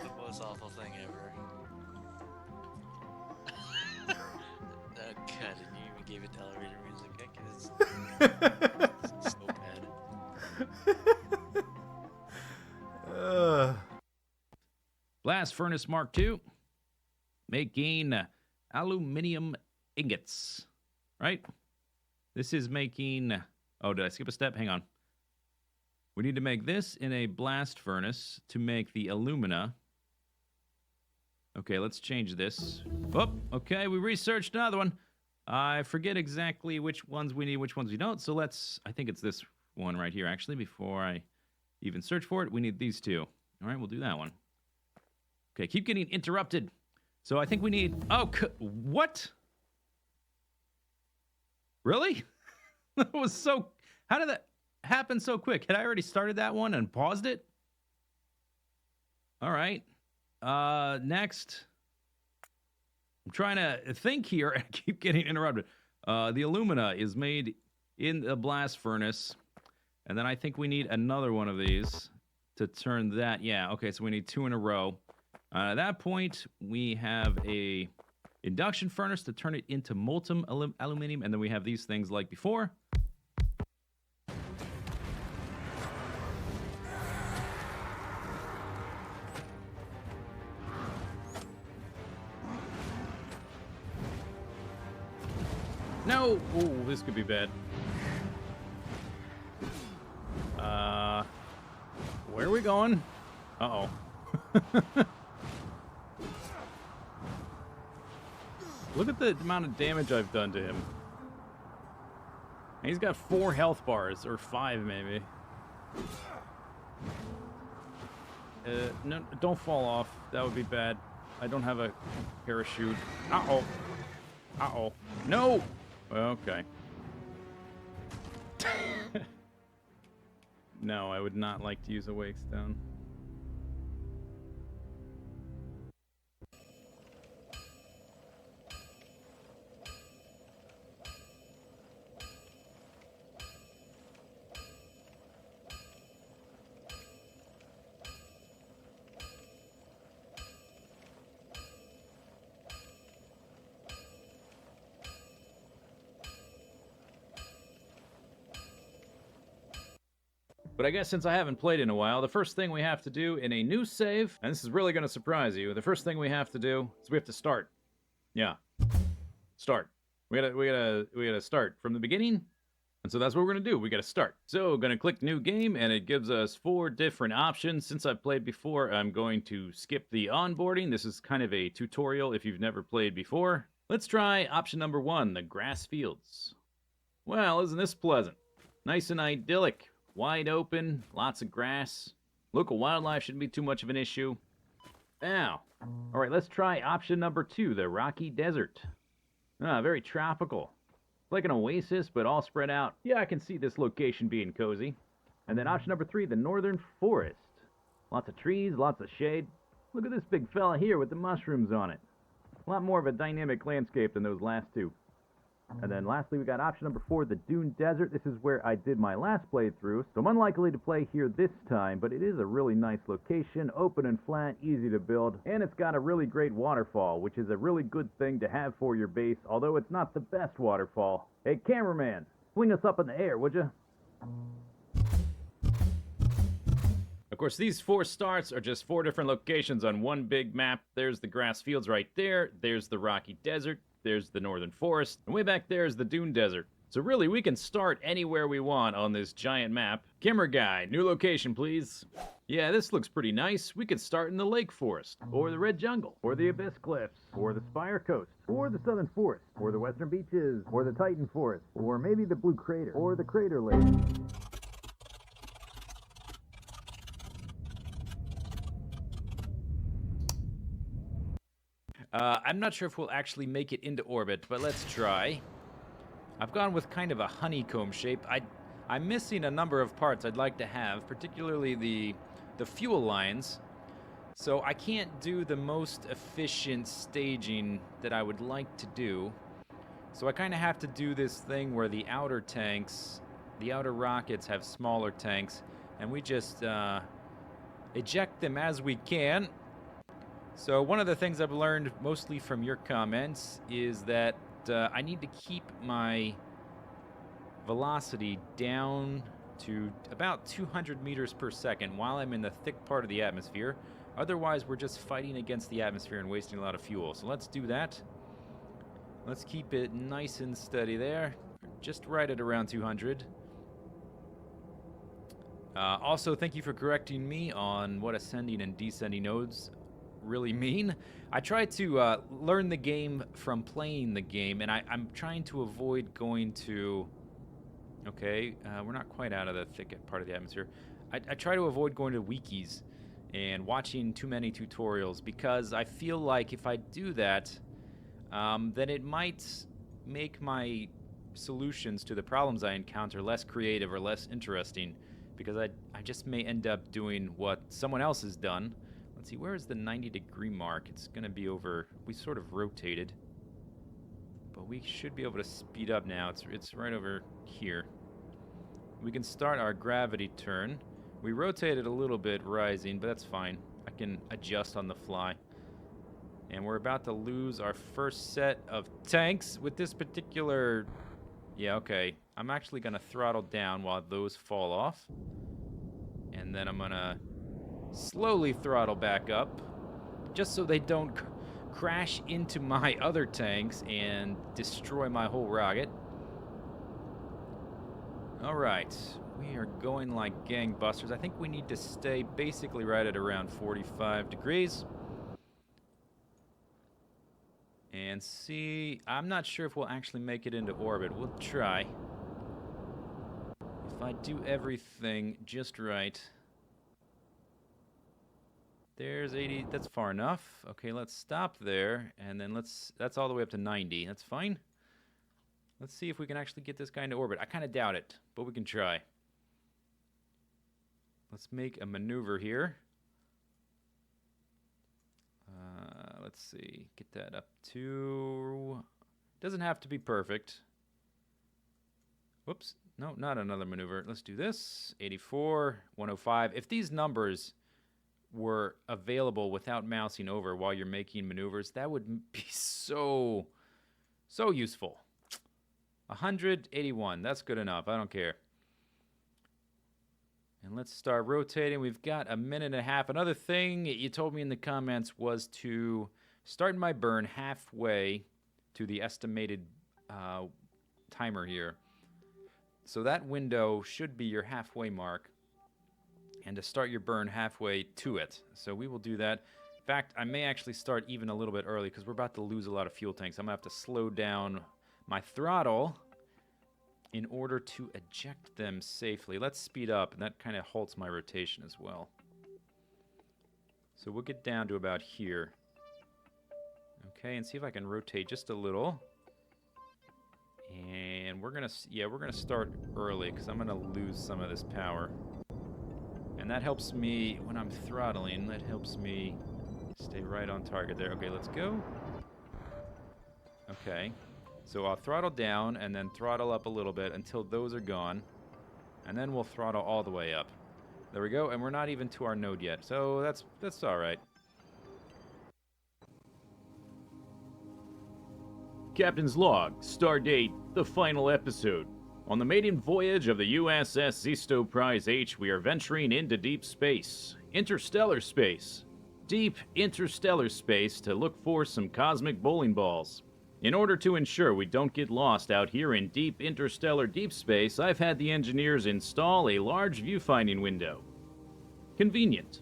the most awful thing ever. Oh god, and you even gave it elevator music. It's so bad. Blast Furnace Mark II. Making aluminium ingots. right? This is making... Oh, did I skip a step? Hang on. We need to make this in a blast furnace to make the alumina. Okay, let's change this. Oh, okay, we researched another one. I forget exactly which ones we need, which ones we don't. So let's... I think it's this one right here, actually, before I even search for it. We need these two. All right, we'll do that one. Okay, keep getting interrupted. So I think we need... Oh, what? Really? That was so... How did that happen so quick? Had I already started that one and paused it? All right. Next. I'm trying to think here and keep getting interrupted. The alumina is made in the blast furnace. And then I think we need another one of these to turn that. Yeah, okay, so we need 2 in a row. At that point, we have a induction furnace to turn it into molten aluminum, and then we have these things like before. No! Ooh, this could be bad. Where are we going? Uh-oh. Look at the amount of damage I've done to him. And he's got 4 health bars, or 5 maybe. No, don't fall off. That would be bad. I don't have a parachute. Uh-oh. Uh-oh. No! Okay. No, I would not like to use a wake stone. But I guess since I haven't played in a while, the first thing we have to do in a new save, and this is really going to surprise you, the first thing we have to do is we have to start. Yeah. Start. We gotta start from the beginning. And so that's what we're going to do. We got to start. So going to click new game, and it gives us 4 different options. Since I've played before, I'm going to skip the onboarding. This is kind of a tutorial if you've never played before. Let's try option number 1, the grass fields. Well, isn't this pleasant? Nice and idyllic. Wide open, lots of grass. Local wildlife shouldn't be too much of an issue. Now, all right, let's try option number 2, the rocky desert. Very tropical. It's like an oasis, but all spread out. Yeah, I can see this location being cozy. And then option number 3, the northern forest. Lots of trees, lots of shade. Look at this big fella here with the mushrooms on it. A lot more of a dynamic landscape than those last 2. And then lastly, we got option number 4, the Dune Desert. This is where I did my last playthrough, so I'm unlikely to play here this time, but it is a really nice location, open and flat, easy to build, and it's got a really great waterfall, which is a really good thing to have for your base, although it's not the best waterfall. Hey, cameraman, fling us up in the air, would you? Of course, these 4 starts are just 4 different locations on one big map. There's the grass fields right there, there's the rocky desert, there's the northern forest, and way back there is the Dune Desert. So really, we can start anywhere we want on this giant map. Camera guy, new location, please. Yeah, this looks pretty nice. We could start in the Lake Forest, or the Red Jungle, or the Abyss Cliffs, or the Spire Coast, or the Southern Forest, or the Western Beaches, or the Titan Forest, or maybe the Blue Crater, or the Crater Lake. I'm not sure if we'll actually make it into orbit, but let's try. I've gone with kind of a honeycomb shape. I'm missing a number of parts I'd like to have, particularly the fuel lines. So I can't do the most efficient staging that I would like to do. So I kind of have to do this thing where the outer tanks, the outer rockets have smaller tanks, and we just eject them as we can. So one of the things I've learned mostly from your comments is that I need to keep my velocity down to about 200 meters per second while I'm in the thick part of the atmosphere. Otherwise, we're just fighting against the atmosphere and wasting a lot of fuel. So let's do that. Let's keep it nice and steady there. Just right at around 200. Also, thank you for correcting me on what ascending and descending nodes really mean. I try to learn the game from playing the game, and I'm trying to avoid going to... Okay, we're not quite out of the thick part of the atmosphere. I try to avoid going to wikis and watching too many tutorials, because I feel like if I do that, then it might make my solutions to the problems I encounter less creative or less interesting, because I just may end up doing what someone else has done. Let's see, where is the 90-degree mark? It's going to be over... We sort of rotated, but we should be able to speed up now. It's right over here. We can start our gravity turn. We rotated a little bit rising, but that's fine. I can adjust on the fly. And we're about to lose our first set of tanks with this particular... Yeah, okay. I'm actually going to throttle down while those fall off. And then I'm going to slowly throttle back up, just so they don't crash into my other tanks and destroy my whole rocket. Alright, we are going like gangbusters. I think we need to stay basically right at around 45 degrees. And see, I'm not sure if we'll actually make it into orbit. We'll try. If I do everything just right. There's 80, that's far enough. Okay, let's stop there, and then that's all the way up to 90. That's fine. Let's see if we can actually get this guy into orbit. I kind of doubt it, but we can try. Let's make a maneuver here. Let's see, get that up to... Doesn't have to be perfect. Whoops, no, not another maneuver. Let's do this, 84, 105. If these numbers were available without mousing over while you're making maneuvers, that would be so useful. 181, that's good enough, I don't care. And let's start rotating. We've got a minute and a half. Another thing you told me in the comments was to start my burn halfway to the estimated timer here. So that window should be your halfway mark, and to start your burn halfway to it. So we will do that. In fact, I may actually start even a little bit early, because we're about to lose a lot of fuel tanks. I'm going to have to slow down my throttle in order to eject them safely. Let's speed up, and that kind of halts my rotation as well. So we'll get down to about here. Okay, and see if I can rotate just a little. And we're gonna start early, because I'm gonna lose some of this power. And that helps me, when I'm throttling, that helps me stay right on target there. Okay, let's go. Okay. So I'll throttle down and then throttle up a little bit until those are gone. And then we'll throttle all the way up. There we go, and we're not even to our node yet. So that's all right. Captain's log, stardate, the final episode. On the maiden voyage of the USS Zisteau Prize H, we are venturing into deep space. Interstellar space. Deep interstellar space to look for some cosmic bowling balls. In order to ensure we don't get lost out here in deep interstellar deep space, I've had the engineers install a large viewfinding window. Convenient.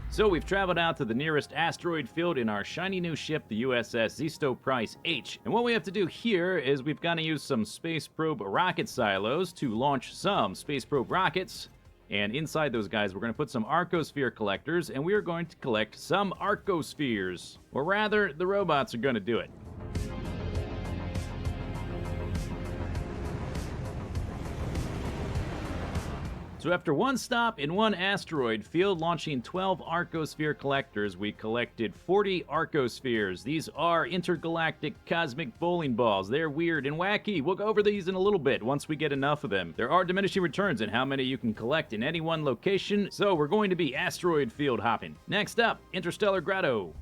So we've traveled out to the nearest asteroid field in our shiny new ship, the USS Zisteau Prize H. And what we have to do here is we've got to use some space probe rocket silos to launch some space probe rockets. And inside those guys, we're going to put some arcosphere collectors, and we are going to collect some arcospheres. Or rather, the robots are going to do it. So after one stop in one asteroid field launching 12 arcosphere collectors, we collected 40 arcospheres. These are intergalactic cosmic bowling balls. They're weird and wacky. We'll go over these in a little bit once we get enough of them. There are diminishing returns in how many you can collect in any one location, so we're going to be asteroid field hopping. Next up, Interstellar Grotto.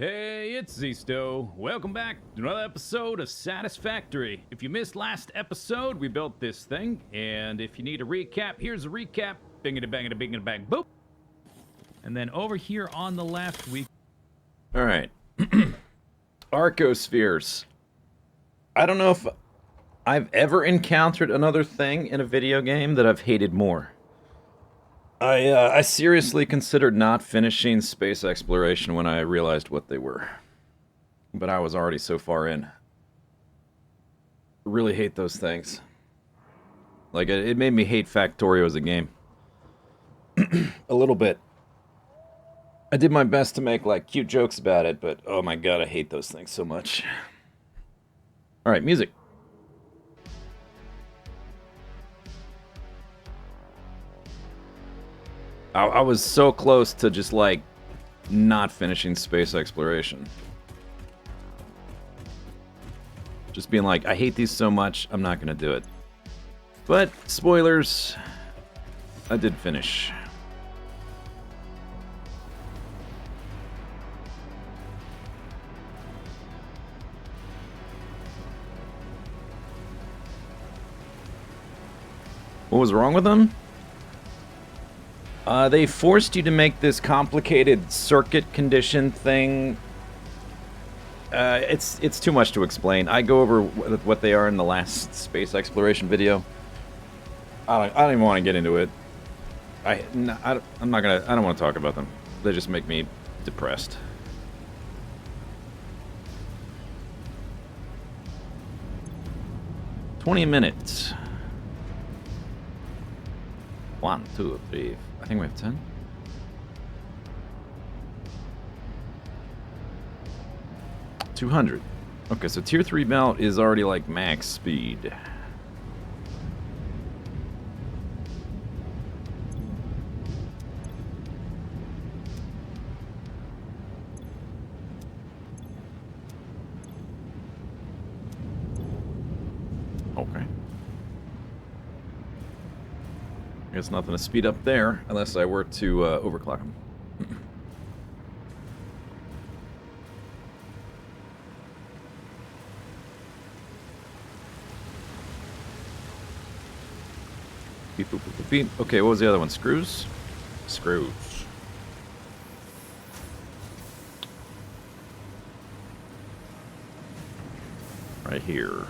Hey, it's Zisteau. Welcome back to another episode of Satisfactory. If you missed last episode, we built this thing, and if you need a recap, here's a recap. Bingity-bangity-bingity-bang, boop. And then over here on the left, we... Alright. Arcospheres. I don't know if I've ever encountered another thing in a video game that I've hated more. I seriously considered not finishing space exploration when I realized what they were. But I was already so far in. Really hate those things. Like, it made me hate Factorio as a game. A little bit. I did my best to make, like, cute jokes about it, but oh my god, I hate those things so much. Alright, music. I was so close to just, like, not finishing space exploration. Just being like, I hate these so much, I'm not gonna do it. But, spoilers, I did finish. What was wrong with them? They forced you to make this complicated circuit condition thing. It's too much to explain. I go over what they are in the last space exploration video. I don't even want to get into it. I don't want to talk about them. They just make me depressed. "20 minutes. 1, 2, 3. I think we have 10. $200. Okay, so tier 3 melt is already like max speed. Okay. There's nothing to speed up there, unless I were to overclock them. Beep, boop, boop, boop, beep. Okay, what was the other one? Screws? Screws. Right here.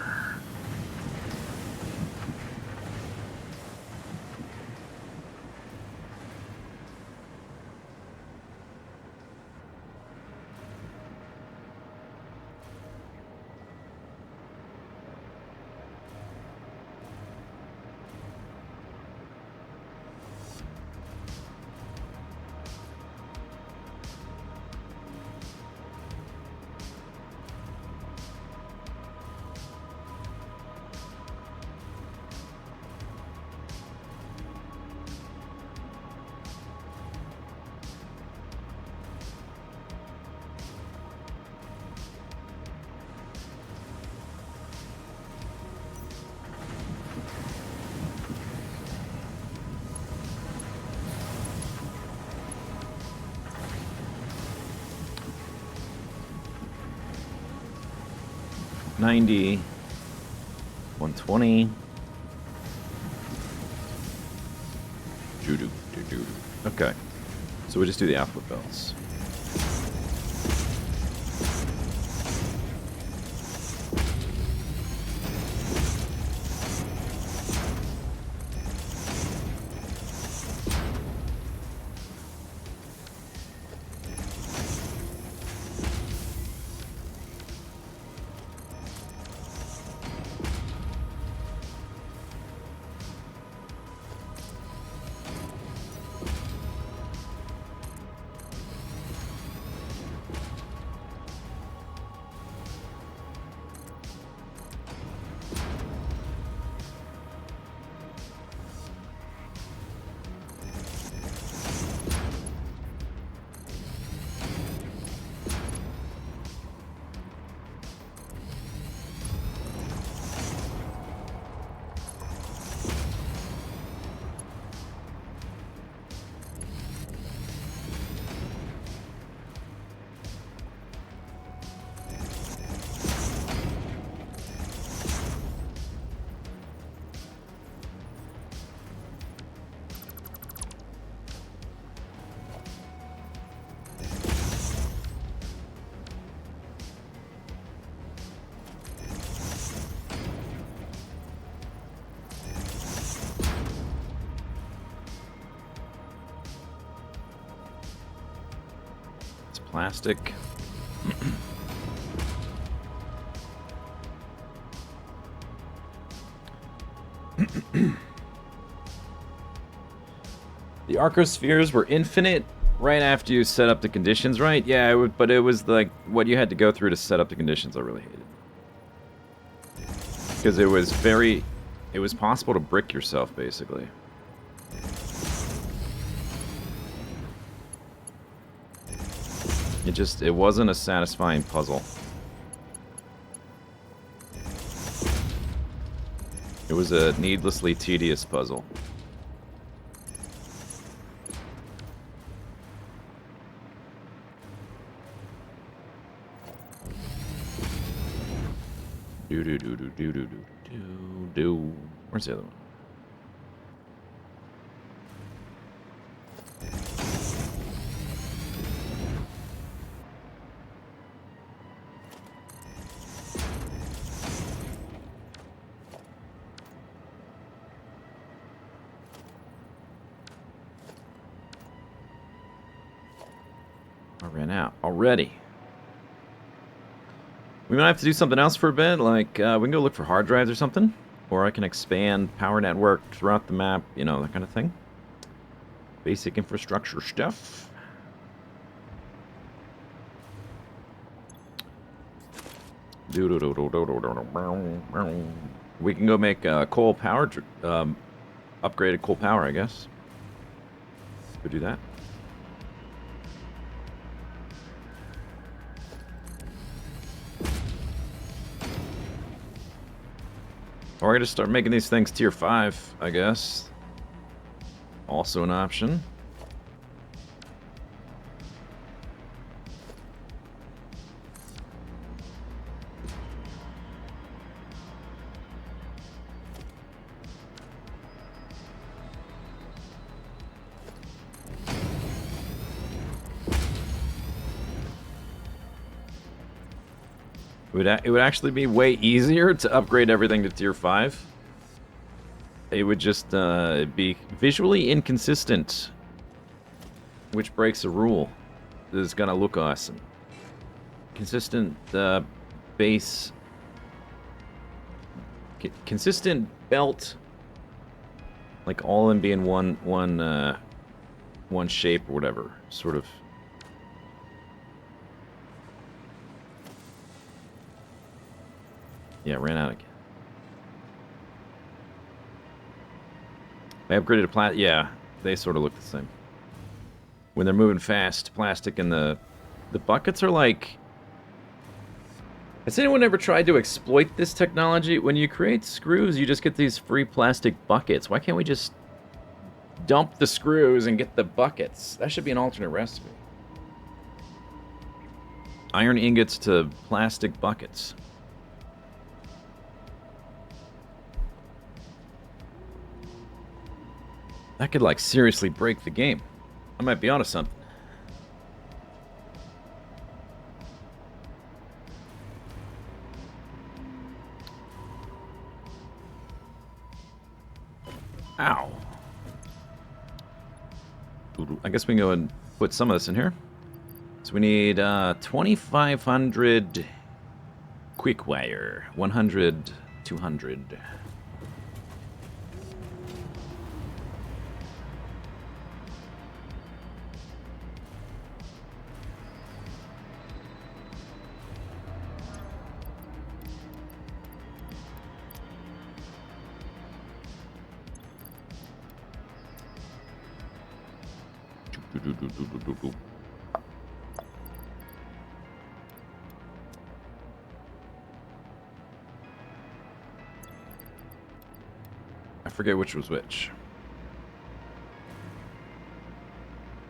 $90, $120. Okay, so we just do the output belts. plastic. The arcospheres were infinite right after you set up the conditions, right? Yeah, but it was like what you had to go through to set up the conditions I really hated. Because it was possible to brick yourself, basically. It wasn't a satisfying puzzle. It was a needlessly tedious puzzle. Do. Where's the other one? I ran out already. We might have to do something else for a bit, like we can go look for hard drives or something. Or I can expand power network throughout the map, you know, that kind of thing. Basic infrastructure stuff. We can go make coal power, upgraded coal power, I guess. Go do that. Or we're gonna start making these things tier 5, I guess. Also an option. It would actually be way easier to upgrade everything to tier 5. It would just be visually inconsistent, which breaks a rule. This is gonna look awesome. Consistent base, consistent belt, like all in being one shape or whatever, sort of. Yeah, ran out again. They upgraded a yeah, they sort of look the same. When they're moving fast, plastic and the buckets are like... Has anyone ever tried to exploit this technology? When you create screws, you just get these free plastic buckets. Why can't we just dump the screws and get the buckets? That should be an alternate recipe. Iron ingots to plastic buckets. That could, like, seriously break the game. I might be onto something. Ow. I guess we can go and put some of this in here. So we need 2,500 quick wire, 100, 200. I forget which was which.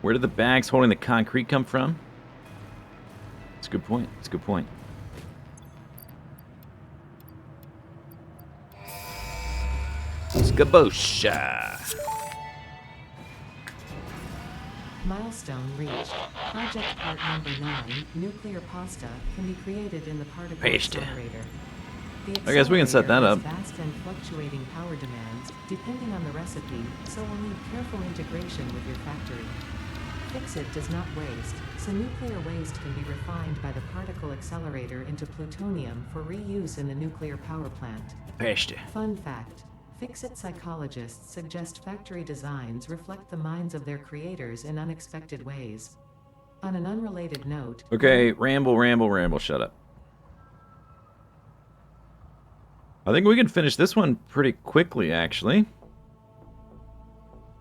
Where did the bags holding the concrete come from? That's a good point. That's a good point. Skabosha. Milestone reached. Project part number 9, nuclear pasta, can be created in the particle Paste. accelerator. I guess we can set that up. Vast and fluctuating power demands, depending on the recipe, so we'll need careful integration with your factory. Fix-It does not waste, so nuclear waste can be refined by the particle accelerator into plutonium for reuse in the nuclear power plant. Peste. Fun fact. Fix-It psychologists suggest factory designs reflect the minds of their creators in unexpected ways. On an unrelated note... Okay, ramble, shut up. I think we can finish this one pretty quickly, actually.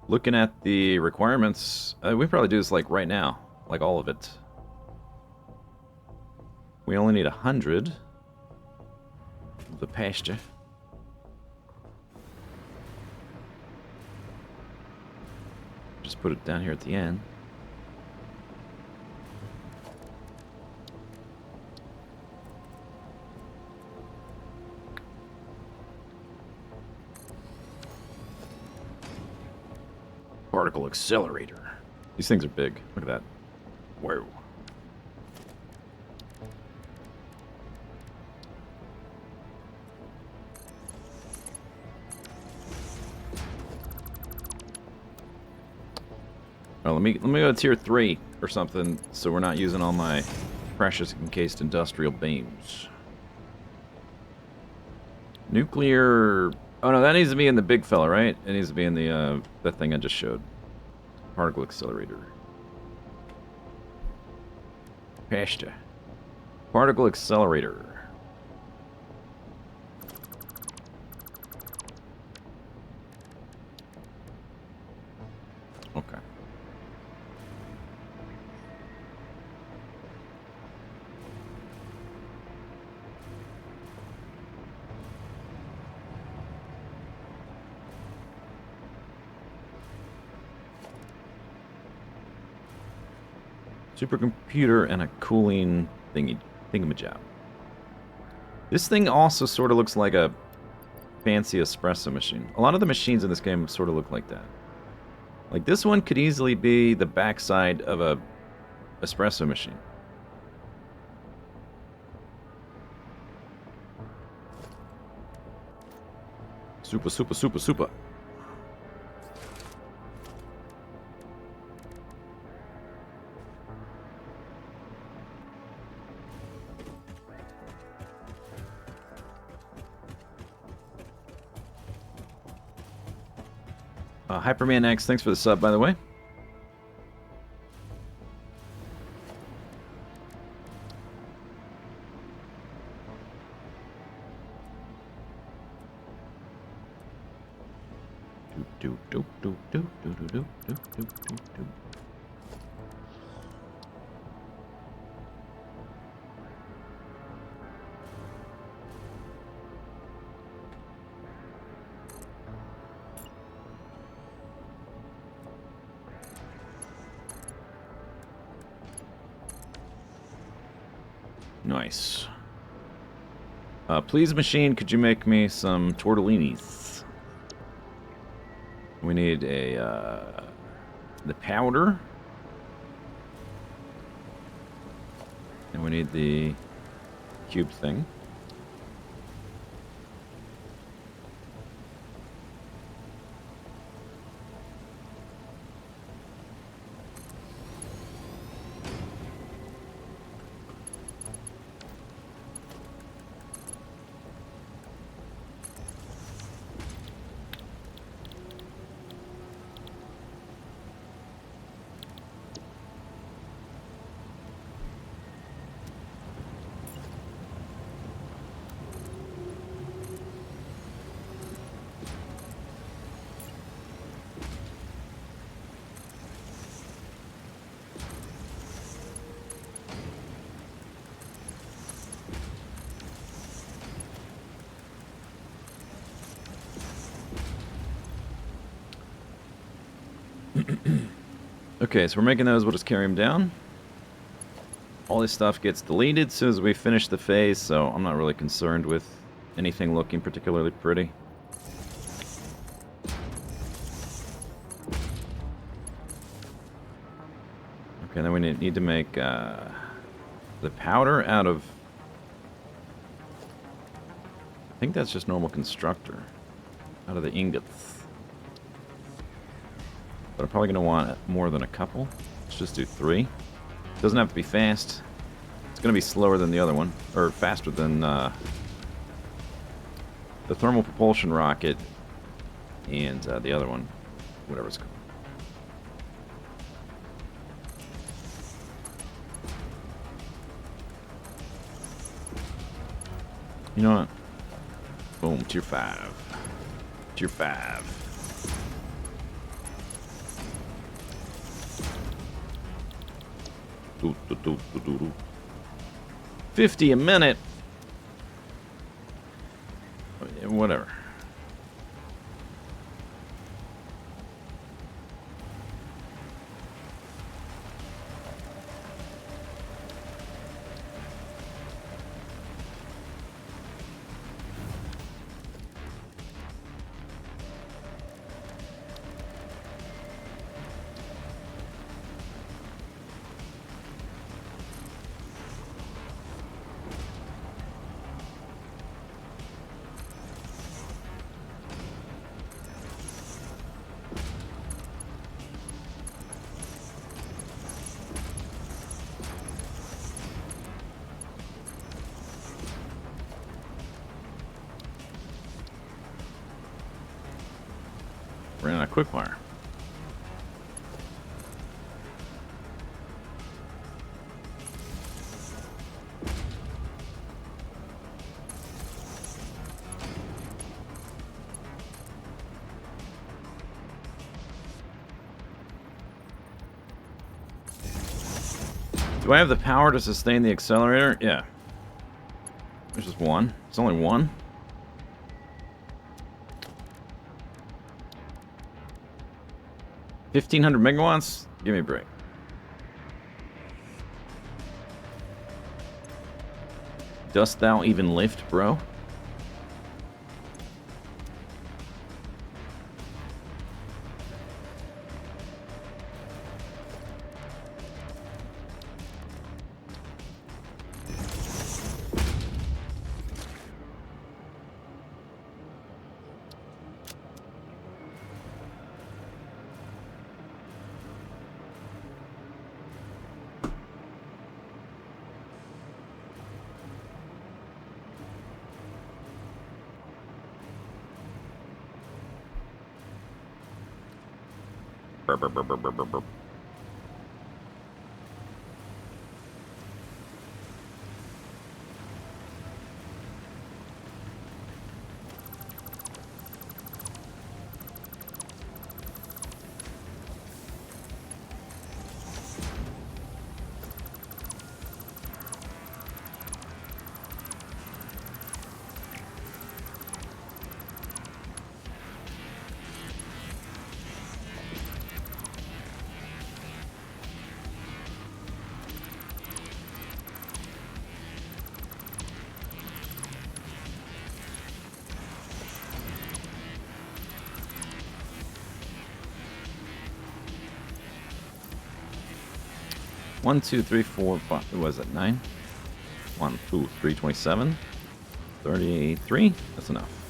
Looking at the requirements, we probably do this, like, right now. Like, all of it. We only need 100. The pasture. Just put it down here at the end. Particle accelerator. These things are big. Look at that. Whoa. Oh, let me go to tier 3 or something, so we're not using all my precious encased industrial beams. Nuclear. Oh no, that needs to be in the big fella, right? It needs to be in the that thing I just showed. Particle accelerator. Pasta. Particle accelerator. Okay. Supercomputer and a cooling thingamajab. This thing also sort of looks like a fancy espresso machine. A lot of the machines in this game sort of look like that. Like this one could easily be the backside of a espresso machine. Super. Hyperman X, thanks for the sub, by the way. Nice. Please, machine, could you make me some tortellinis? We need a the powder, and we need the cube thing. Okay, so we're making those. We'll just carry them down. All this stuff gets deleted as soon as we finish the phase, so I'm not really concerned with anything looking particularly pretty. Okay, then we need to make the powder out of... I think that's just normal constructor. Out of the ingots. But I'm probably going to want more than a couple. Let's just do 3. Doesn't have to be fast. It's going to be slower than the other one, or faster than the thermal propulsion rocket and the other one, whatever it's called. You know what? Boom, tier 5. Tier 5. Do, do, do, do, do, do. 50 a minute. Whatever. Ran out of quickfire. Do I have the power to sustain the accelerator? Yeah. There's just one. It's only one. $1,500 megawatts? Give me a break. Dost thou even lift, bro? Burr, burr, burr, burr, burr, burr, burr. One, two, three, four, five. What was it? 9? 1, 2, 3, 27. 33. That's enough.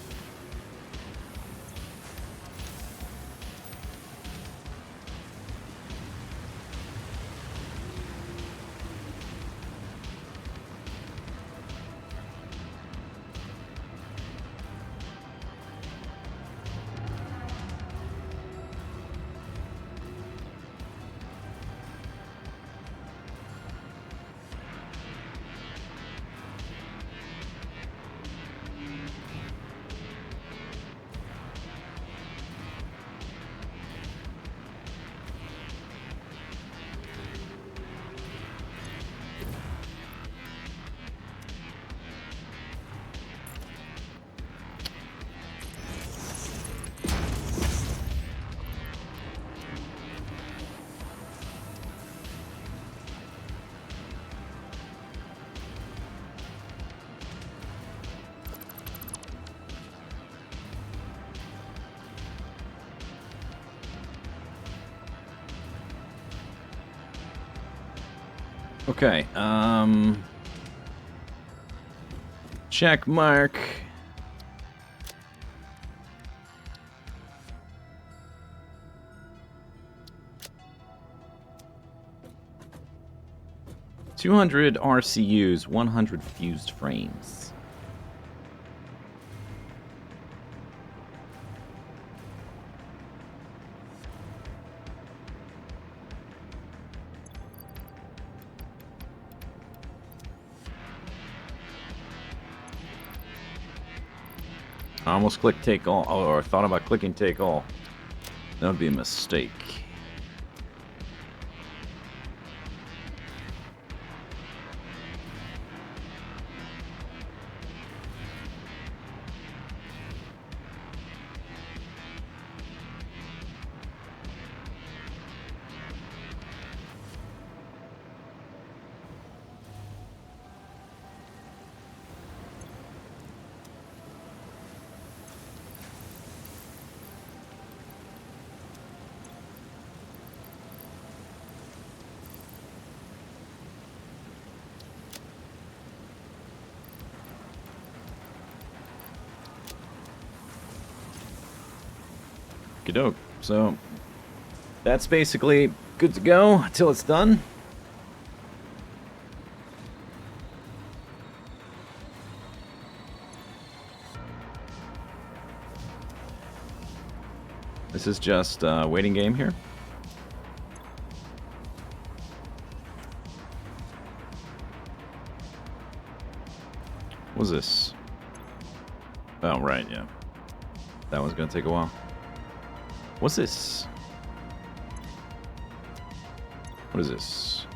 Okay, check mark. 200 RCUs, 100 fused frames. I almost clicked take all, or thought about clicking take all. That would be a mistake. Okey-doke. So that's basically good to go until it's done. This is just a waiting game here. What's this? Oh, right, yeah. That one's gonna take a while. What's this? What is this?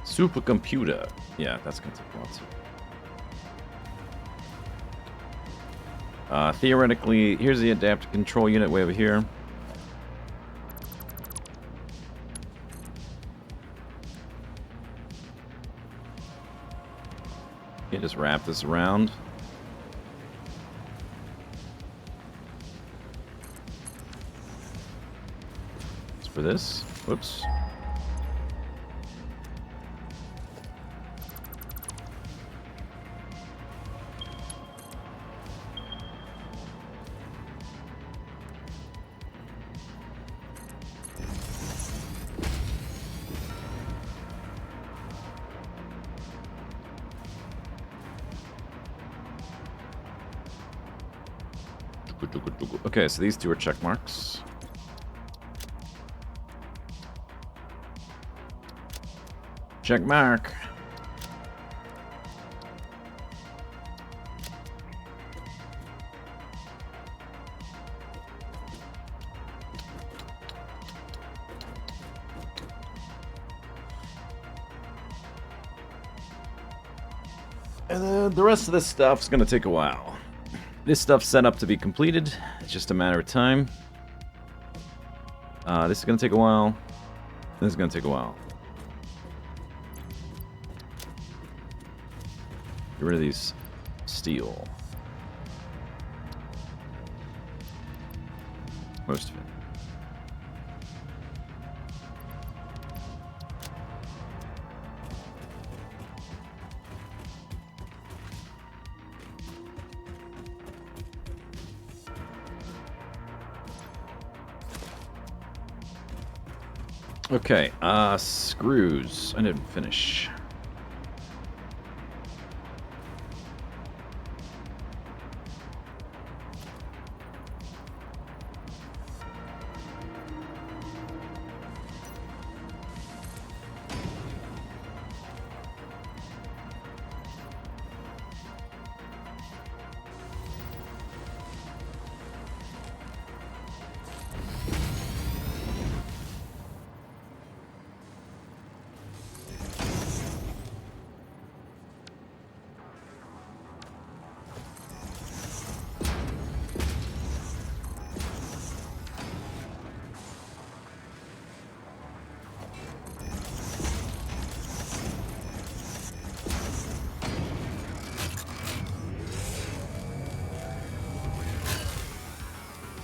Supercomputer. Yeah, that's gonna take a while too. Theoretically, here's the adaptive control unit way over here. You just wrap this around. It's for this. Whoops. Okay, so these two are check marks. Check mark. And then the rest of this stuff's gonna take a while. This stuff's set up to be completed. It's just a matter of time. This is gonna take a while. This is gonna take a while. Get rid of these steel. Most of it. Okay, screws. I didn't finish.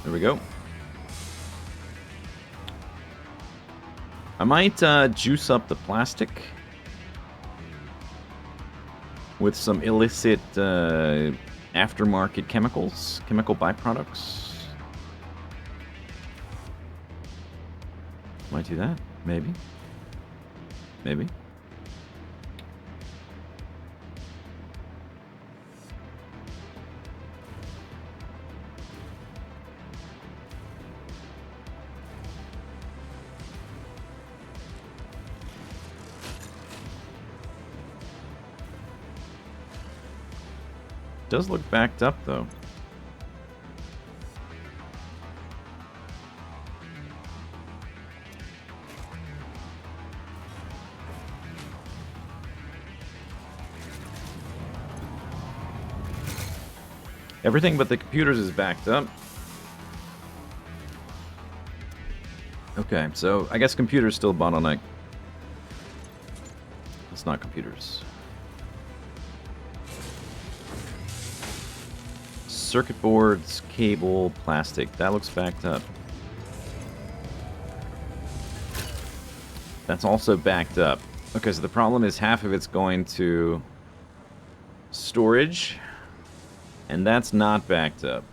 There we go. I might juice up the plastic with some illicit aftermarket chemicals, chemical byproducts. Might do that, maybe. Maybe. Does look backed up, though. Everything but the computers is backed up. Okay, so I guess computers still bottleneck. It's not computers. Circuit boards, cable, plastic. That looks backed up. That's also backed up. Okay, so the problem is half of it's going to storage, and that's not backed up.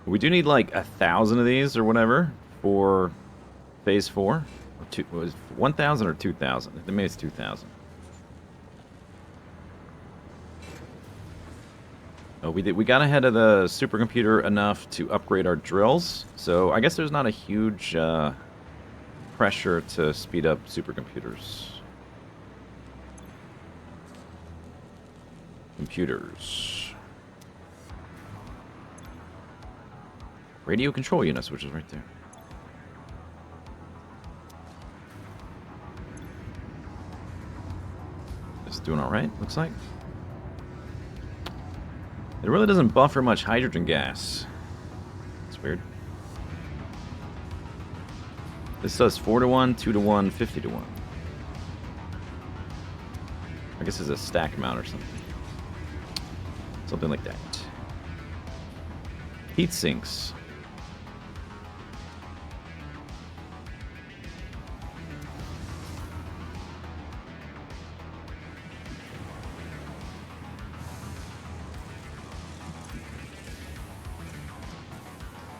We do need like 1,000 of these or whatever for phase 4. Or was it 1,000 or 2,000? I think it's 2,000. Oh, we got ahead of the supercomputer enough to upgrade our drills, so I guess there's not a huge pressure to speed up supercomputers. Computers. Radio control units, which is right there. It's doing alright, looks like. It really doesn't buffer much hydrogen gas. It's weird. This does 4 to 1, 2 to 1, 50 to 1. I guess it's a stack amount or something. Something like that. Heat sinks.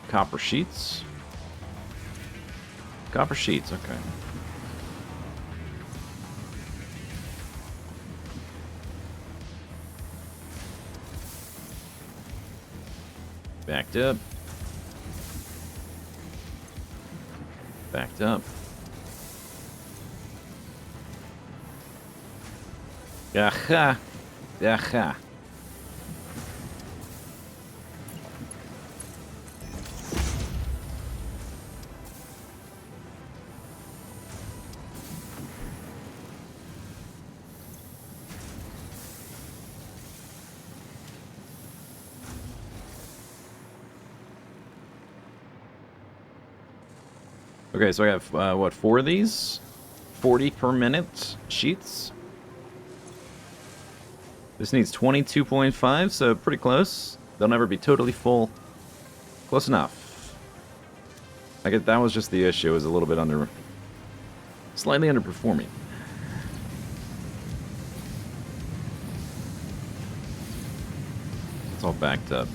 Copper sheets. Copper sheets, okay. Backed up. Backed up. Aha. Aha. Okay, so I have, what, 4 of these? 40 per minute sheets. This needs 22.5, so pretty close. They'll never be totally full. Close enough. I guess that was just the issue. It was a little bit slightly underperforming. It's all backed up.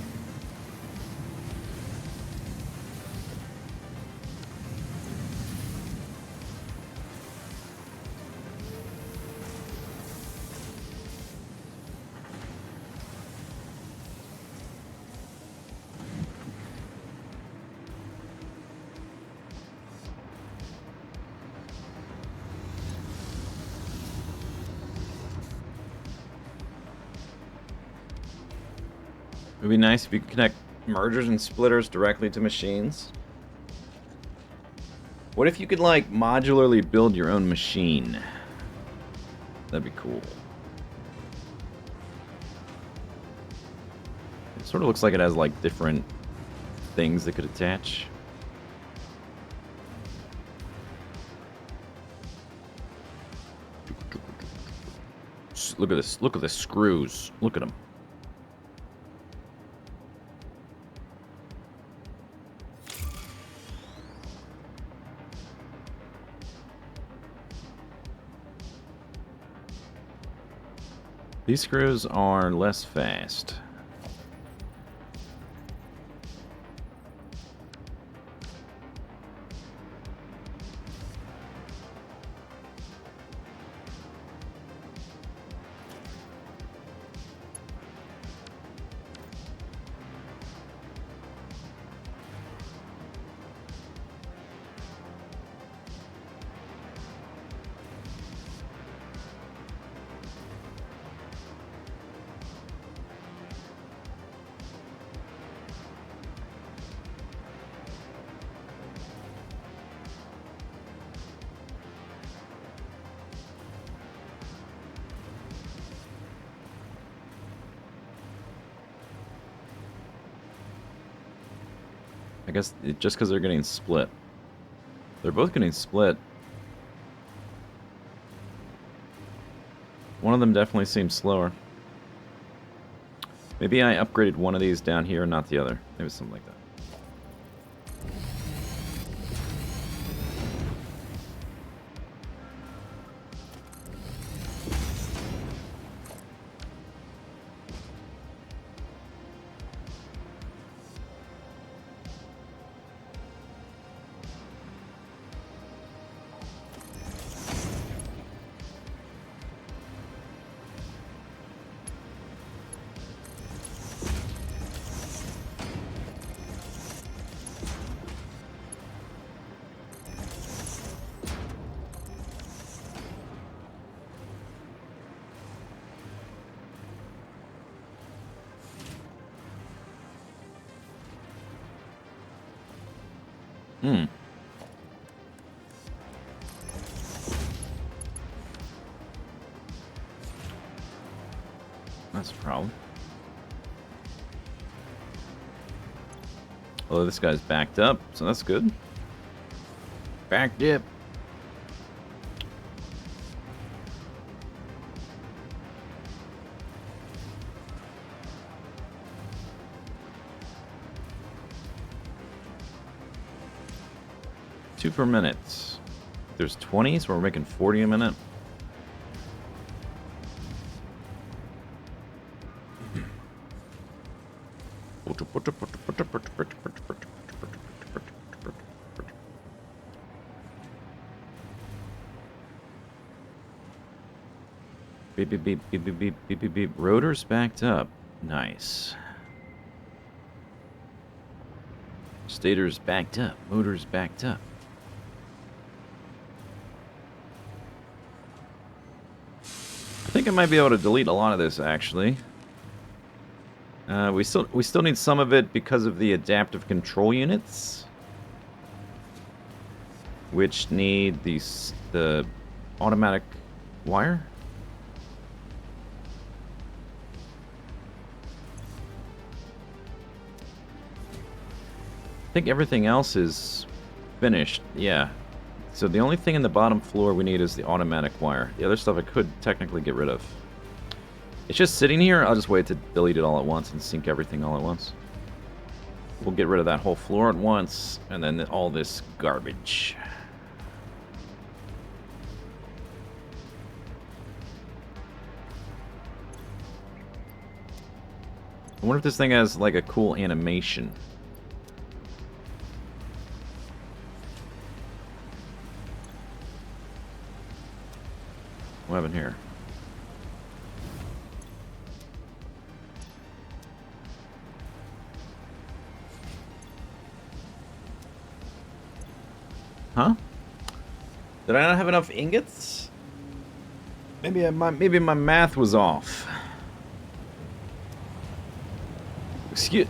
It would be nice if you could connect mergers and splitters directly to machines. What if you could, like, modularly build your own machine? That'd be cool. It sort of looks like it has, like, different things that could attach. Look at this. Look at the screws. Look at them. These screws are less fast. I guess just because they're getting split. They're both getting split. One of them definitely seems slower. Maybe I upgraded one of these down here and not the other. Maybe something like that. Hmm. That's a problem. Although this guy's backed up, so that's good. Backed up. Two per minute. There's 20, so we're making 40 a minute. Beep, beep, beep, beep, beep, beep, beep, beep, beep. Rotor's backed up. Nice. Stator's backed up. Motor's backed up. I think I might be able to delete a lot of this, actually. We still need some of it because of the adaptive control units, which need the automatic wire. I think everything else is finished. Yeah. So the only thing in the bottom floor we need is the automatic wire. The other stuff I could technically get rid of. It's just sitting here. I'll just wait to delete it all at once and sync everything all at once. We'll get rid of that whole floor at once, and then all this garbage. I wonder if this thing has like a cool animation. What happened here? Huh? Did I not have enough ingots? Maybe my math was off.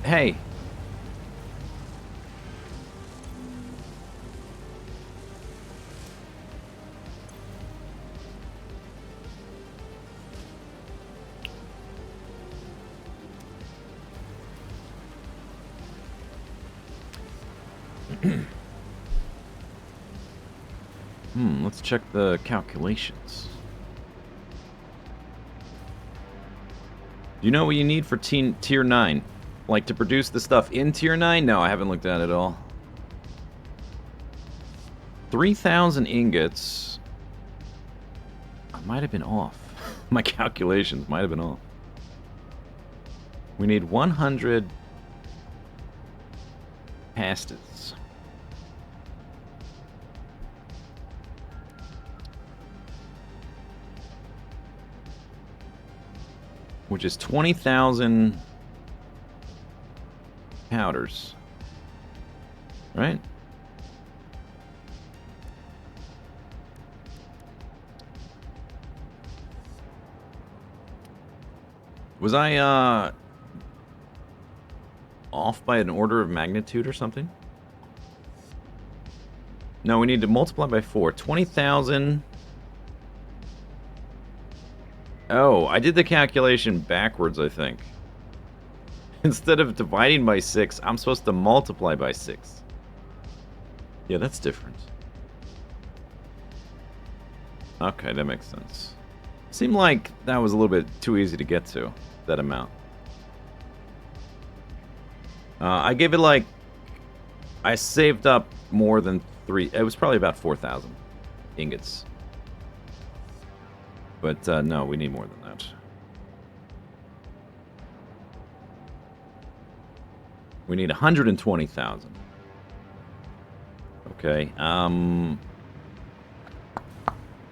Hey. Let's check the calculations. Do you know what you need for tier 9? Like to produce the stuff in tier 9? No, I haven't looked at it at all. 3,000 ingots. I might have been off. My calculations might have been off. We need 100 pastas. Which is 20,000 powders. Right? Was I, off by an order of magnitude or something? No, we need to multiply by 4. 20,000... Oh, I did the calculation backwards, I think. Instead of dividing by 6, I'm supposed to multiply by 6. Yeah, that's different. Okay, that makes sense. Seemed like that was a little bit too easy to get to, that amount. I gave it like... I saved up more than 3... It was probably about 4,000 ingots. But no, we need more than that. We need 120,000. Okay,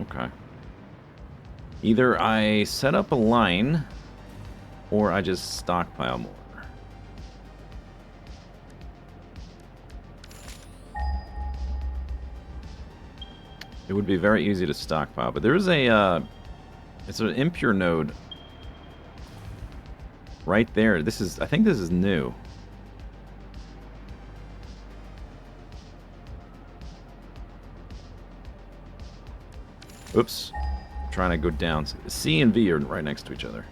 okay. Either I set up a line, or I just stockpile more. It would be very easy to stockpile, but there is a, it's an impure node right there. This is, I think this is new. Oops. Trying to go down. C and V are right next to each other.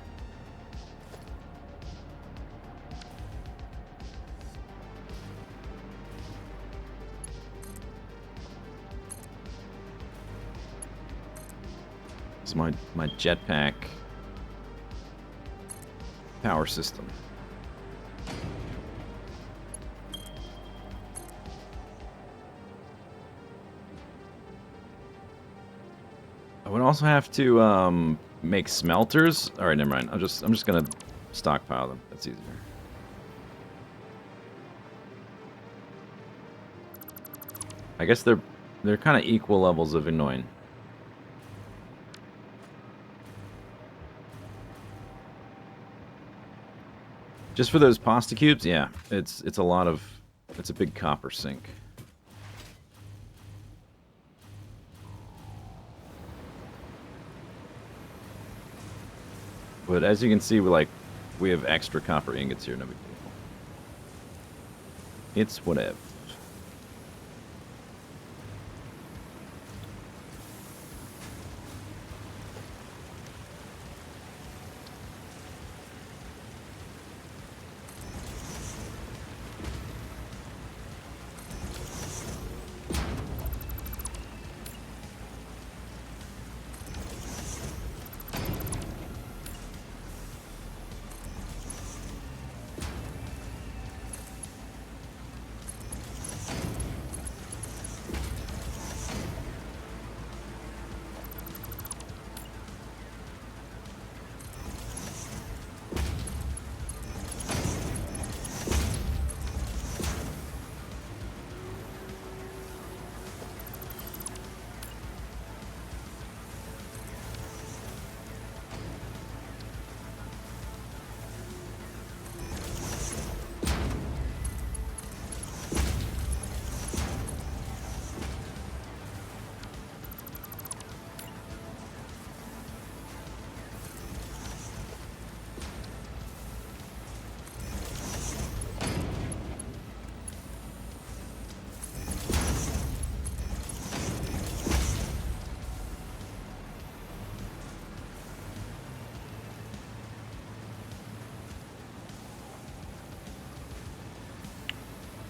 This is my jetpack power system. I would also have to make smelters. All right, never mind. I'm just gonna stockpile them. That's easier. I guess they're kind of equal levels of annoying. Just for those pasta cubes, yeah, it's a lot of, it's a big copper sink. But as you can see, we have extra copper ingots here, no big deal. It's whatever.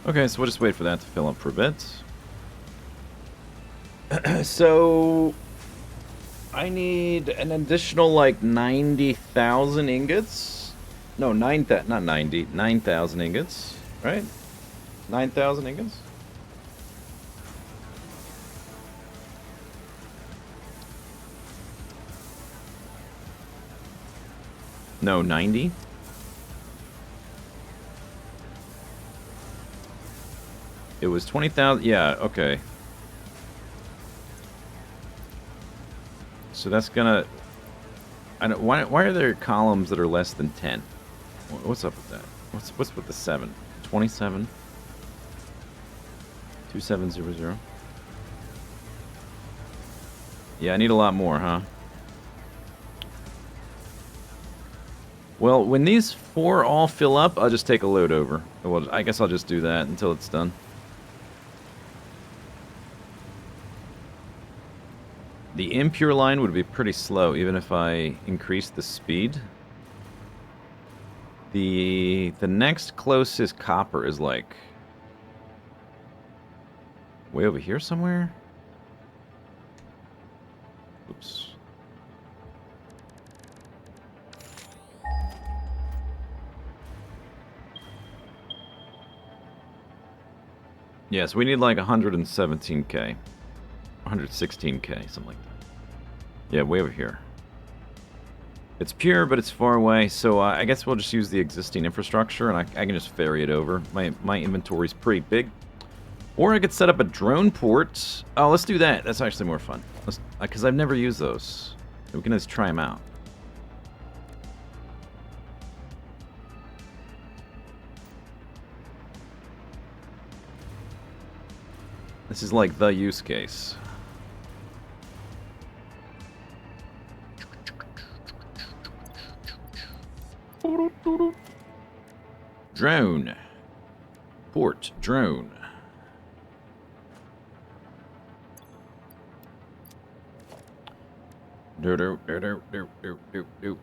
Okay, so we'll just wait for that to fill up for a bit. So I need an additional like 90,000 ingots. No, not 90, 9,000 ingots, right? 9,000 ingots? No, 90? It was 20,000. Yeah, okay. So that's gonna... I don't, why are there columns that are less than 10? What's up with that? What's with the 7? 27? 2700? Yeah, I need a lot more, huh? Well, when these 4 all fill up, I'll just take a load over. Well, I guess I'll just do that until it's done. The impure line would be pretty slow, even if I increase the speed. The next closest copper is like way over here somewhere. Oops. Yes, we need like 117k. 116k, something like that. Yeah, way over here. It's pure, but it's far away, so I guess we'll just use the existing infrastructure, and I can just ferry it over. My inventory's pretty big. Or I could set up a drone port. Oh, let's do that. That's actually more fun. Because I've never used those. We can just try them out. This is like the use case. Drone. Port. Drone. Do do do do do do do do.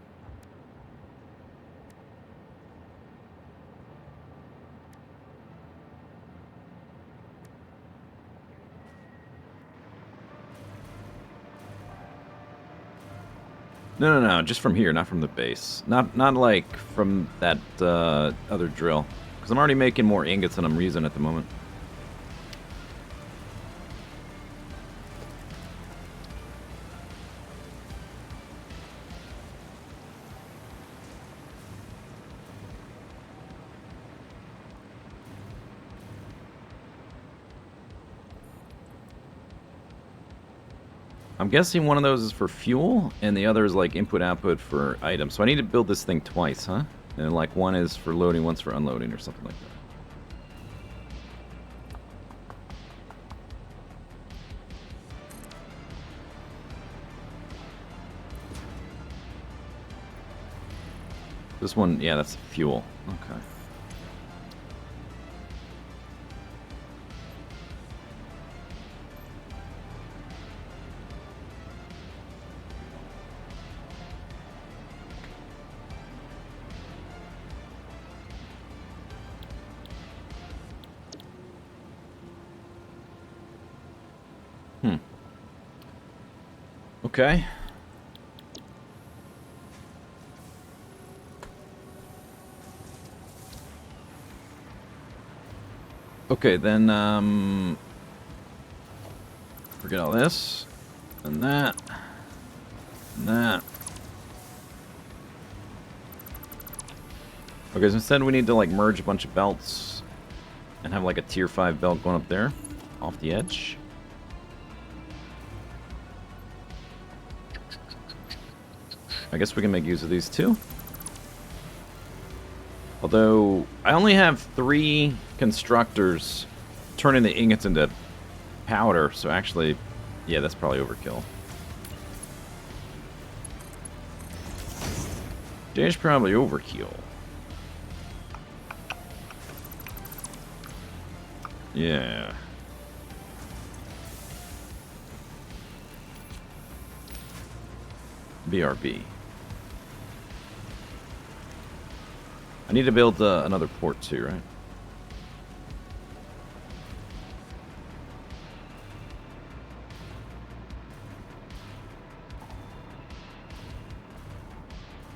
No, just from here, not from the base. Not like from that other drill. Because I'm already making more ingots than I'm using at the moment. I'm guessing one of those is for fuel, and the other is like input-output for items. So I need to build this thing twice, huh? And like one is for loading, one's for unloading, or something like that. This one, yeah, that's fuel. Okay. Okay. Okay, then, forget all this, and that, and that. Okay, so instead we need to, like, merge a bunch of belts and have, like, a tier 5 belt going up there, off the edge. I guess we can make use of these too. Although, I only have 3 constructors turning the ingots into powder, so actually, yeah, that's probably overkill. That's probably overkill. Yeah. BRB. I need to build another port too, right?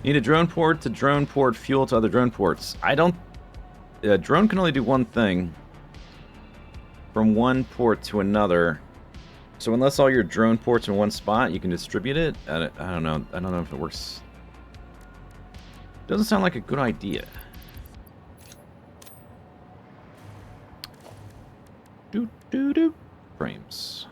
Need a drone port to drone port fuel to other drone ports. I don't... drone can only do one thing. From one port to another. So unless all your drone ports in one spot, you can distribute it. I don't know. I don't know if it works. Doesn't sound like a good idea. Do. Frames.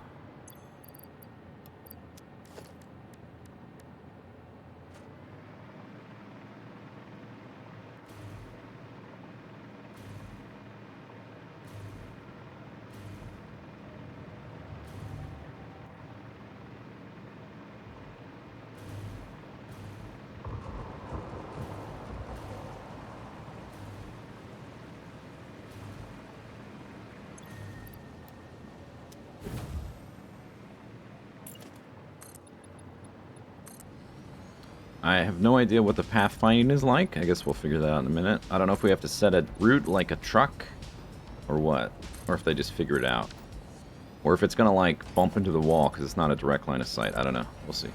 I have no idea what the pathfinding is like. I guess we'll figure that out in a minute. I don't know if we have to set a route like a truck or what. Or if they just figure it out. Or if it's going to, like, bump into the wall because it's not a direct line of sight. I don't know. We'll see.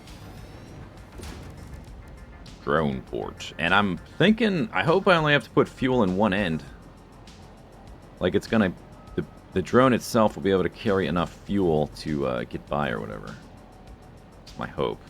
Drone port. And I'm thinking, I hope I only have to put fuel in one end. Like, it's going to... The drone itself will be able to carry enough fuel to get by or whatever. That's my hope.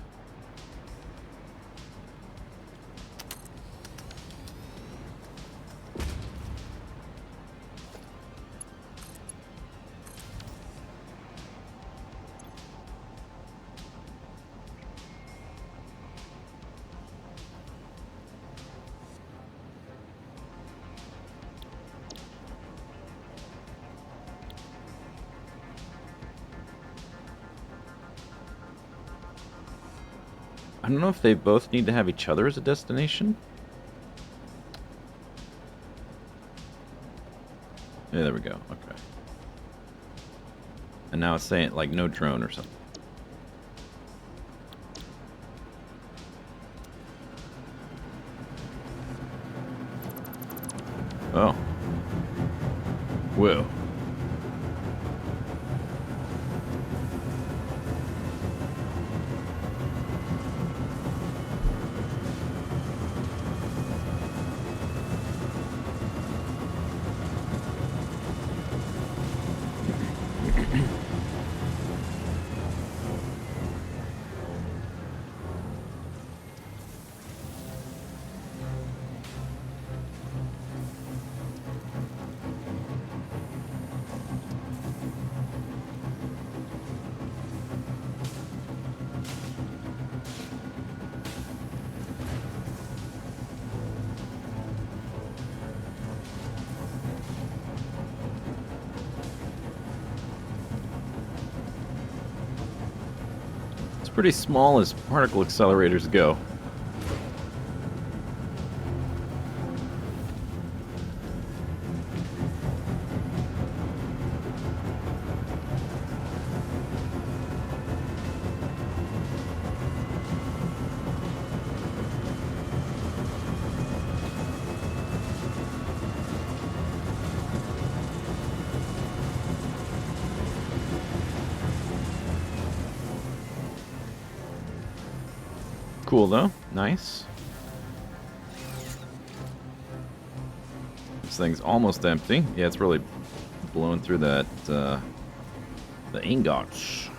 I don't know if they both need to have each other as a destination. Yeah, there we go. Okay. And now it's saying, like, no drone or something. Oh. Whoa. Pretty small as particle accelerators go. Cool though, nice. This thing's almost empty. Yeah, it's really blowing through that the ingots.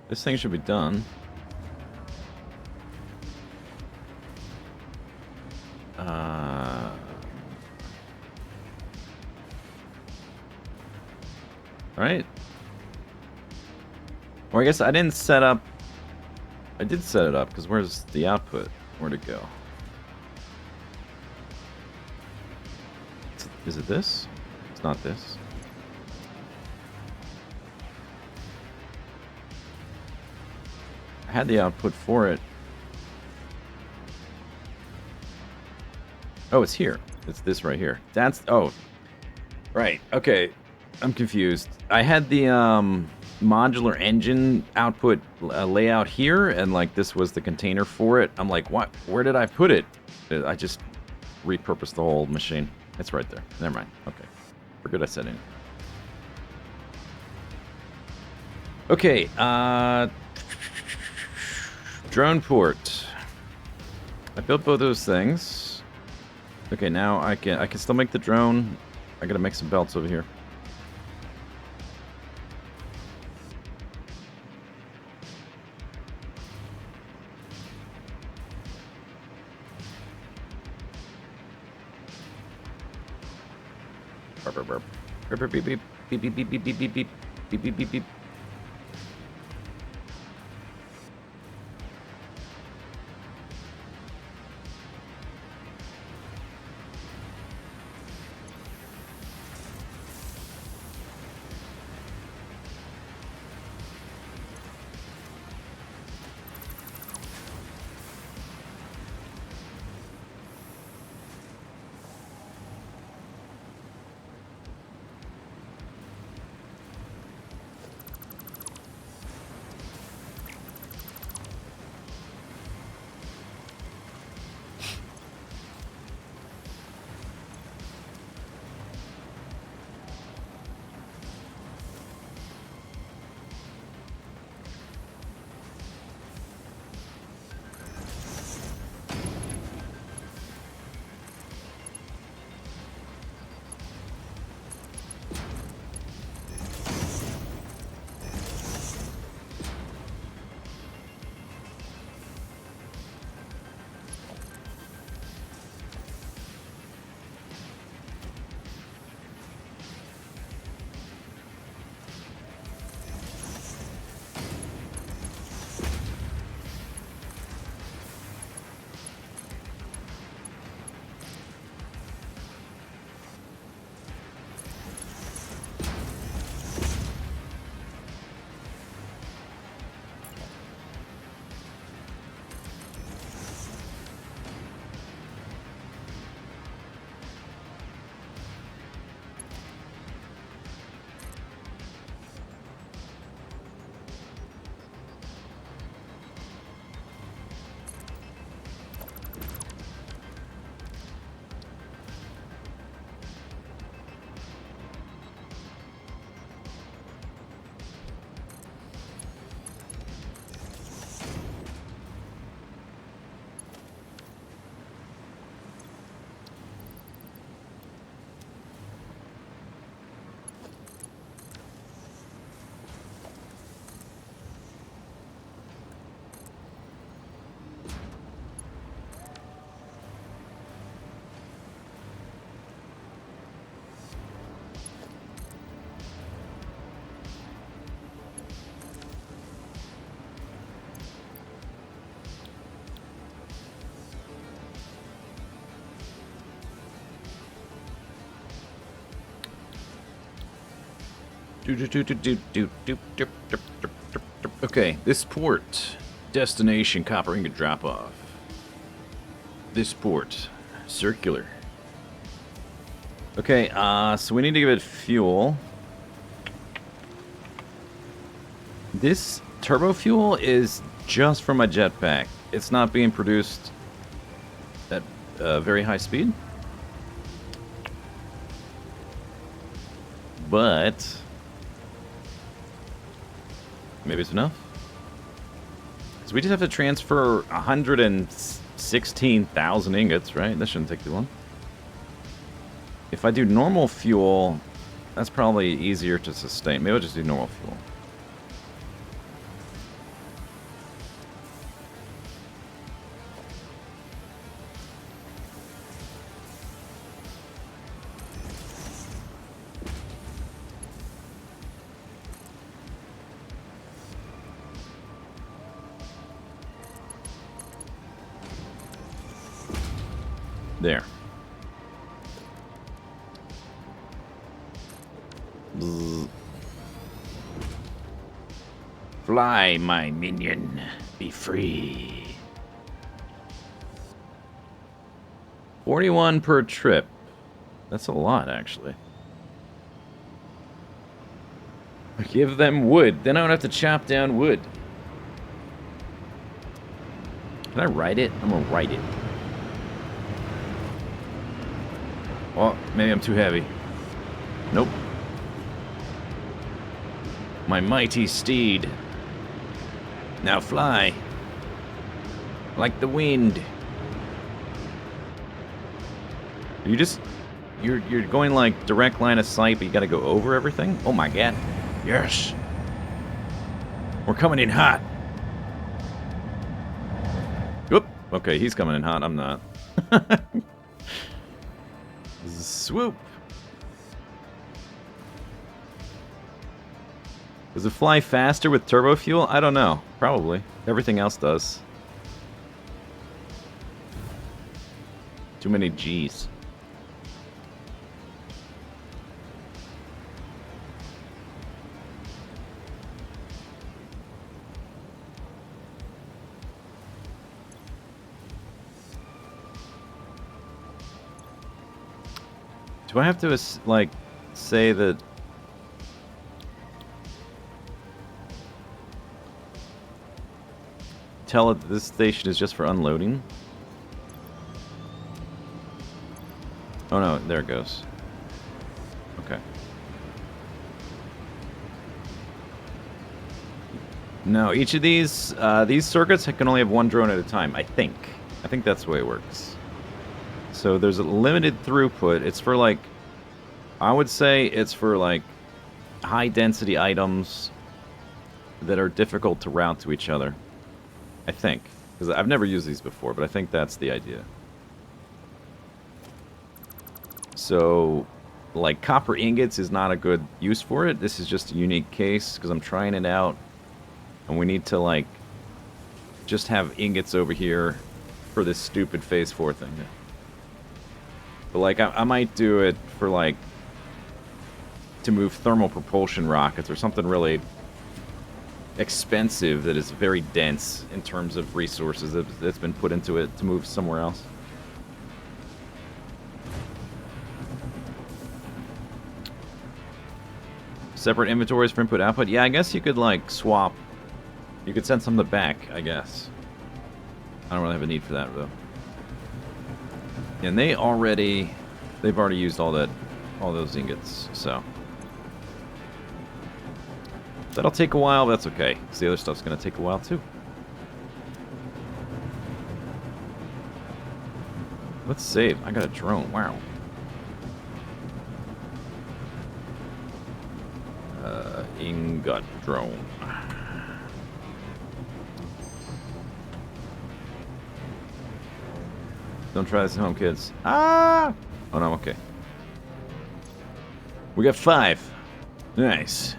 This thing should be done. Right? Or I guess I didn't set up... I did set it up, because where's the output? Where'd it go? Is it this? It's not this. I had the output for it. Oh, it's here. It's this right here. That's... Oh. Right. Okay. I'm confused. I had the modular engine output layout here, and like this was the container for it. I'm like, what? Where did I put it? I just repurposed the whole machine. It's right there. Never mind. Okay. Forget I said anything. Okay. Drone port. I built both those things. Okay, now I can still make the drone. I gotta make some belts over here. Burp, burp, burp. Burp, burp, beep, beep. Beep, beep, beep, beep, beep, beep, beep. Beep, beep, beep, beep. Okay, this port. Destination copper ingot drop off. This port. Circular. Okay, so we need to give it fuel. This turbo fuel is just for my jetpack. It's not being produced at very high speed. But maybe it's enough. So we just have to transfer 116,000 ingots, right? That shouldn't take too long. If I do normal fuel, that's probably easier to sustain. Maybe I'll just do normal fuel. There. Bzz. Fly, my minion. Be free. 41 per trip. That's a lot, actually. Give them wood. Then I don't have to chop down wood. Can I write it? I'm gonna write it. Oh, maybe I'm too heavy. Nope. My mighty steed. Now fly. Like the wind. You're going like direct line of sight, but you gotta go over everything? Oh my god. Yes. We're coming in hot. Whoop. Okay, he's coming in hot. I'm not. Swoop. Does it fly faster with turbo fuel? I don't know. Probably. Everything else does. Too many G's. Do I have to, like, say that... Tell it that this station is just for unloading? Oh no, there it goes. Okay. No, each of these circuits can only have one drone at a time, I think. I think that's the way it works. So there's a limited throughput. It's for, like, I would say it's for, like, high density items that are difficult to route to each other. I think. Because I've never used these before, but I think that's the idea. So, like, copper ingots is not a good use for it. This is just a unique case because I'm trying it out. And we need to, like, just have ingots over here for this stupid Phase 4 thing. But, like, I might do it for, like, to move thermal propulsion rockets or something really expensive that is very dense in terms of resources that's been put into it to move somewhere else. Separate inventories for input output. Yeah, I guess you could, like, swap. You could send some of the back, I guess. I don't really have a need for that, though. And they've already used all those ingots, so that'll take a while, but that's okay. Because the other stuff's gonna take a while too. Let's save. I got a drone. Wow. Ingot drone. Don't try this at home, kids. Ah! Oh, no, I'm okay. We got 5. Nice.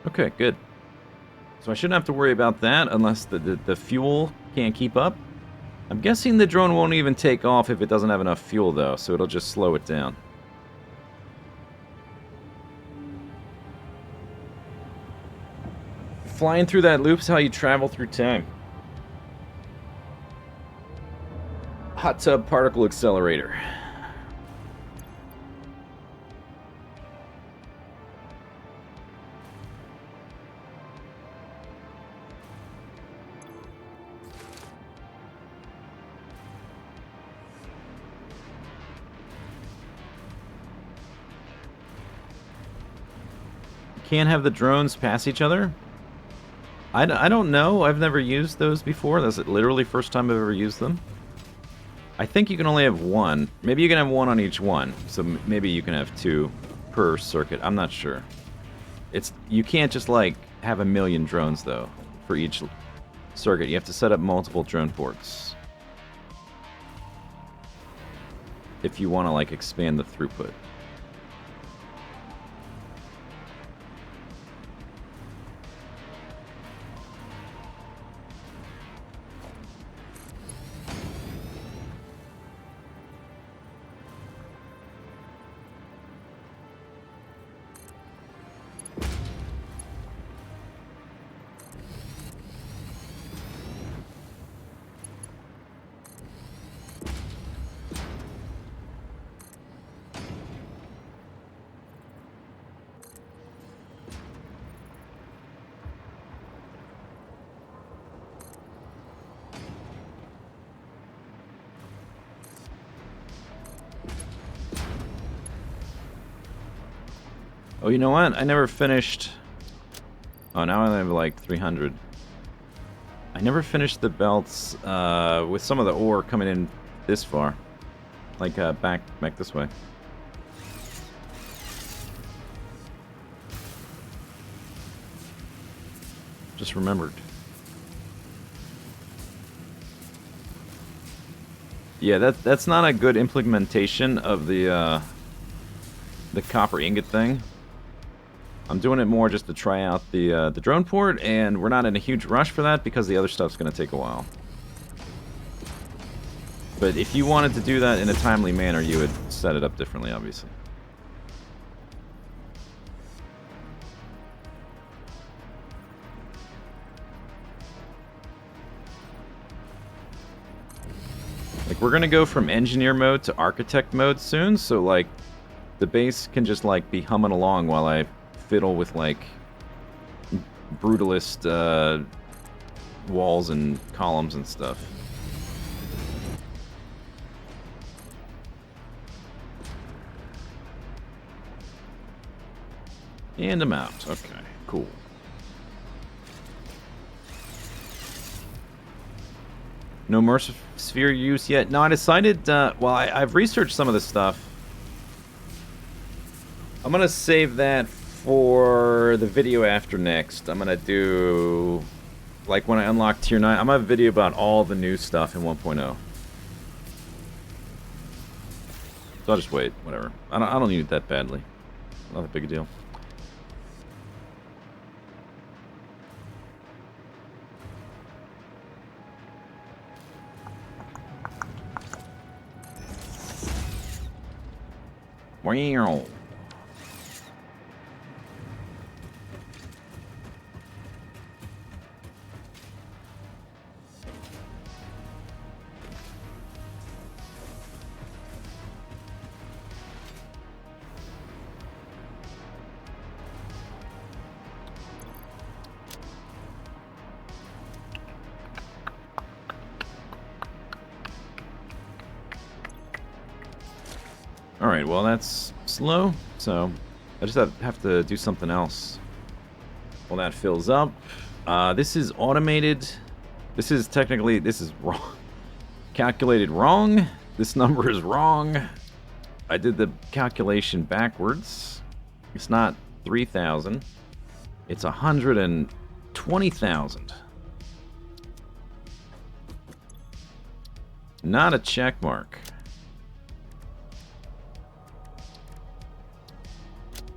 Okay, good. So I shouldn't have to worry about that unless the fuel can't keep up. I'm guessing the drone won't even take off if it doesn't have enough fuel, though, so it'll just slow it down. Flying through that loop's how you travel through time. Hot tub particle accelerator. Can't have the drones pass each other? I don't know. I've never used those before. That's literally first time I've ever used them. I think you can only have one. Maybe you can have one on each one. So maybe you can have 2 per circuit. I'm not sure. You can't just, like, have a million drones, though, for each circuit. You have to set up multiple drone ports if you want to, like, expand the throughput. Oh, you know what? I never finished... Oh, now I only have like 300. I I never finished the belts with some of the ore coming in this far. Like, back this way. Just remembered. Yeah, that's not a good implementation of the copper ingot thing. I'm doing it more just to try out the drone port, and we're not in a huge rush for that because the other stuff's going to take a while. But if you wanted to do that in a timely manner, you would set it up differently, obviously. Like, we're going to go from engineer mode to architect mode soon, so, like, the base can just, like, be humming along while I fiddle with, like, brutalist walls and columns and stuff. And I'm out. Okay, cool. No Mercer Sphere use yet. No, I decided, well, I've researched some of this stuff. I'm going to save that for the video after next. I'm going to do, like, when I unlock Tier 9, I'm going to have a video about all the new stuff in 1.0. So I'll just wait, whatever. I don't need it that badly. Not a big deal. Wow. Alright, well that's slow, so I just have to do something else. Well, that fills up. This is automated. This is technically, this is wrong. Calculated wrong. This number is wrong. I did the calculation backwards. It's not 3,000. It's 120,000. Not a check mark.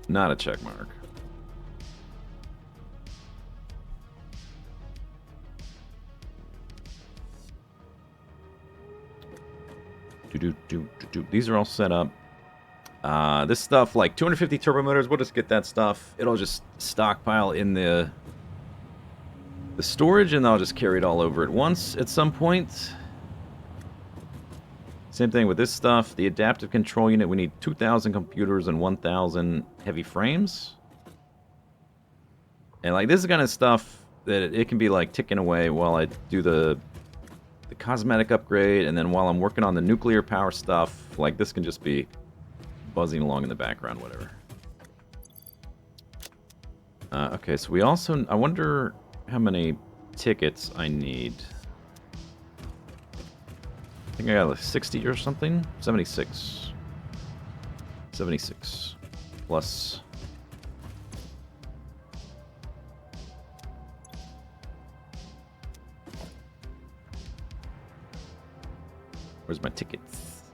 Not a check mark. These are all set up. This stuff, like 250 turbo motors, we'll just get that stuff. It'll just stockpile in the storage, and I'll just carry it all over at once at some point. Same thing with this stuff. The adaptive control unit, we need 2,000 computers and 1,000 heavy frames. And like this is kind of stuff that it can be like ticking away while I do the cosmetic upgrade, and then while I'm working on the nuclear power stuff, like this can just be buzzing along in the background, whatever. Okay, so we also, I wonder how many tickets I need. I think I got like 60 or something. 76. 76. Plus. Where's my tickets?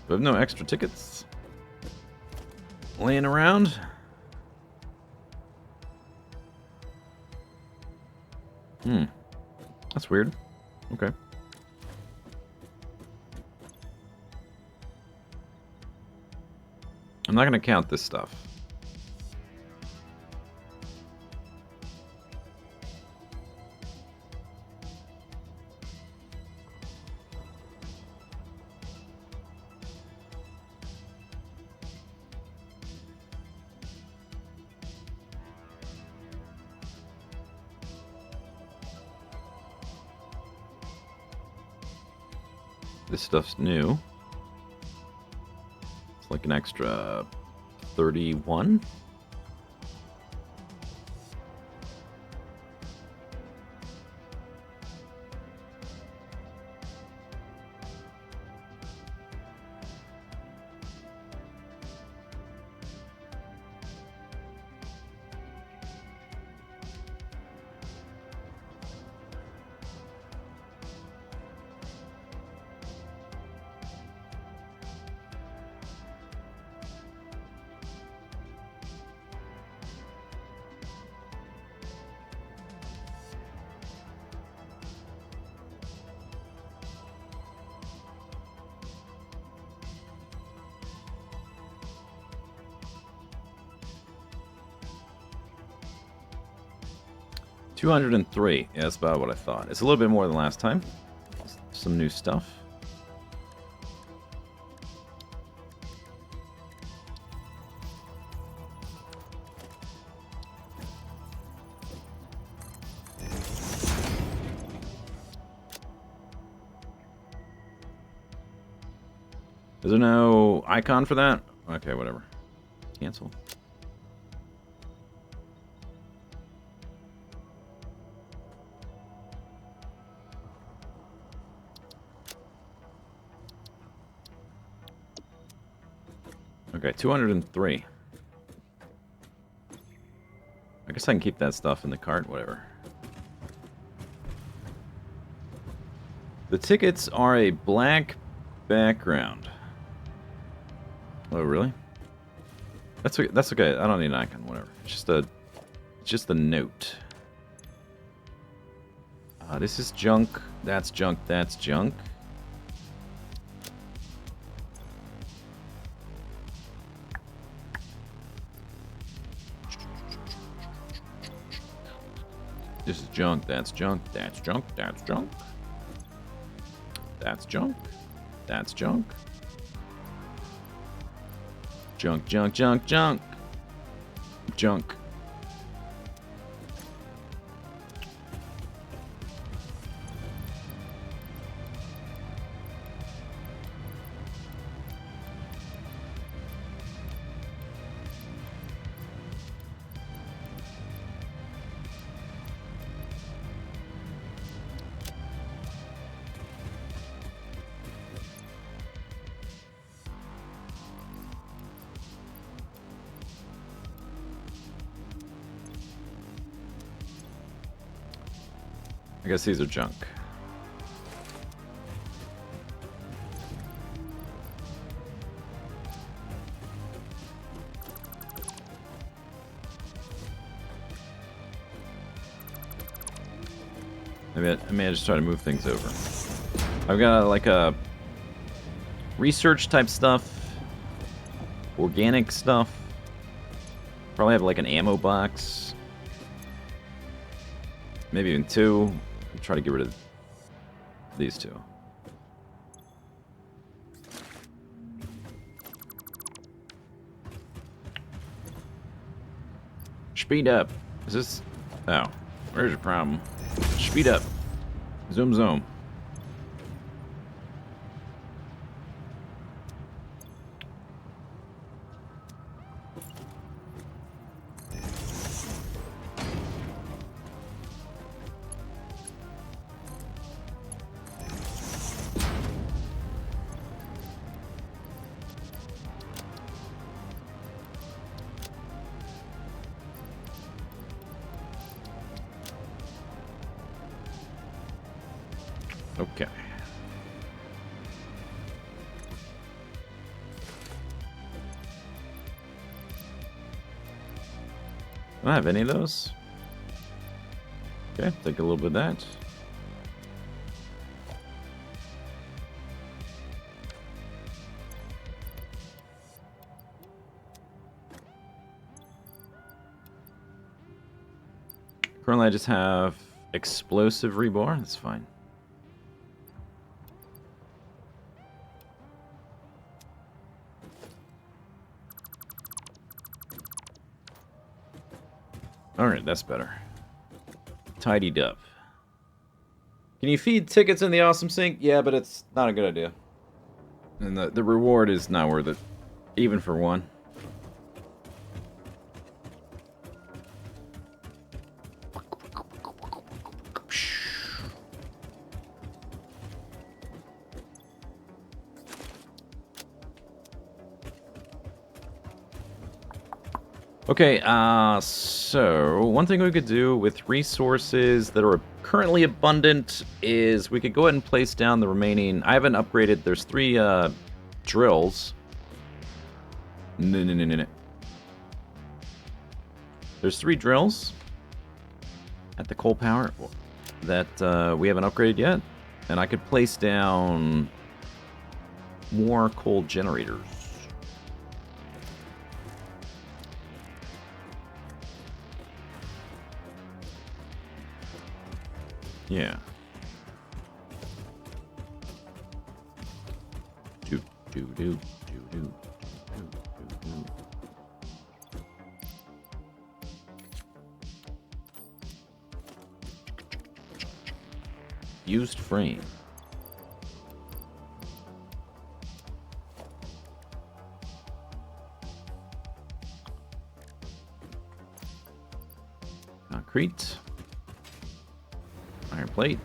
Do I have no extra tickets laying around? That's weird. Okay. I'm not going to count this stuff. This stuff's new. like an extra 31. $203. Yeah, that's about what I thought. It's a little bit more than last time. Some new stuff. Is there no icon for that? Okay, whatever. Cancel. Okay, 203. I guess I can keep that stuff in the cart, whatever. The tickets are a black background. Oh, really? That's okay. That's okay. I don't need an icon, whatever. It's just a note. This is junk. That's junk. That's junk. This is junk. That's junk. That's junk. That's junk. That's junk. That's junk. Junk, junk, junk, junk. Junk. I guess these are junk. Maybe I just try to move things over. I've got like a research type stuff, organic stuff. Probably have like an ammo box. Maybe even two. I'll try to get rid of these two. Speed up. Is this... Oh. Where's your problem? Speed up. Zoom zoom. Okay. I don't have any of those. Okay, take a little bit of that. Currently I just have explosive rebar, that's fine. Alright, that's better. Tidied up. Can you feed tickets in the awesome sink? Yeah, but it's not a good idea. And the reward is not worth it. Even for one. Okay, so one thing we could do with resources that are currently abundant is we could go ahead and place down the remaining... I haven't upgraded. There's 3 drills. No. There's 3 drills at the coal power that we haven't upgraded yet. And I could place down more coal generators. Yeah. Do. Used frame. Concrete. Iron plate.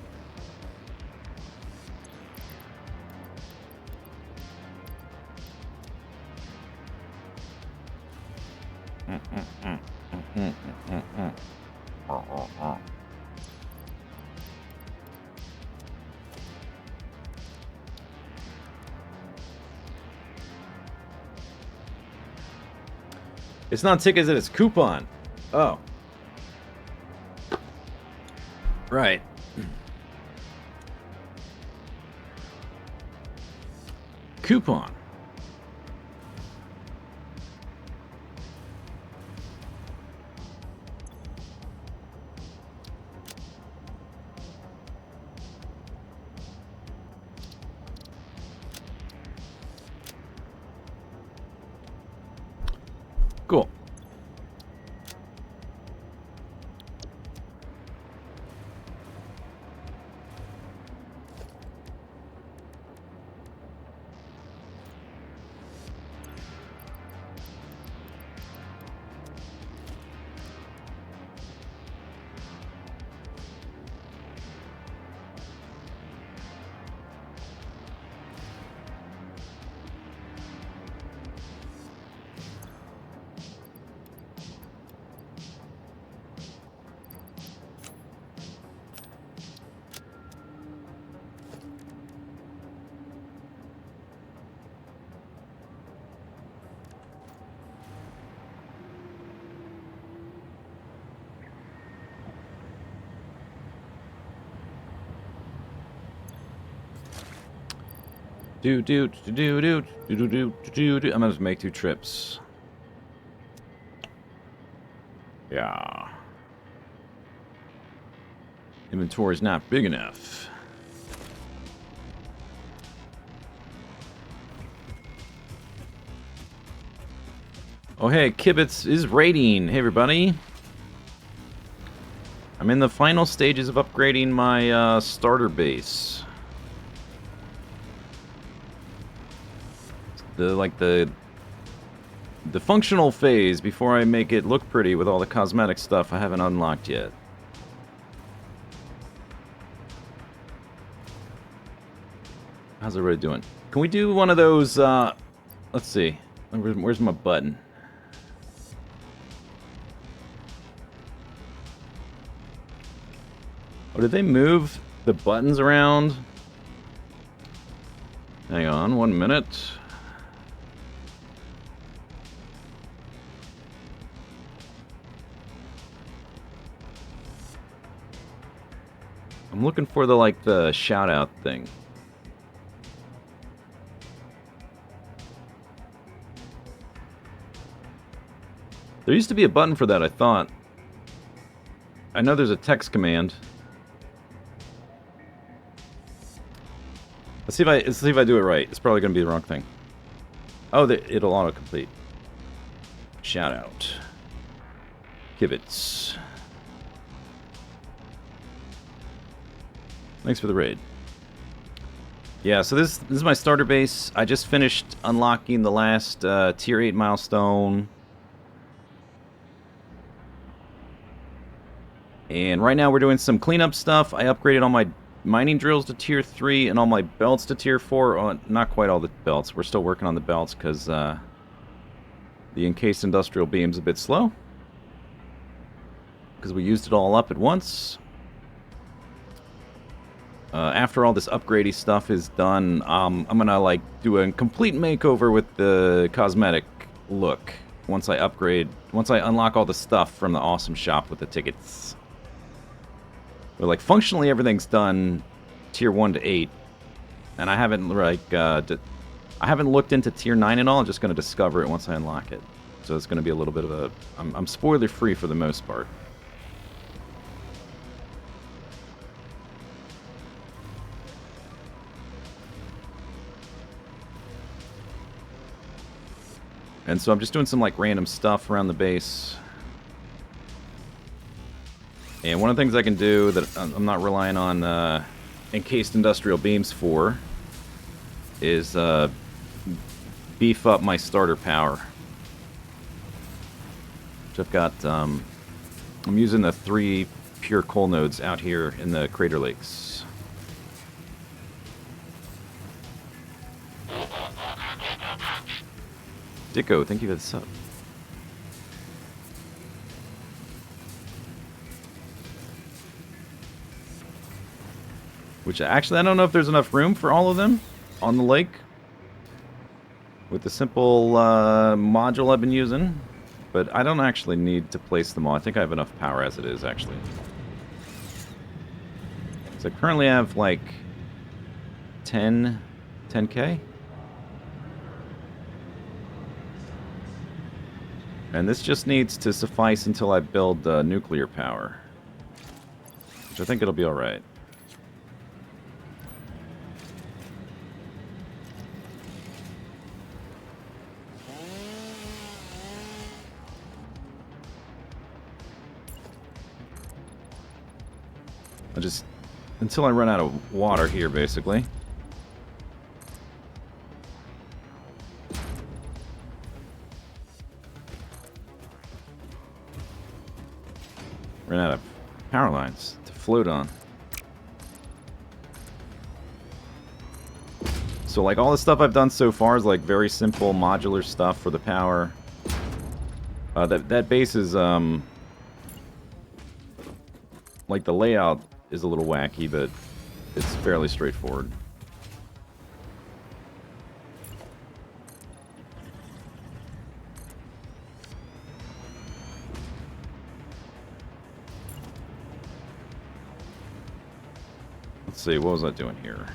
It's not tickets, it's coupon. Oh. Right. Coupon. Cool. I'm gonna just make 2 trips. Yeah. Inventory is not big enough. Oh hey, Kibitz is raiding. Hey everybody. I'm in the final stages of upgrading my starter base. The functional phase before I make it look pretty with all the cosmetic stuff I haven't unlocked yet. How's everybody doing? Can we do one of those, let's see. Where's my button? Oh, did they move the buttons around? Hang on, 1 minute. I'm looking for the shout out thing. There used to be a button for that, I thought. I know there's a text command. Let's see if I do it right. It's probably gonna be the wrong thing. Oh, it'll autocomplete. Shout out. Kibitz. Thanks for the raid. Yeah, so this is my starter base. I just finished unlocking the last tier 8 milestone. And right now we're doing some cleanup stuff. I upgraded all my mining drills to tier 3 and all my belts to tier 4. Oh, not quite all the belts. We're still working on the belts because the encased industrial beam's a bit slow. Because we used it all up at once. After all this upgradey stuff is done, I'm gonna like do a complete makeover with the cosmetic look once I unlock all the stuff from the awesome shop with the tickets. But like functionally everything's done tier 1 to 8, and I haven't like I haven't looked into tier 9 at all. I'm just gonna discover it once I unlock it. So it's gonna be a little bit of a I'm spoiler free for the most part. And so I'm just doing some like random stuff around the base. And one of the things I can do that I'm not relying on encased industrial beams for is beef up my starter power. Which I've got, I'm using the 3 pure coal nodes out here in the crater lakes. Dicko, thank you for the sub. Which actually, I don't know if there's enough room for all of them on the lake. With the simple module I've been using. But I don't actually need to place them all. I think I have enough power as it is, actually. So I currently have like 10K. And this just needs to suffice until I build nuclear power. Which I think it'll be alright. Until I run out of water here, basically. Ran out of power lines to float on. So like all the stuff I've done so far is like very simple modular stuff for the power. That base is like the layout is a little wacky, but it's fairly straightforward. Let's see, what was I doing here?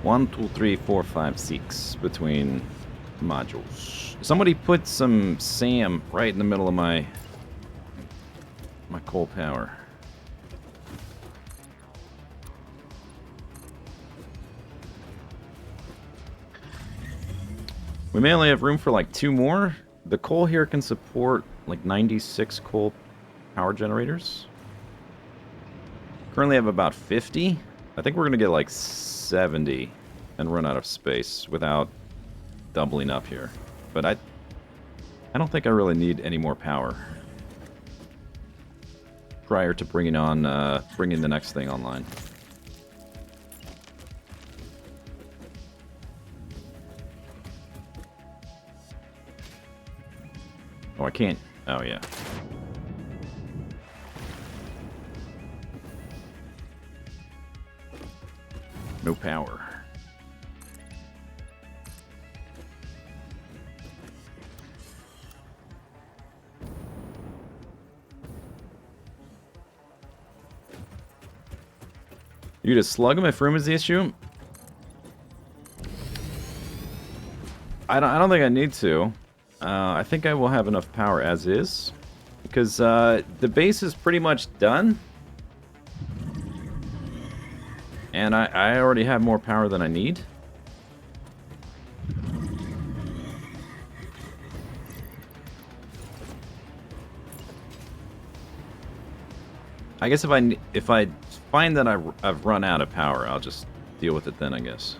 1, 2, 3, 4, 5, 6 between modules. Somebody put some SAM right in the middle of my coal power. We may only have room for like 2 more. The coal here can support like 96 coal power generators. Currently have about 50. I think we're gonna get like 70 and run out of space without doubling up here. But I don't think I really need any more power prior to bringing the next thing online. Oh, I can't. Oh, yeah. No power. You just slug him if room is the issue? I don't think I need to. I think I will have enough power as is. Because the base is pretty much done. And I already have more power than I need. I guess if I find that I've run out of power, I'll just deal with it then, I guess.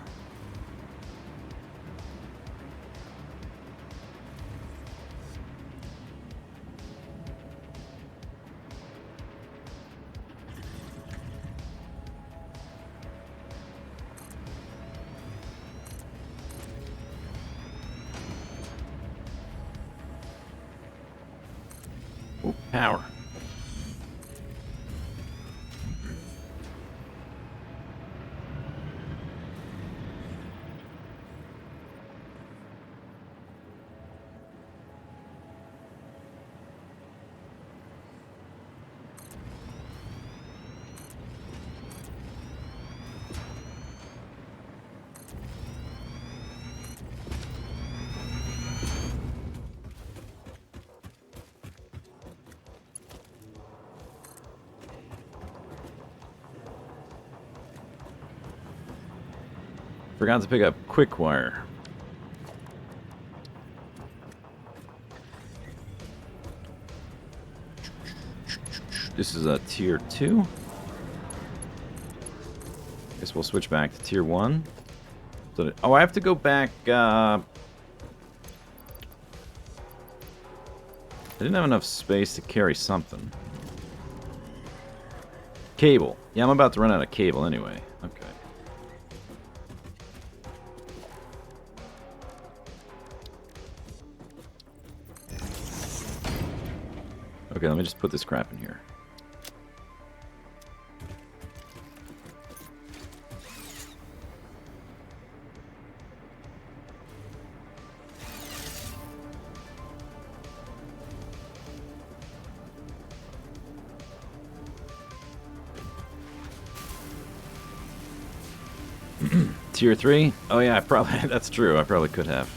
Ooh, power. Forgot to pick up quick wire. This is a tier 2. Guess we'll switch back to tier 1. So, oh, I have to go back. I didn't have enough space to carry something. Cable. Yeah, I'm about to run out of cable anyway. Okay. Okay, let me just put this crap in here. Tier 3? Oh yeah, I probably that's true. I probably could have.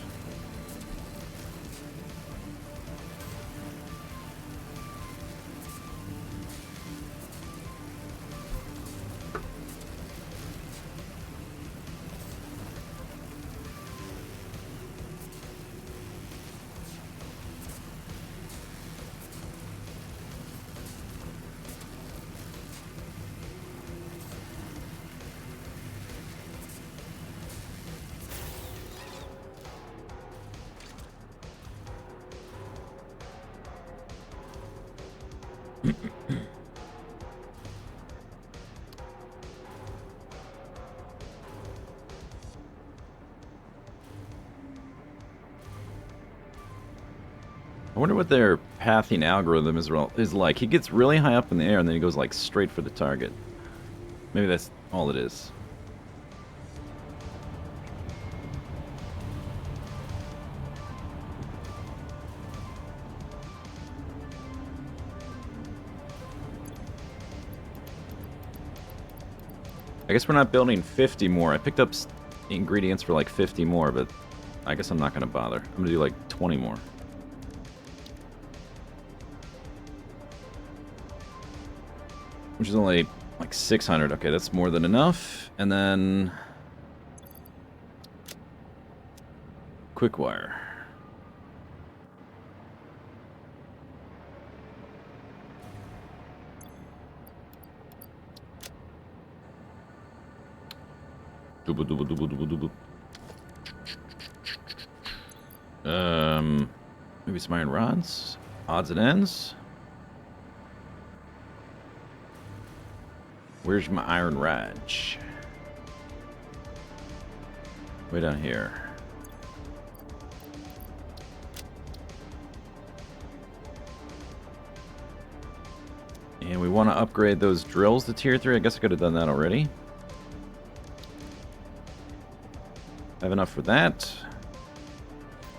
I wonder what their pathing algorithm is like. He gets really high up in the air and then he goes like straight for the target. Maybe that's all it is. I guess we're not building 50 more. I picked up ingredients for like 50 more, but I guess I'm not going to bother. I'm going to do like 20 more. Which is only like 600. Okay, that's more than enough. And then quick wire. Maybe some iron rods. Odds and ends. Where's my iron rod? Way down here. And we want to upgrade those drills to tier 3. I guess I could have done that already. Have enough for that.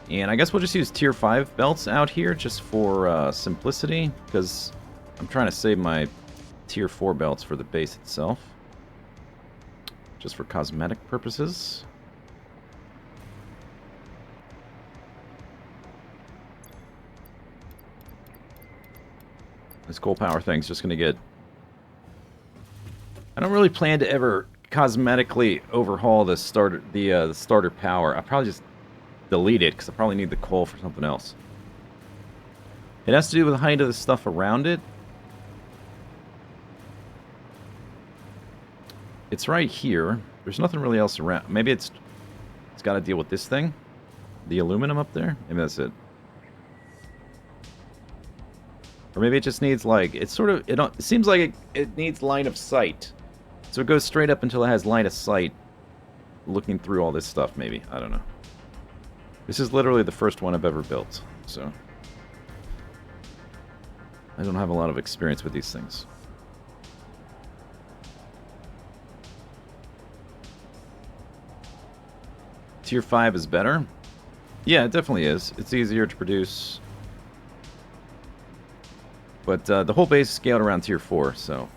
And I guess we'll just use tier 5 belts out here just for simplicity, because I'm trying to save my tier 4 belts for the base itself. Just for cosmetic purposes. This coal power thing's just going to get... I don't really plan to ever cosmetically overhaul the starter power. I'll probably just delete it because I probably need the coal for something else. It has to do with the height of the stuff around it. It's right here. There's nothing really else around. Maybe it's got to deal with this thing, the aluminum up there. Maybe that's it. Or maybe it just needs like it seems like it needs line of sight. So it goes straight up until it has line of sight, looking through all this stuff. Maybe I don't know. This is literally the first one I've ever built, so I don't have a lot of experience with these things. Tier 5 is better? Yeah, it definitely is. It's easier to produce. But the whole base is scaled around Tier 4, so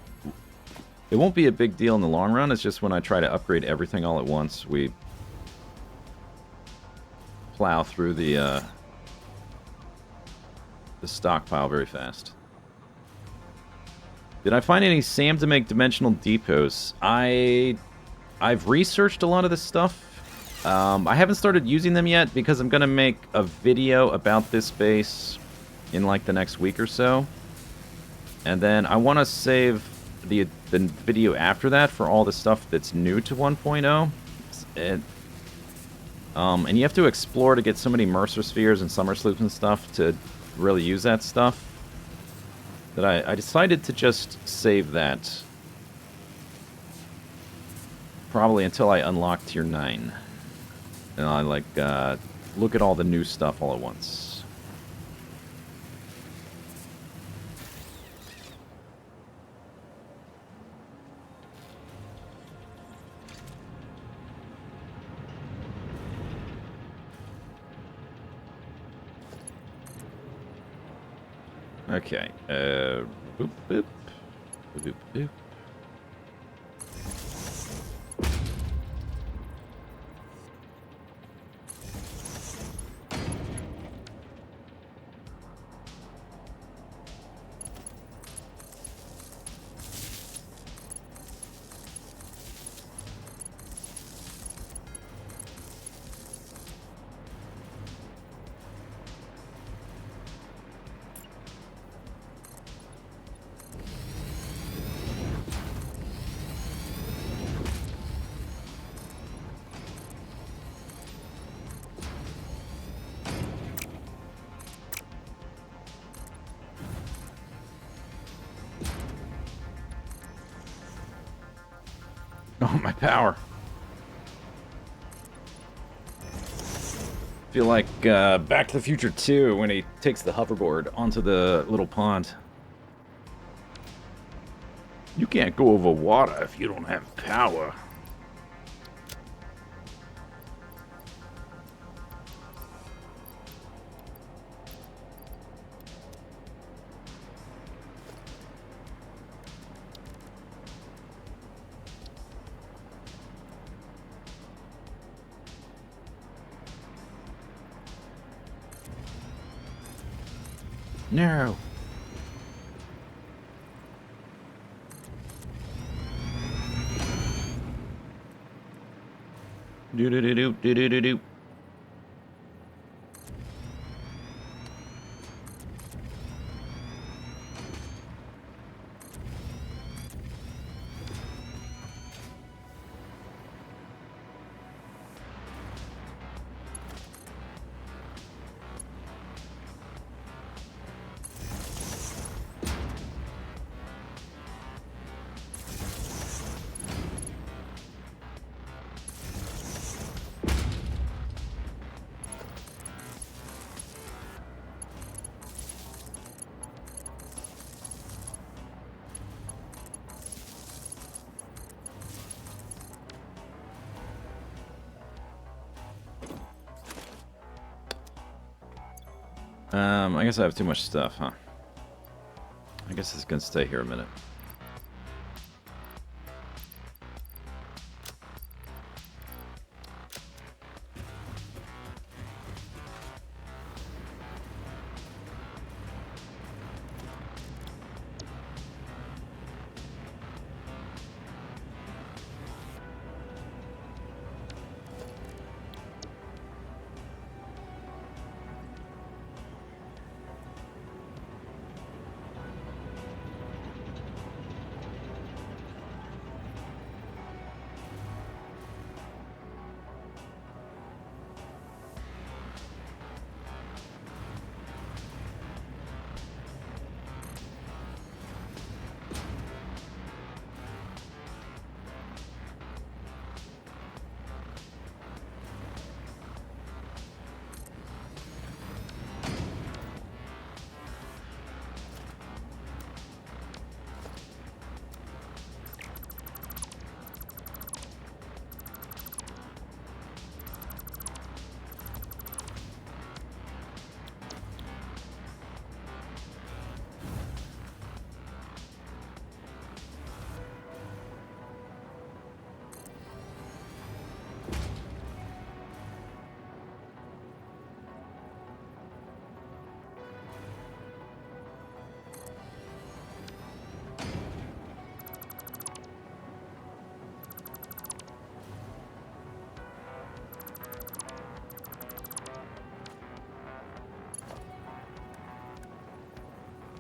it won't be a big deal in the long run. It's just when I try to upgrade everything all at once, we plow through the stockpile very fast. Did I find any SAM to make dimensional depots? I've researched a lot of this stuff. I haven't started using them yet because I'm going to make a video about this base in like the next week or so. And then I want to save the video after that for all the stuff that's new to 1.0. And you have to explore to get so many Mercer Spheres and Summer Sloops and stuff to really use that stuff. That I decided to just save that. Probably until I unlock Tier 9. And I like look at all the new stuff all at once. Okay. Boop, boop. Boop, boop, boop. Oh, my power. Feel like Back to the Future 2 when he takes the hoverboard onto the little pond. You can't go over water if you don't have power. No. Do do do do do do do do. I guess I have too much stuff, huh? I guess it's gonna stay here a minute.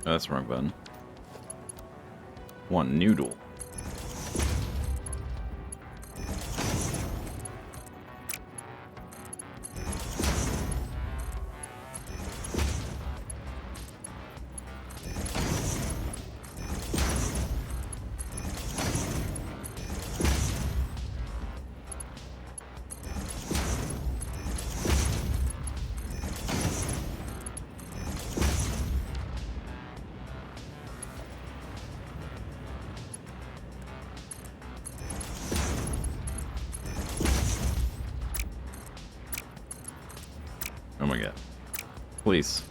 Oh, that's the wrong button. Want noodle. Oh my god. Please.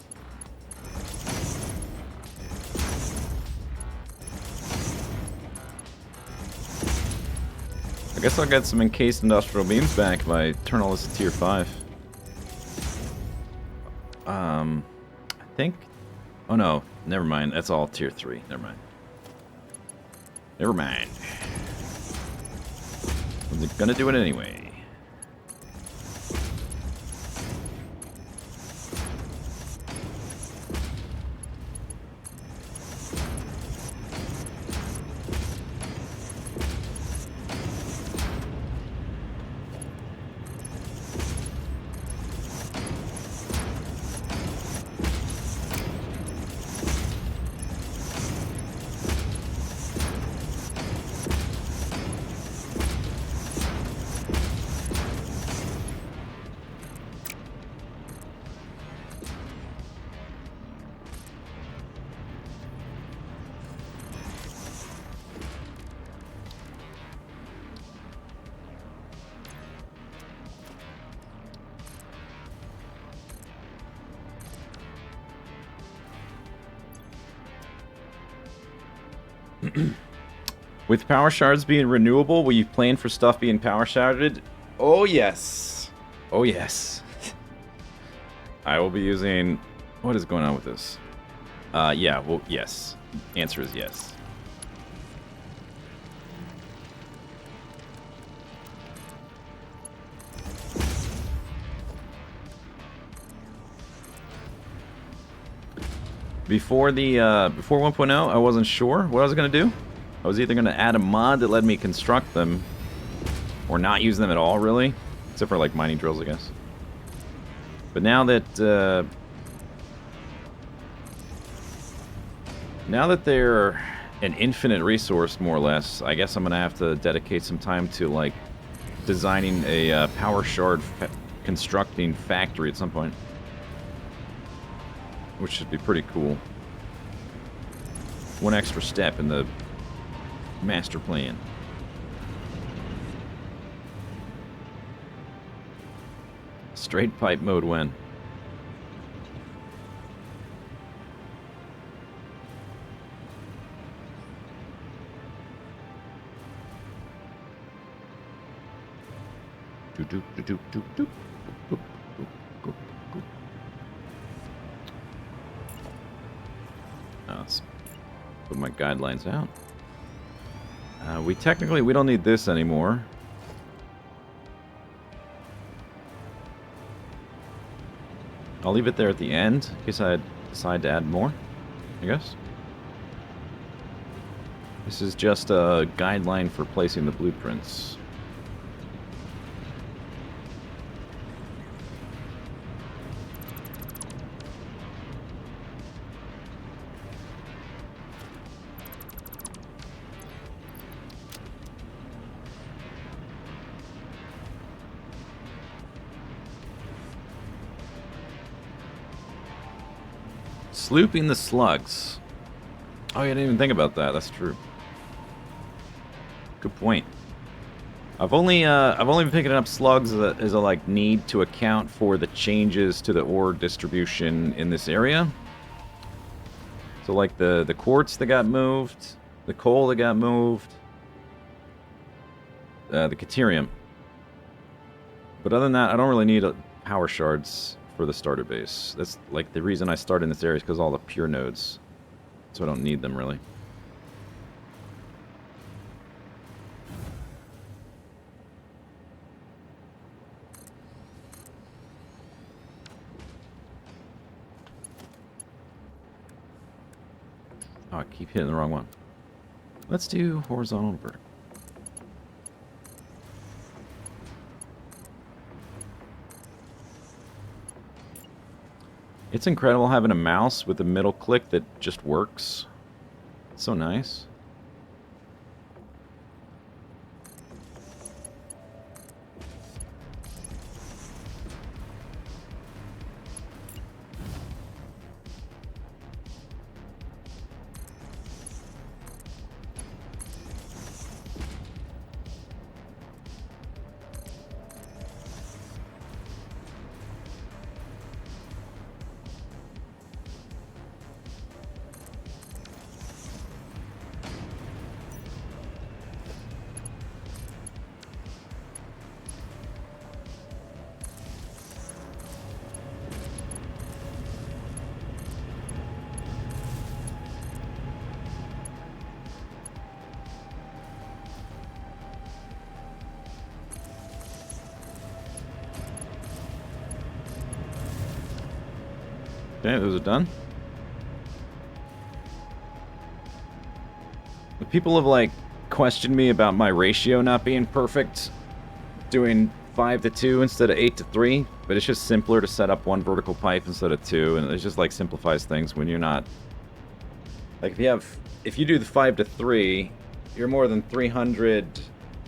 I guess I'll get some encased industrial beams back if I turn all this to tier 5. I think... Oh no, never mind. That's all tier 3. Never mind. Never mind. I'm gonna do it anyway. With power shards being renewable, will you plan for stuff being power sharded? Oh yes. Oh yes. I will be using... What is going on with this? Yeah, well, yes. Answer is yes. Before before 1.0, I wasn't sure what I was gonna do. I was either gonna add a mod that let me construct them, or not use them at all, really, except for like mining drills, I guess. But now that they're an infinite resource, more or less, I guess I'm gonna have to dedicate some time to like designing a power shard constructing factory at some point. Which should be pretty cool. One extra step in the master plan. Straight pipe mode when? Let's put my guidelines out. We don't need this anymore. I'll leave it there at the end in case I decide to add more, I guess. This is just a guideline for placing the blueprints. Slooping the slugs. Oh, yeah, I didn't even think about that. That's true. Good point. I've only been picking up slugs as a like need to account for the changes to the ore distribution in this area. So like the quartz that got moved, the coal that got moved, the caterium. But other than that, I don't really need power shards for the starter base. That's like the reason I start in this area is because all the pure nodes. So I don't need them really. Oh, I keep hitting the wrong one. Let's do horizontal and vertical. It's incredible having a mouse with a middle click that just works. It's so nice. Okay, those are done. People have, like, questioned me about my ratio not being perfect, doing 5 to 2 instead of 8 to 3, but it's just simpler to set up one vertical pipe instead of 2, and it just, like, simplifies things when you're not... Like, if you do the 5 to 3, you're more than 300...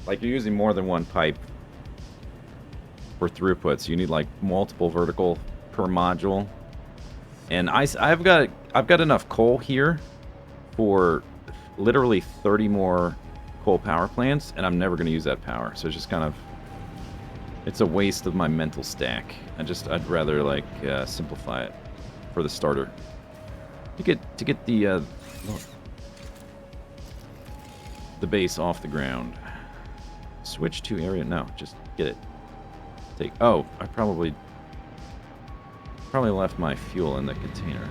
Like, you're using more than one pipe for throughput, so you need, like, multiple vertical per module. And I've got enough coal here for literally 30 more coal power plants, and I'm never going to use that power. So it's just kind of, it's a waste of my mental stack. I'd rather like simplify it for the starter. To get the base off the ground. Switch to area. No, just get it. Oh, I probably left my fuel in the container.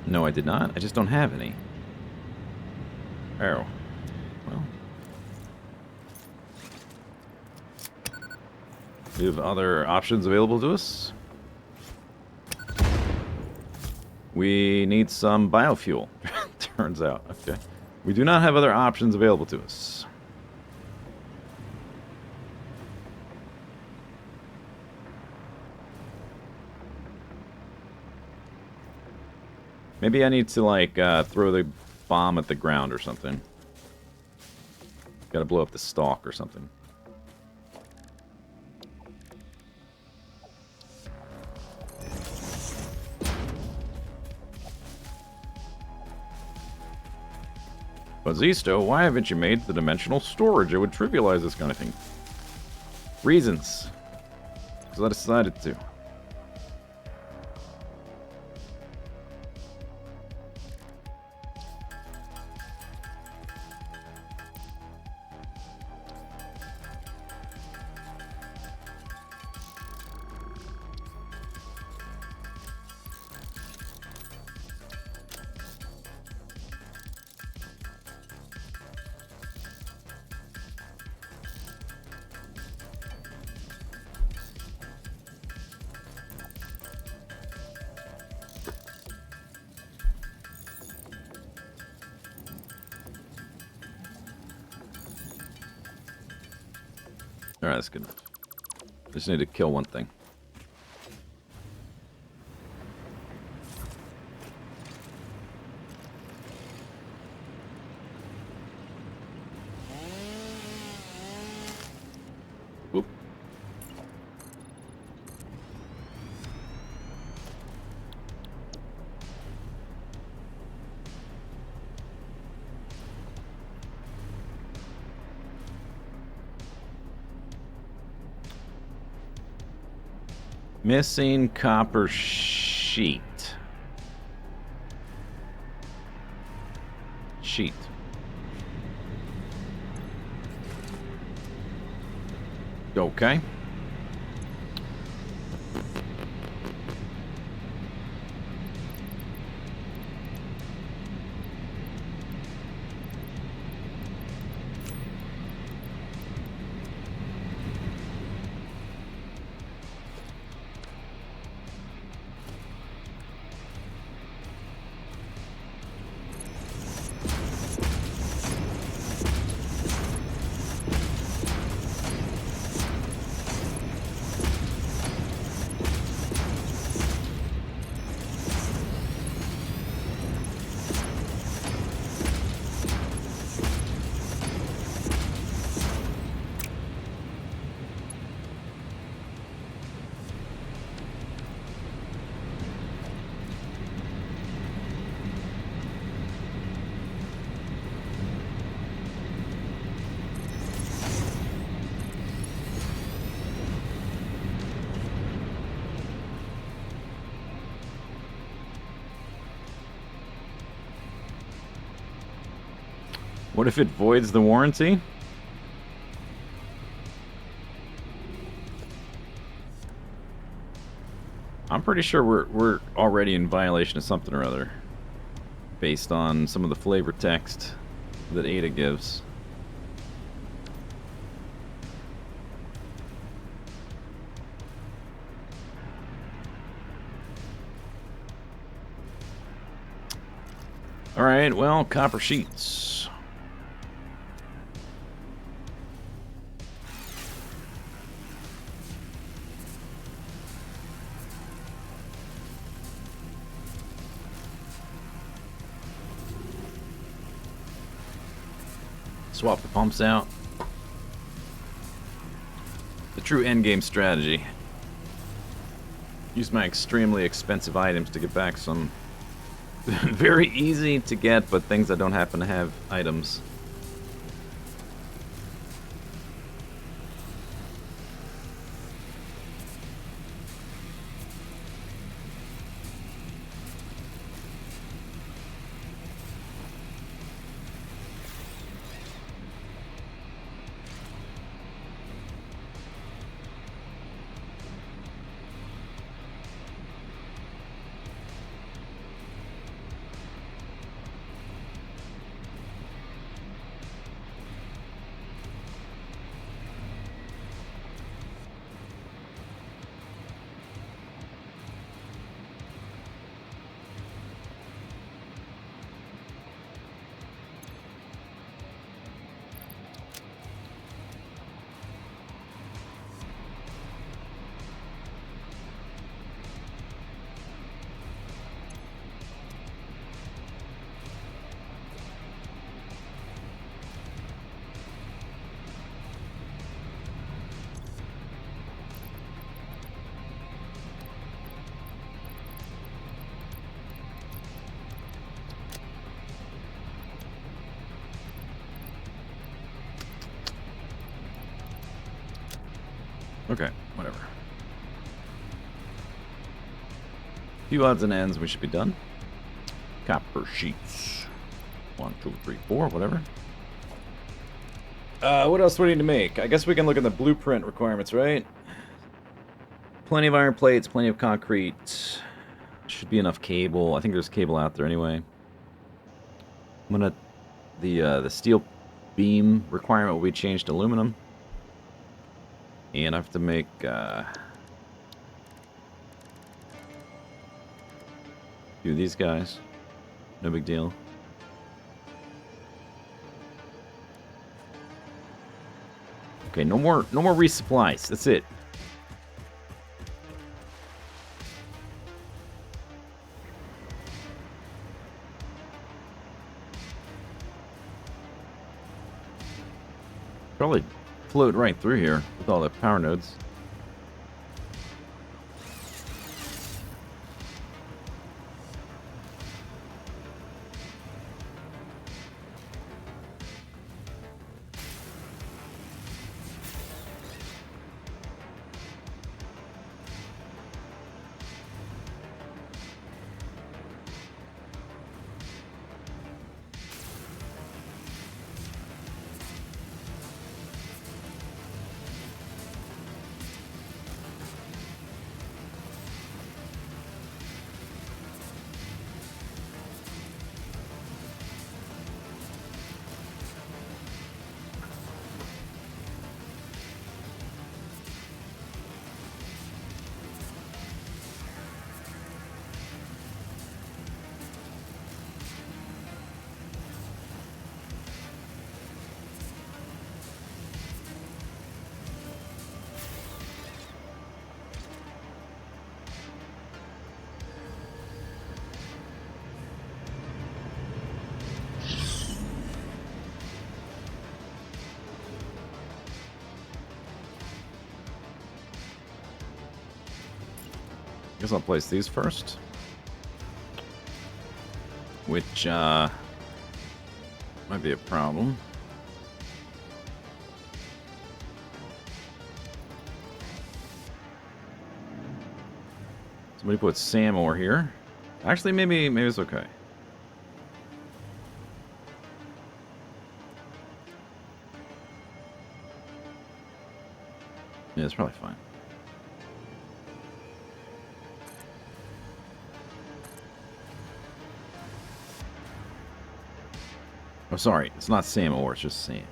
No, I did not. I just don't have any. Oh. Well. We have other options available to us. We need some biofuel, turns out. Okay. We do not have other options available to us. Maybe I need to, like, throw the bomb at the ground or something. Gotta blow up the stalk or something. But Zisteau, why haven't you made the dimensional storage? It would trivialize this kind of thing. Reasons. Because I decided to. Alright, that's good enough. Just need to kill one thing. Oop. Missing copper sheet. Sheet. Okay. What if it voids the warranty? I'm pretty sure we're already in violation of something or other, based on some of the flavor text that Ada gives. Alright, well, copper sheets. Swap the pumps out. The true endgame strategy. Use my extremely expensive items to get back some very easy to get, but things I don't happen to have items. Okay, whatever. Few odds and ends, we should be done. Copper sheets. 1, 2, 3, 4, whatever. What else do we need to make? I guess we can look at the blueprint requirements, right? Plenty of iron plates, plenty of concrete. Should be enough cable. I think there's cable out there anyway. I'm gonna... The steel beam requirement will be changed to aluminum. And I have to make, few of these guys. No big deal. Okay, no more resupplies. That's it. Probably float right through here with all the power nodes. Guess I'll place these first. Which, might be a problem. Somebody put Sam ore here. Actually, maybe it's okay. Yeah, it's probably fine. Oh, sorry. It's not same ore. It's just same.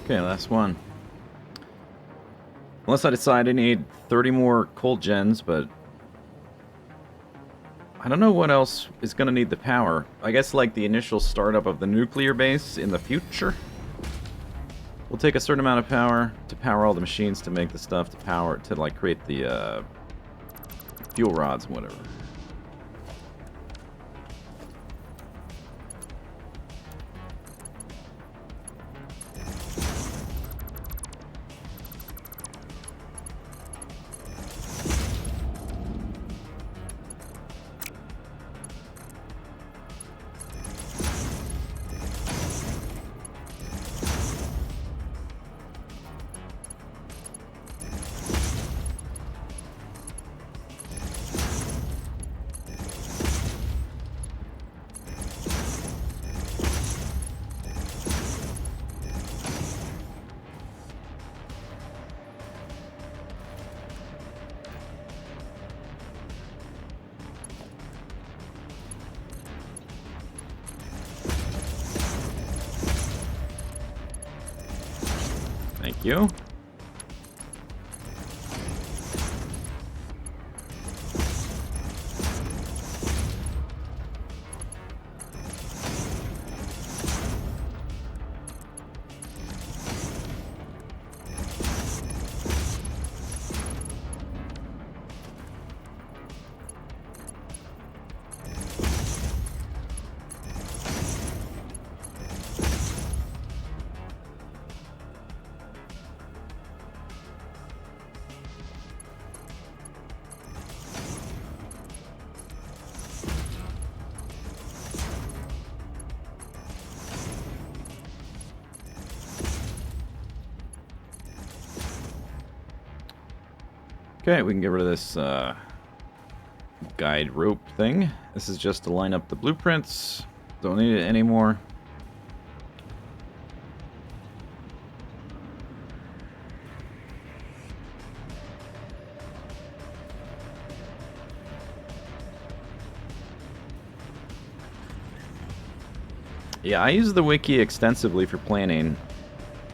Okay, last one. Unless I decide I need 30 more coal gens, but I don't know what else is going to need the power. I guess like the initial startup of the nuclear base in the future will take a certain amount of power to power all the machines to make the stuff to power, to like create the fuel rods and whatever. Thank you. Okay, we can get rid of this guide rope thing. This is just to line up the blueprints. Don't need it anymore. Yeah, I use the wiki extensively for planning.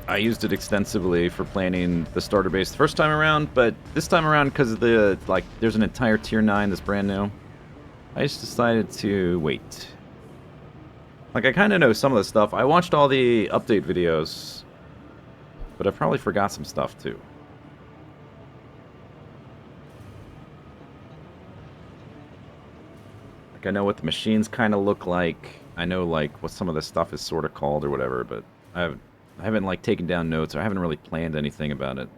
I used it extensively for planning the starter base the first time around, but this time around, because of the, like, there's an entire tier 9 that's brand new, I just decided to wait. Like, I kind of know some of the stuff. I watched all the update videos, but I probably forgot some stuff, too. Like, I know what the machines kind of look like. I know, like, what some of the stuff is sort of called or whatever, but I haven't, like, taken down notes, or I haven't really planned anything about it.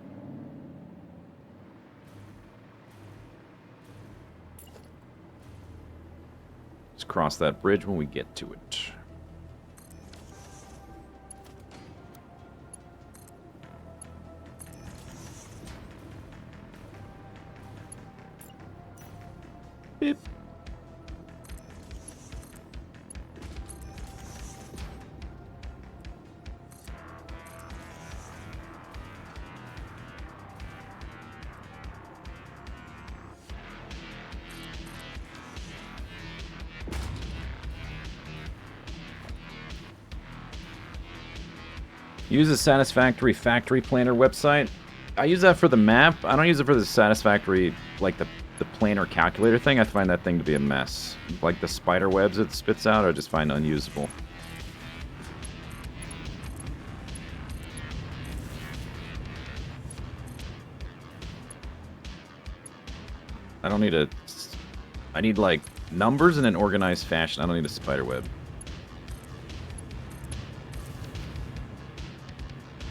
Just cross that bridge when we get to it. Beep. Use a Satisfactory factory planner website. I use that for the map. I don't use it for the Satisfactory, like the planner calculator thing. I find that thing to be a mess. Like the spider webs it spits out, I just find unusable. I don't need a... I need, like, numbers in an organized fashion. I don't need a spider web.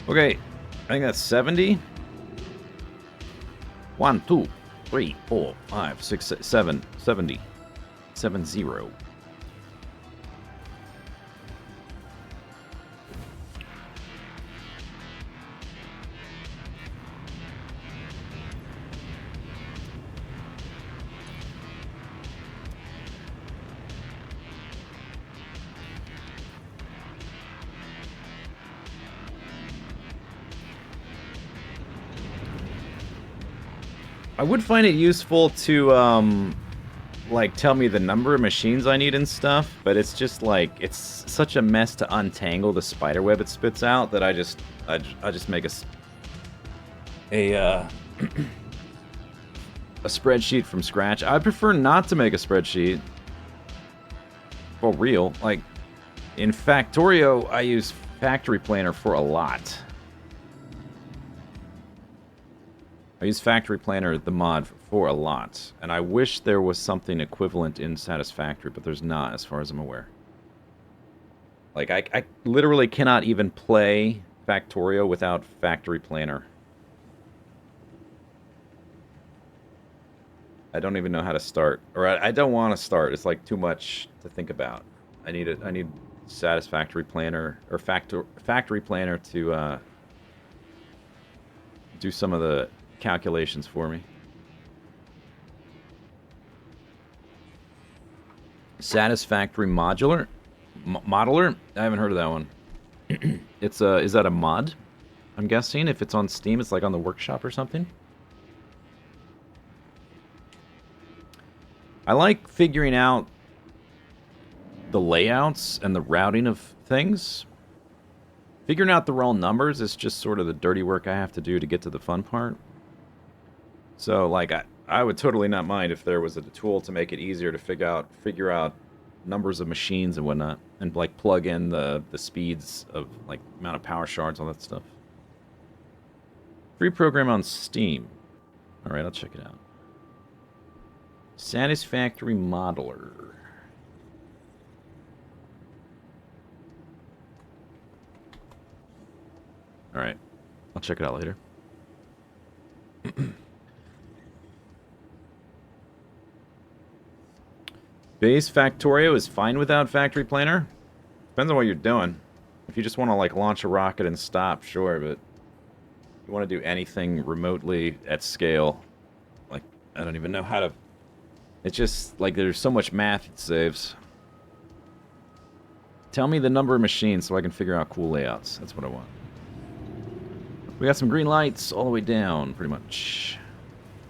Okay, I think that's 70. 1, 2, 3, 4, 5, 6, 7, 70. 70. I would find it useful to, like, tell me the number of machines I need and stuff, but it's just, like, it's such a mess to untangle the spider web it spits out that I just make a spreadsheet from scratch. I prefer not to make a spreadsheet. For real. Like, in Factorio, I use Factory Planner for a lot. I use Factory Planner, the mod, for a lot. And I wish there was something equivalent in Satisfactory, but there's not, as far as I'm aware. Like, I literally cannot even play Factorio without Factory Planner. I don't even know how to start. Or I don't want to start. It's like too much to think about. I need Satisfactory Planner, or Factory Planner to do some of the calculations for me. Satisfactory Modeler? I haven't heard of that one. It's is that a mod? I'm guessing if it's on Steam, it's like on the workshop or something. I like figuring out the layouts and the routing of things. Figuring out the wrong numbers is just sort of the dirty work I have to do to get to the fun part. So, like, I would totally not mind if there was a tool to make it easier to figure out numbers of machines and whatnot, and like plug in the speeds of like amount of power shards, all that stuff. Free program on Steam. All right, I'll check it out. Satisfactory Modeler. All right, I'll check it out later. Base Factorio is fine without Factory Planner. Depends on what you're doing. If you just want to like launch a rocket and stop, sure, but if you want to do anything remotely at scale, like, I don't even know how to... It's just, like, there's so much math it saves. Tell me the number of machines so I can figure out cool layouts. That's what I want. We got some green lights all the way down, pretty much.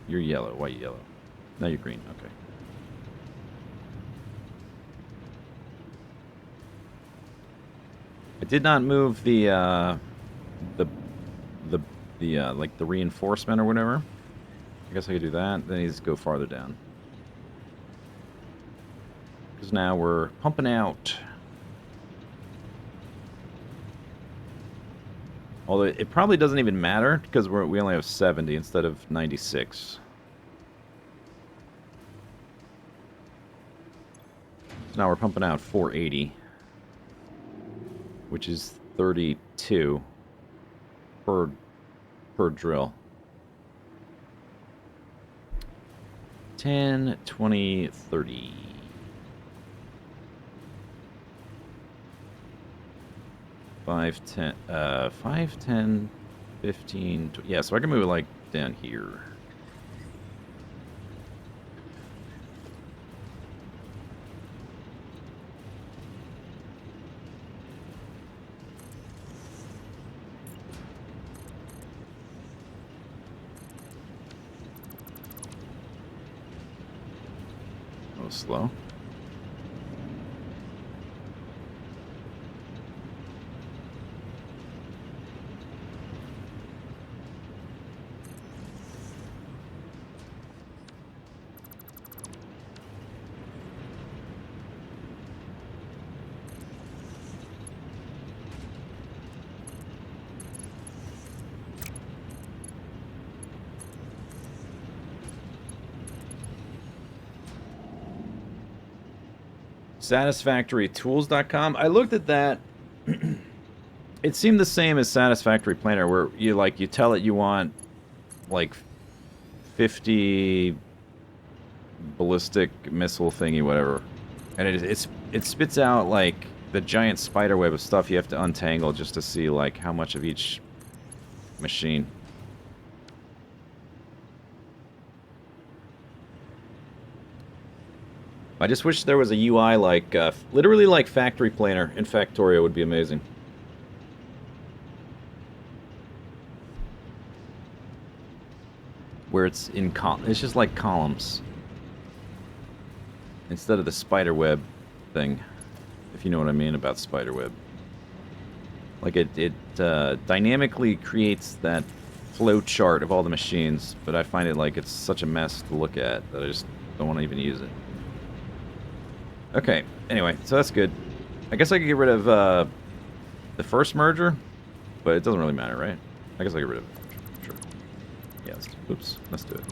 You're yellow. Why are you yellow? Now you're green. Okay. I did not move the like the reinforcement or whatever. I guess I could do that. Then he's go farther down. Because now we're pumping out. Although it probably doesn't even matter because we only have 70 instead of 96. So now we're pumping out 480. Which is 32 per drill. 10, 20, 30. 5, 10, 5, 10, 15, yeah, so I can move it like down here. Slow. Satisfactorytools.com. I looked at that. It seemed the same as Satisfactory Planner, where you tell it you want like 50 ballistic missile thingy, whatever, and it spits out like the giant spider web of stuff you have to untangle just to see like how much of each machine. I just wish there was a UI like, literally like Factory Planner in Factorio would be amazing. Where it's it's just like columns. Instead of the spider web thing. If you know what I mean about spider web. Like it dynamically creates that flow chart of all the machines, but I find it like it's such a mess to look at that I just don't want to even use it. Okay, anyway, so that's good. I guess I could get rid of the first merger, but it doesn't really matter, right? I guess I get rid of it. Sure. Yeah, let's do it.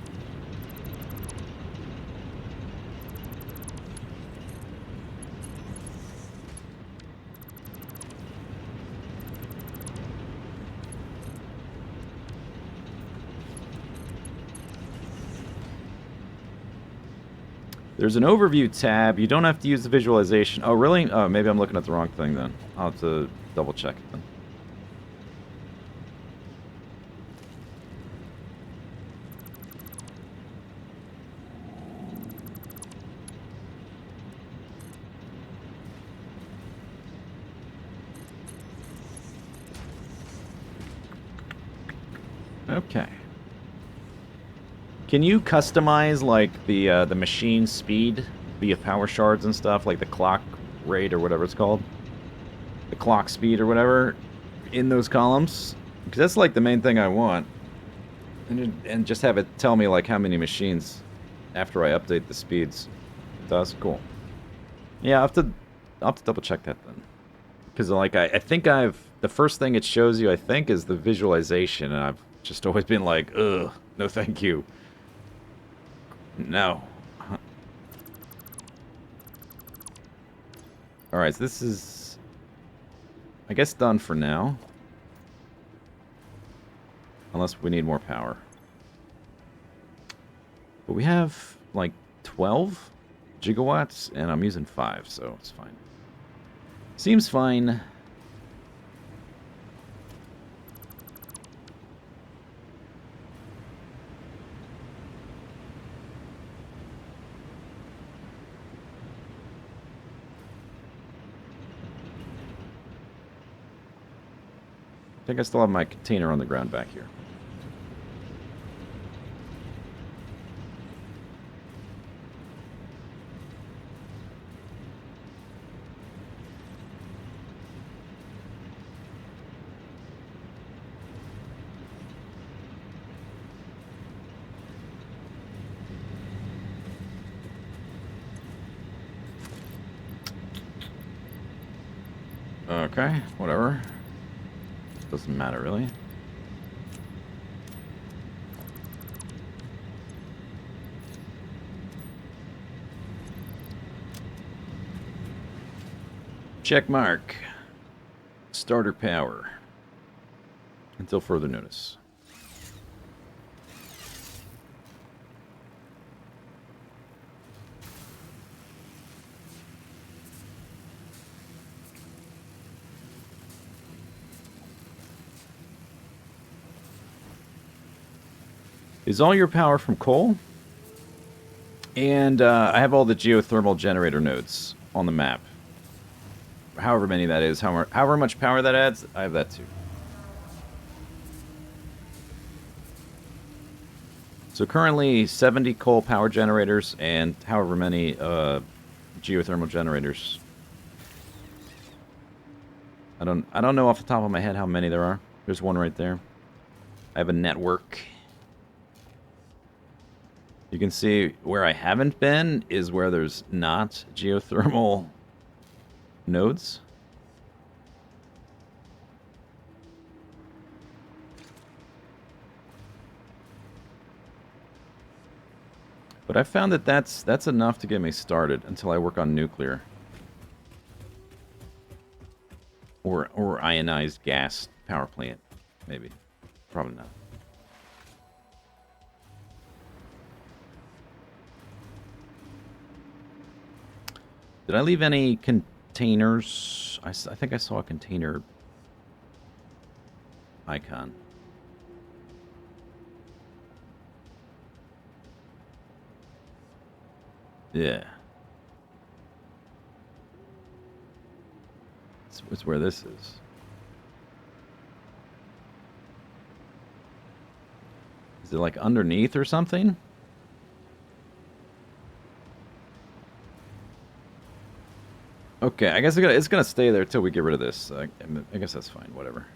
There's an overview tab. You don't have to use the visualization. Oh, really? Oh, maybe I'm looking at the wrong thing then. I'll have to double check it then. Okay. Can you customize like the machine speed via power shards and stuff, like the clock rate or whatever it's called, the clock speed or whatever, in those columns? Because that's like the main thing I want, and just have it tell me like how many machines after I update the speeds. That's cool. Yeah, I'll have to double check that then, because like I think the first thing it shows you I think is the visualization, and I've just always been like, ugh, no thank you. No. Alright, so this is, I guess, done for now. Unless we need more power. But we have, like, 12 gigawatts, and I'm using 5, so it's fine. Seems fine. I think I still have my container on the ground back here. Okay, whatever. Doesn't matter, really. Check mark. Starter power. Until further notice. Is all your power from coal? And I have all the geothermal generator nodes on the map. However many that is, however much power that adds, I have that too. So currently 70 coal power generators and however many geothermal generators. I don't know off the top of my head how many there are. There's one right there. I have a network. You can see where I haven't been is where there's not geothermal nodes. But I found that that's enough to get me started until I work on nuclear. Or ionized gas power plant, maybe. Probably not. Did I leave any containers? I think I saw a container icon. Yeah. It's where this is. Is it like underneath or something? Okay, I guess it's gonna stay there till we get rid of this. I guess that's fine. Whatever.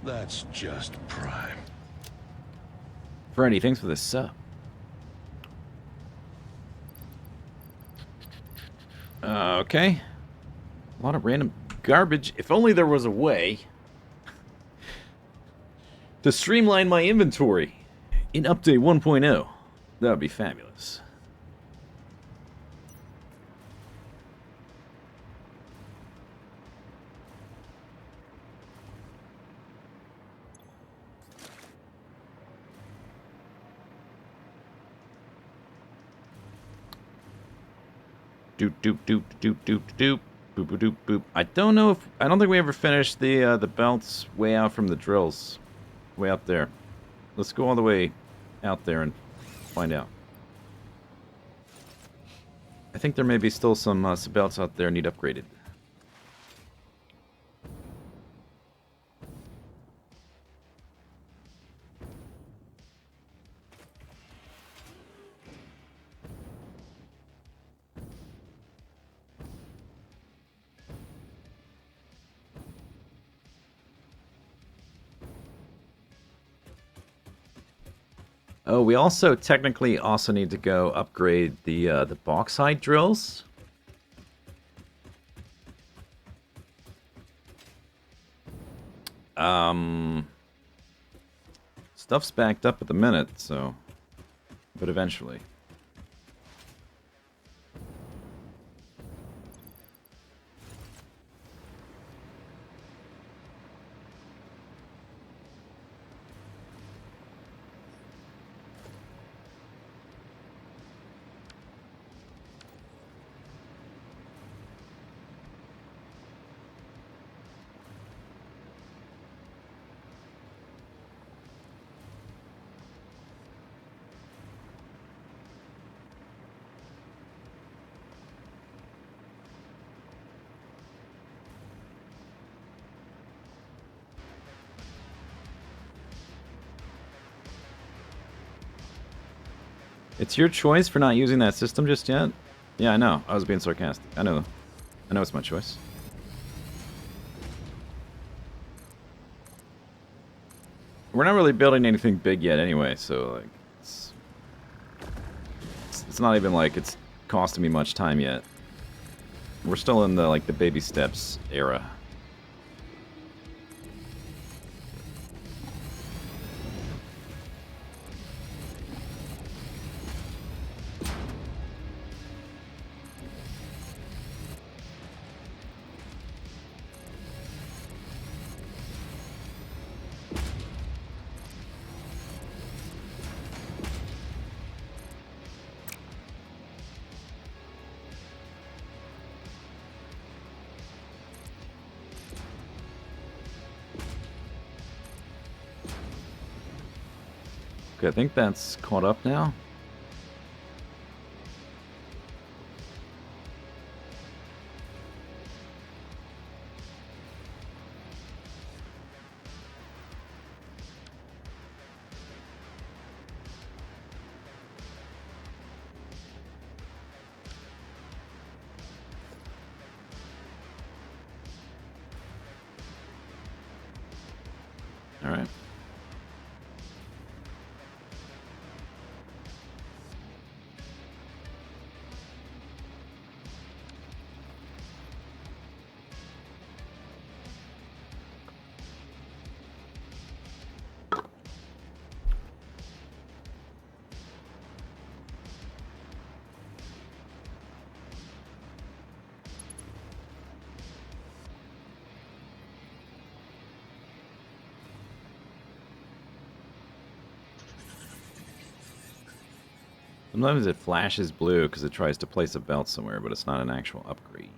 That's just prime. Freddy, thanks for the sub. Okay. A lot of random garbage. If only there was a way to streamline my inventory in update 1.0. That would be fabulous. Doop doop doop doop doop doop boop boop doop boop. I don't think we ever finished the belts way out from the drills, way up there. Let's go all the way out there and find out. I think there may be still some belts out there need upgraded. Oh, we also technically also need to go upgrade the bauxite drills. Stuff's backed up at the minute, so, but eventually. It's your choice for not using that system just yet? Yeah, I know. I was being sarcastic. I know it's my choice. We're not really building anything big yet anyway, so like it's not even like it's costing me much time yet. We're still in the like the baby steps era. Okay, I think that's caught up now. Sometimes it flashes blue because it tries to place a belt somewhere, but it's not an actual upgrade.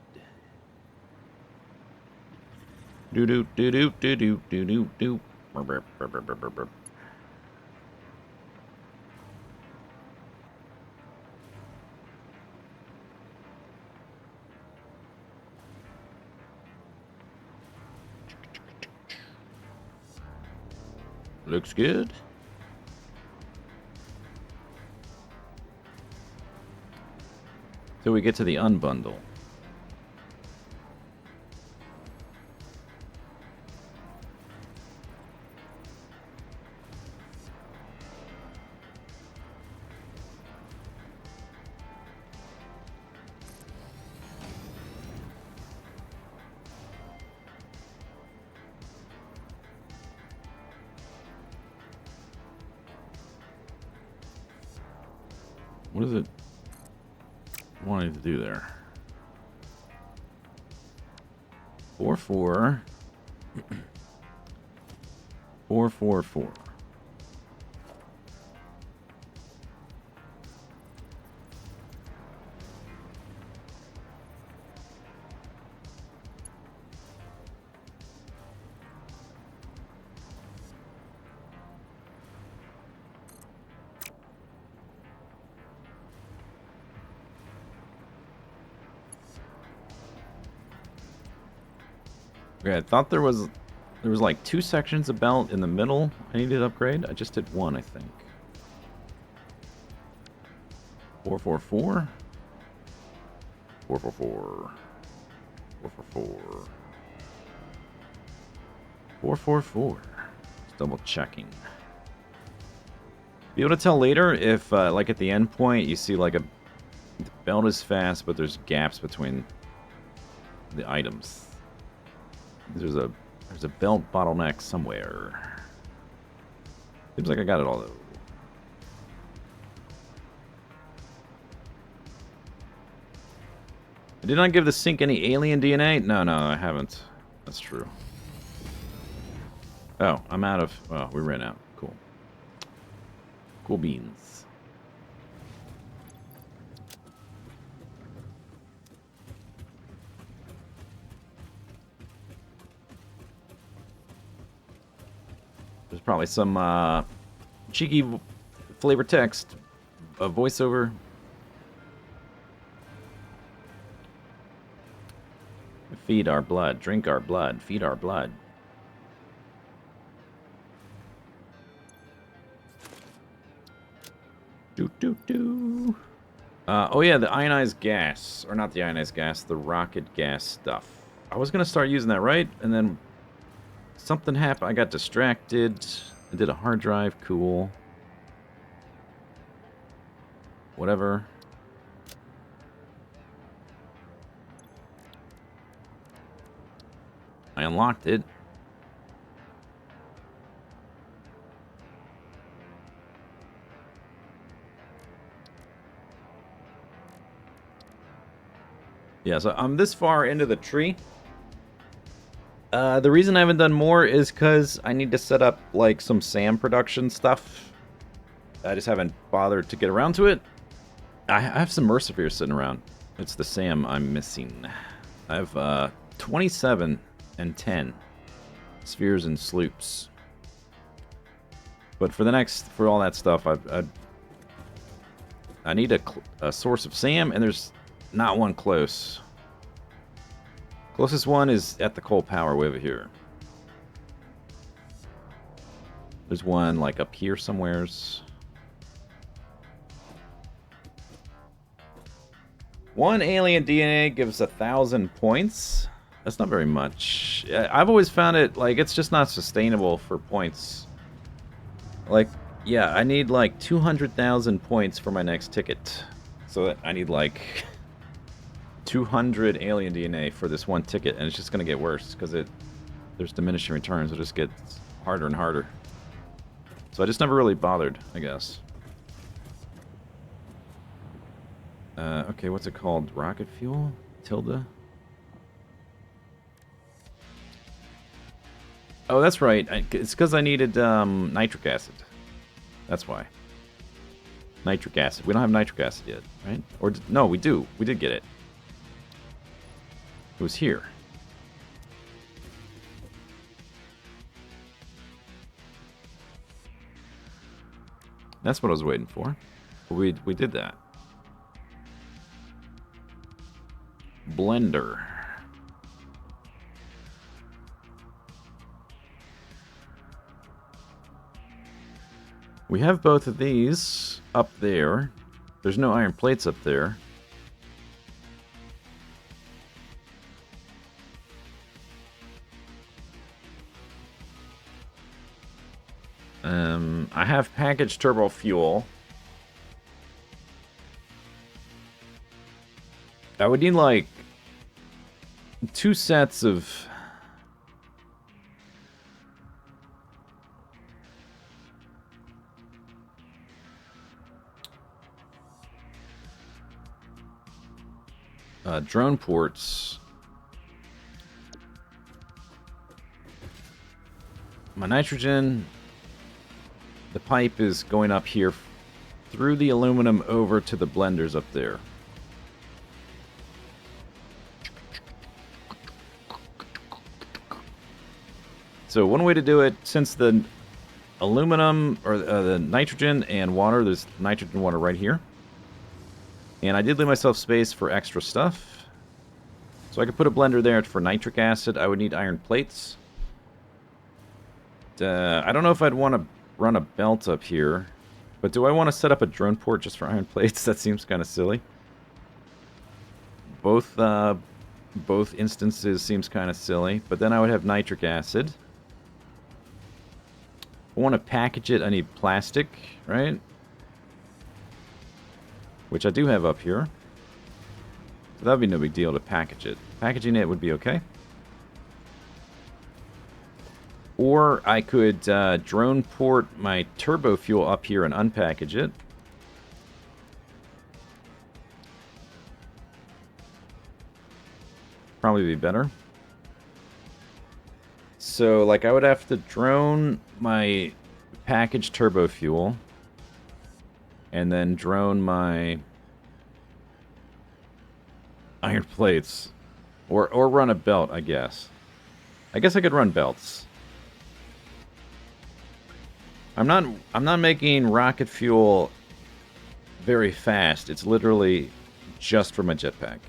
Do do do do do do do do do. Burp, burp, burp, burp, burp, burp. Looks good. So we get to the unbundle. What is it wanting to do there? 4-4. 4-4-4. Okay, I thought there was like 2 sections of belt in the middle I needed to upgrade. I just did 1, I think. 4-4-4. 4-4-4. 4-4-4. 4-4-4. Just double checking. Be able to tell later if, like at the end point, you see like the belt is fast, but there's gaps between the items. There's a belt bottleneck somewhere. Seems like I got it all though. I did not give the sink any alien DNA? No, I haven't. That's true. Oh, I'm out of... Oh, we ran out. Cool. Cool beans. There's probably some cheeky flavor text, a voiceover. Feed our blood, drink our blood, feed our blood. Do. Oh yeah, the ionized gas, or not the ionized gas, the rocket gas stuff. I was gonna start using that, right? And then something happened. I got distracted. I did a hard drive. Cool. Whatever. I unlocked it. Yeah, so I'm this far into the tree. The reason I haven't done more is because I need to set up, like, some SAM production stuff. I just haven't bothered to get around to it. I have some Mercifer sitting around. It's the SAM I'm missing. I have, 27 and 10 spheres and sloops. But for all that stuff, I need a source of SAM, and there's not one close. Closest one is at the coal power way over here. There's one like up here somewheres. One alien DNA gives 1,000 points. That's not very much. I've always found it like it's just not sustainable for points. Like, yeah, I need like 200,000 points for my next ticket. So I need like 200 alien DNA for this one ticket, and it's just gonna get worse because there's diminishing returns. It just gets harder and harder. So I just never really bothered, I guess. Okay, what's it called? Rocket fuel? Tilde? Oh, that's right. It's because I needed nitric acid. That's why. Nitric acid. We don't have nitric acid yet, right? Or no, we do. We did get it. It was here. That's what I was waiting for. We did that. Blender. We have both of these up there. There's no iron plates up there. I have packaged turbo fuel. I would need like 2 sets of drone ports. My nitrogen, the pipe is going up here through the aluminum over to the blenders up there. So one way to do it, since the aluminum, or the nitrogen and water, there's nitrogen and water right here. And I did leave myself space for extra stuff. So I could put a blender there for nitric acid. I would need iron plates. I don't know if I'd want to run a belt up here. But do I want to set up a drone port just for iron plates? That seems kind of silly. Both instances seems kind of silly. But then I would have nitric acid. I want to package it. I need plastic, right? Which I do have up here. So that would be no big deal to package it. Packaging it would be okay. Or I could drone port my turbo fuel up here and unpackage it. Probably be better. So, like, I would have to drone my packaged turbo fuel. And then drone my iron plates. Or run a belt, I guess. I guess I could run belts. I'm not making rocket fuel very fast. It's literally just for my jetpack.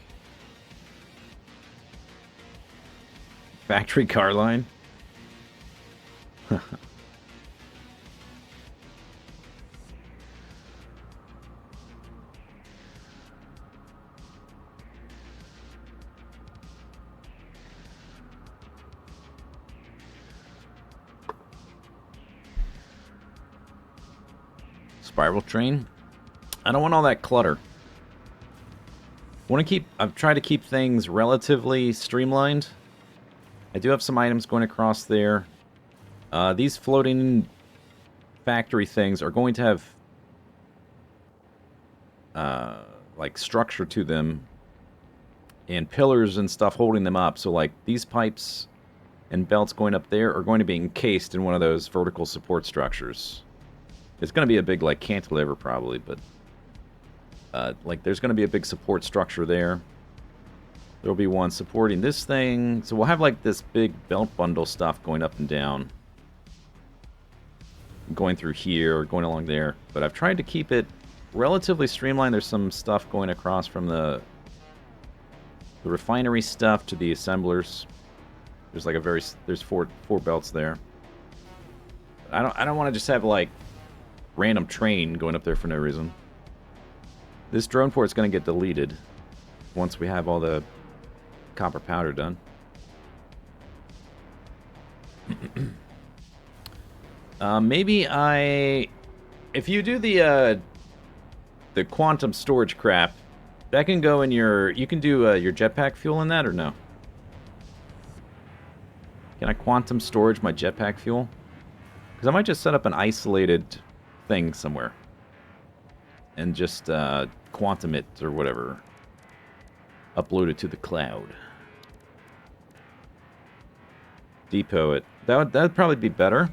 Factory car line? Spiral train? I don't want all that clutter. I've tried to keep things relatively streamlined. I do have some items going across there. These floating factory things are going to have like structure to them and pillars and stuff holding them up. So like these pipes and belts going up there are going to be encased in one of those vertical support structures. It's going to be a big like cantilever probably, but like there's going to be a big support structure there. There'll be one supporting this thing. So we'll have like this big belt bundle stuff going up and down. Going through here or going along there. But I've tried to keep it relatively streamlined. There's some stuff going across from the refinery stuff to the assemblers. There's like there's four belts there. I don't want to just have like random train going up there for no reason. This drone port's going to get deleted once we have all the copper powder done. Maybe if you do the quantum storage crap, that can go in you can do your jetpack fuel in that or no? Can I quantum storage my jetpack fuel? Because I might just set up an isolated thing somewhere and just quantum it or whatever. Upload it to the cloud. Depot it. That'd probably be better.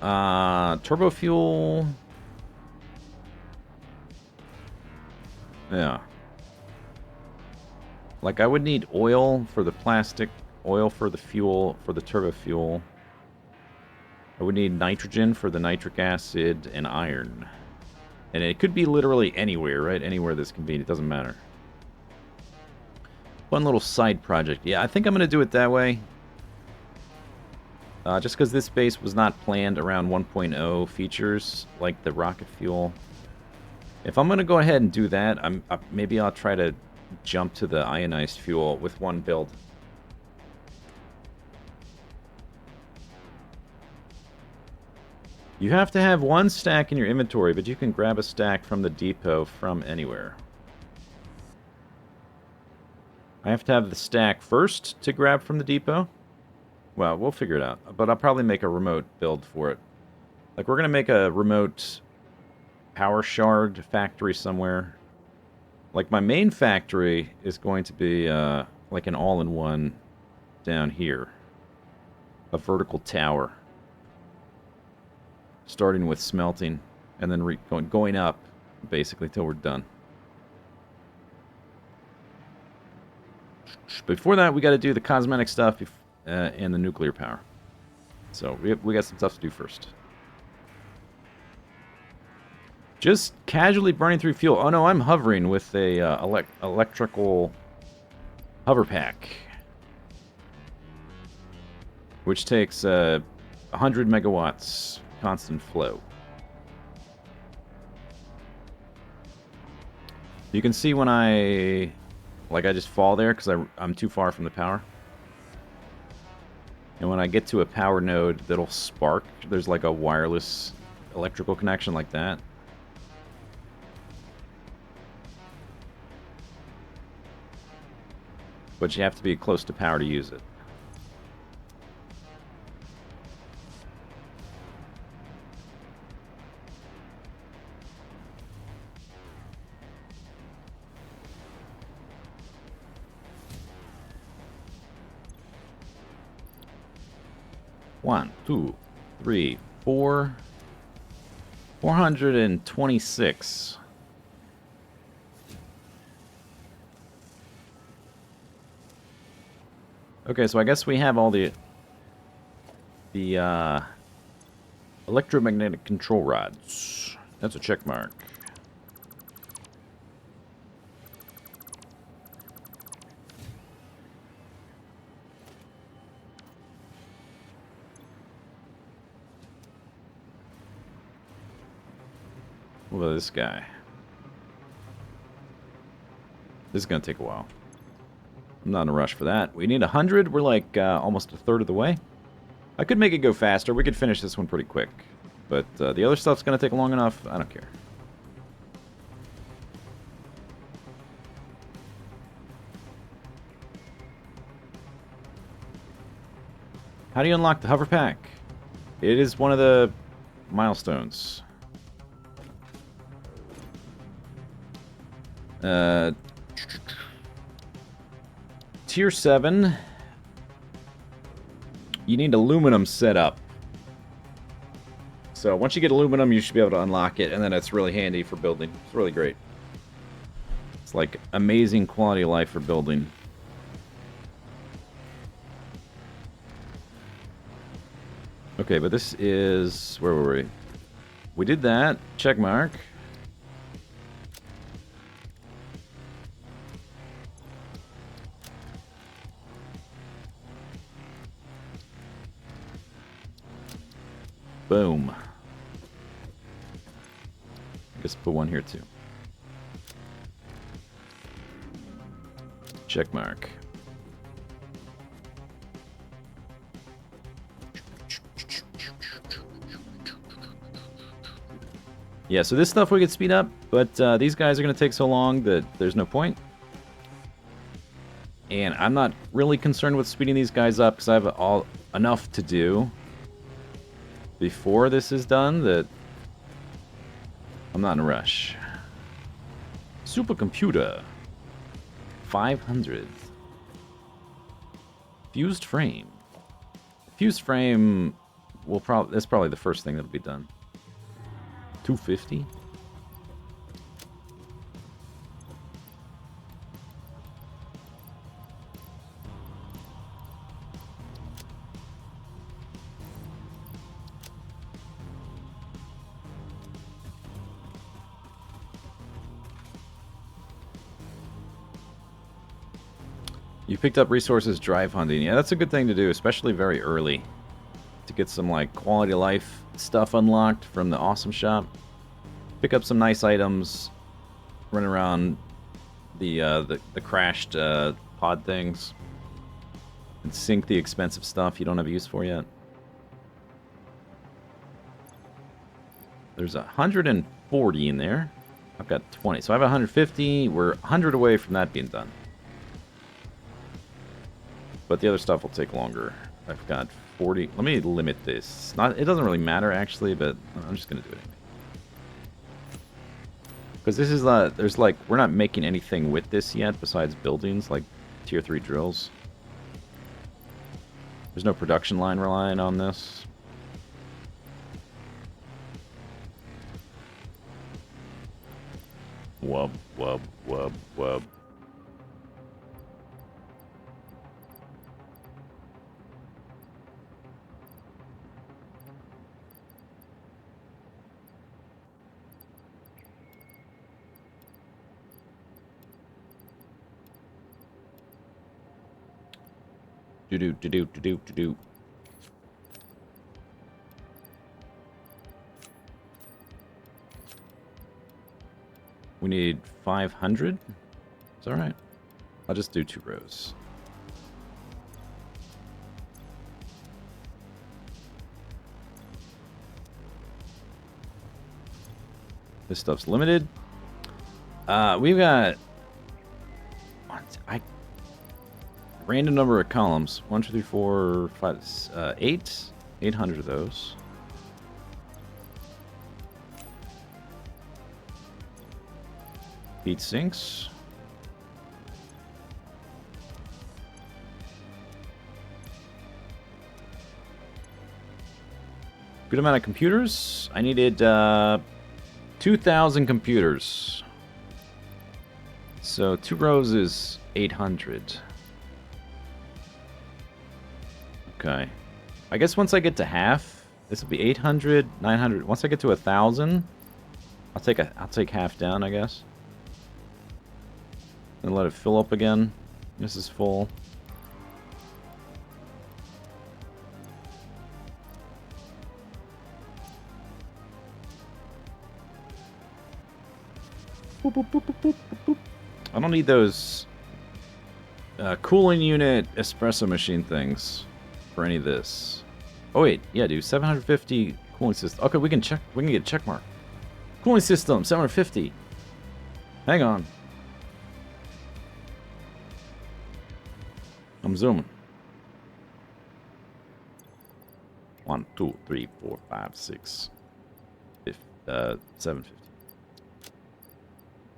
Turbo fuel. Yeah. Like, I would need oil for the plastic, oil for the fuel, for the turbo fuel. I would need nitrogen for the nitric acid and iron. And it could be literally anywhere, right? Anywhere that's convenient. It doesn't matter. One little side project. Yeah, I think I'm going to do it that way. Just because this base was not planned around 1.0 features, like the rocket fuel. If I'm going to go ahead and do that, maybe I'll try to jump to the ionized fuel with one build. You have to have one stack in your inventory, but you can grab a stack from the depot from anywhere. I have to have the stack first to grab from the depot. Well, we'll figure it out. But I'll probably make a remote build for it. Like, we're going to make a remote power shard factory somewhere. Like, my main factory is going to be, like, an all-in-one down here. A vertical tower. Starting with smelting, and then going up, basically, till we're done. Before that, we got to do the cosmetic stuff and the nuclear power. So, we got some stuff to do first. Just casually burning through fuel. Oh no, I'm hovering with a electrical hover pack. Which takes 100 megawatts constant flow. You can see when I just fall there because I'm too far from the power. And when I get to a power node that'll spark, there's like a wireless electrical connection like that. But you have to be close to power to use it. One, two, three, four. 426. Okay, so I guess we have all the electromagnetic control rods. That's a check mark. What about this guy? This is going to take a while. I'm not in a rush for that. We need 100. We're like almost a third of the way. I could make it go faster. We could finish this one pretty quick. But the other stuff's going to take long enough. I don't care. How do you unlock the hover pack? It is one of the milestones. Tier 7. You need aluminum set up. So once you get aluminum, you should be able to unlock it, and then it's really handy for building. It's really great. It's like amazing quality of life for building. Okay, but this is... Where were we? We did that. Check mark. Boom. I guess put one here too. Check mark. Yeah, so this stuff we could speed up, but these guys are going to take so long that there's no point. And I'm not really concerned with speeding these guys up because I have enough to do before this is done that I'm not in a rush. Supercomputer. 500. Fused frame. Fused frame That's probably the first thing that'll be done. 250. You picked up resources drive hunting. Yeah, that's a good thing to do, especially very early. To get some, like, quality of life stuff unlocked from the awesome shop. Pick up some nice items. Run around the crashed pod things. And sink the expensive stuff you don't have use for yet. There's 140 in there. I've got 20. So I have 150. We're 100 away from that being done. But the other stuff will take longer. I've got 40. Let me limit this. It doesn't really matter, actually, but I'm just going to do it anyway. Because this is, there's like, we're not making anything with this yet besides buildings, like tier 3 drills. There's no production line relying on this. Wub, wub, wub, wub. Do-do. We need 500. It's all right. I'll just do 2 rows. This stuff's limited. We've got random number of columns. 1, 2, 3, 4, 5, 8. 800 of those. Heat sinks. Good amount of computers. I needed 2,000 computers. So 2 rows is 800. Okay. I guess once I get to half, this will be 800, 900. Once I get to 1,000, I'll take half down, I guess. And let it fill up again. This is full. Boop, boop, boop, boop, boop, boop. I don't need those cooling unit espresso machine things for any of this. Oh wait, yeah, dude, 750 cooling system. Okay, we can check. We can get a check mark. Cooling system, 750. Hang on. I'm zooming. 1, 2, 3, 4, 5, 6, 750.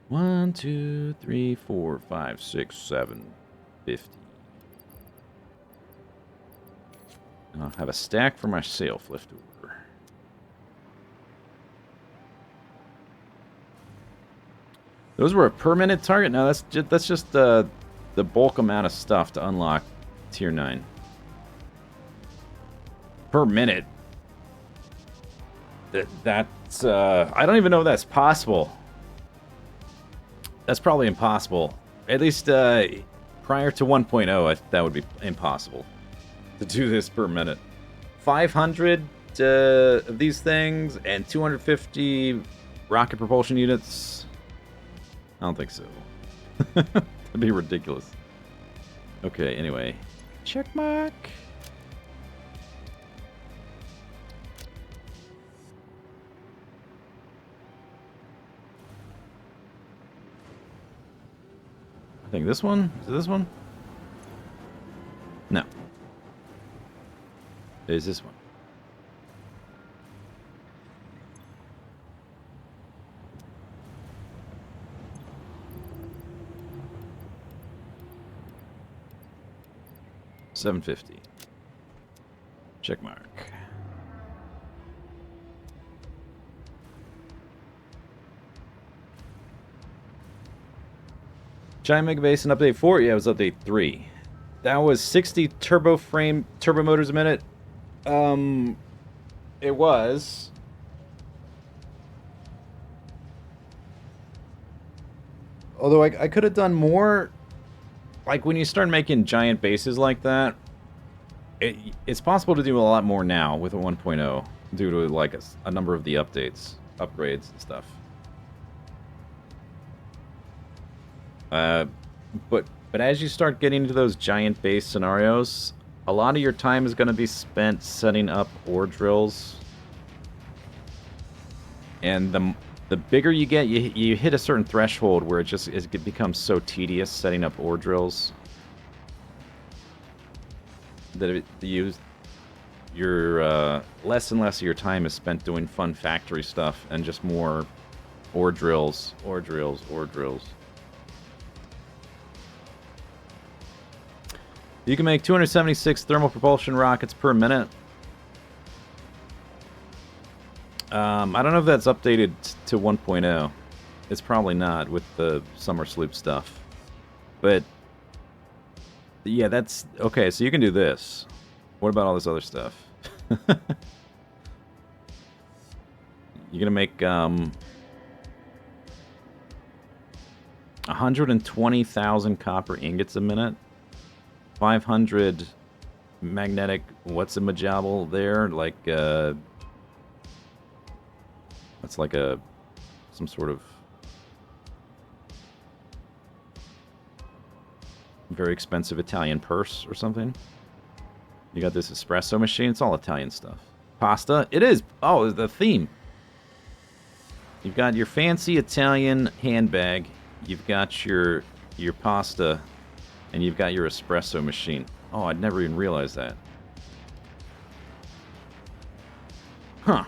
1, 2, 3, 4, 5, 6, 7, 50. And I'll have a stack for myself left over. Those were a per minute target. Now that's just the bulk amount of stuff to unlock tier 9. Per minute. That's I don't even know if that's possible. That's probably impossible. At least prior to 1.0, that would be impossible to do this per minute. 500 of these things and 250 rocket propulsion units. I don't think so. That'd be ridiculous. Okay, anyway. Check mark. I think this one? Is it this one? No. It is this one. $750. Check mark. Giant Mega Base in Update 4? Yeah, it was Update 3. That was 60 turbo motors a minute. It was. Although I could have done more. Like, when you start making giant bases like that, it's possible to do a lot more now with a 1.0 due to, like, a number of the updates, upgrades, and stuff. But as you start getting into those giant base scenarios, a lot of your time is going to be spent setting up ore drills. And the bigger you get, you hit a certain threshold where it becomes so tedious setting up ore drills that your less and less of your time is spent doing fun factory stuff and just more ore drills, ore drills, ore drills. You can make 276 thermal propulsion rockets per minute. I don't know if that's updated to 1.0. It's probably not with the summer sloop stuff. But yeah, that's okay. So you can do this. What about all this other stuff? You're gonna make 120,000 copper ingots a minute. 500 magnetic, what's a majabel there? Like, that's like some sort of very expensive Italian purse or something. You got this espresso machine. It's all Italian stuff. Pasta. It is. Oh, the theme. You've got your fancy Italian handbag. You've got your pasta. And you've got your espresso machine. Oh, I'd never even realized that. Huh.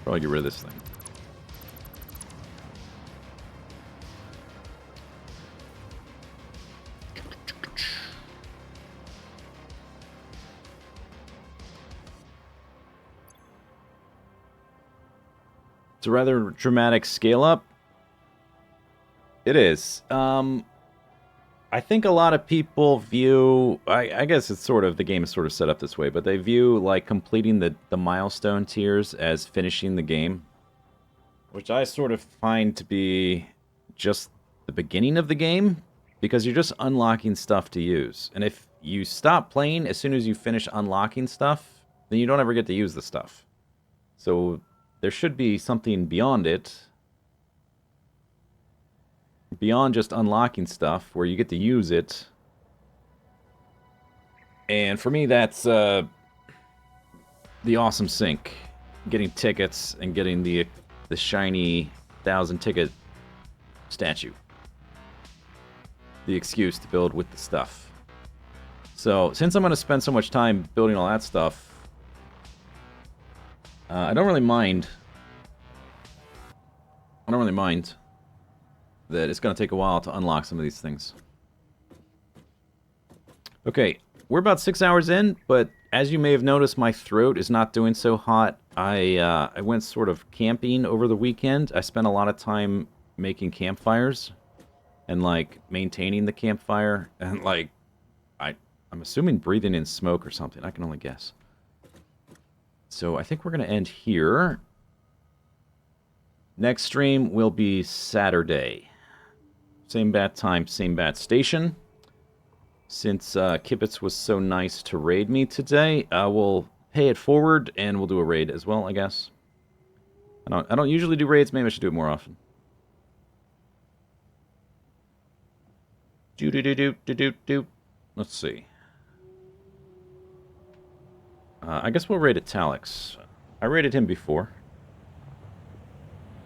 Probably get rid of this thing. It's a rather dramatic scale up. It is. I think a lot of people view, I guess it's sort of, the game is sort of set up this way, but they view like completing the milestone tiers as finishing the game, which I sort of find to be just the beginning of the game, because you're just unlocking stuff to use. And if you stop playing as soon as you finish unlocking stuff, then you don't ever get to use the stuff. So there should be something beyond it. Beyond just unlocking stuff, where you get to use it. And for me, that's the awesome sync. Getting tickets and getting the shiny 1,000-ticket statue. The excuse to build with the stuff. So, since I'm going to spend so much time building all that stuff, I don't really mind. That it's going to take a while to unlock some of these things. Okay, we're about 6 hours in, but as you may have noticed, my throat is not doing so hot. I went sort of camping over the weekend. I spent a lot of time making campfires and, like, maintaining the campfire and, like, I'm assuming breathing in smoke or something. I can only guess. So I think we're going to end here. Next stream will be Saturday. Same bat time, same bat station. Since Kibitz was so nice to raid me today, we'll pay it forward and we'll do a raid as well, I guess. I don't usually do raids. Maybe I should do it more often. Do. Let's see. I guess we'll raid Italics. I raided him before.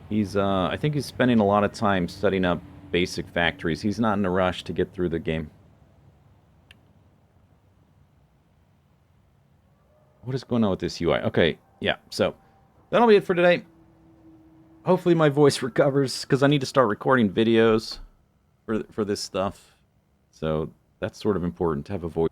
He's, I think he's spending a lot of time setting up basic factories. He's not in a rush to get through the game. What is going on with this UI? Okay, yeah, so that'll be it for today. Hopefully my voice recovers, because I need to start recording videos for this stuff. So that's sort of important to have a voice.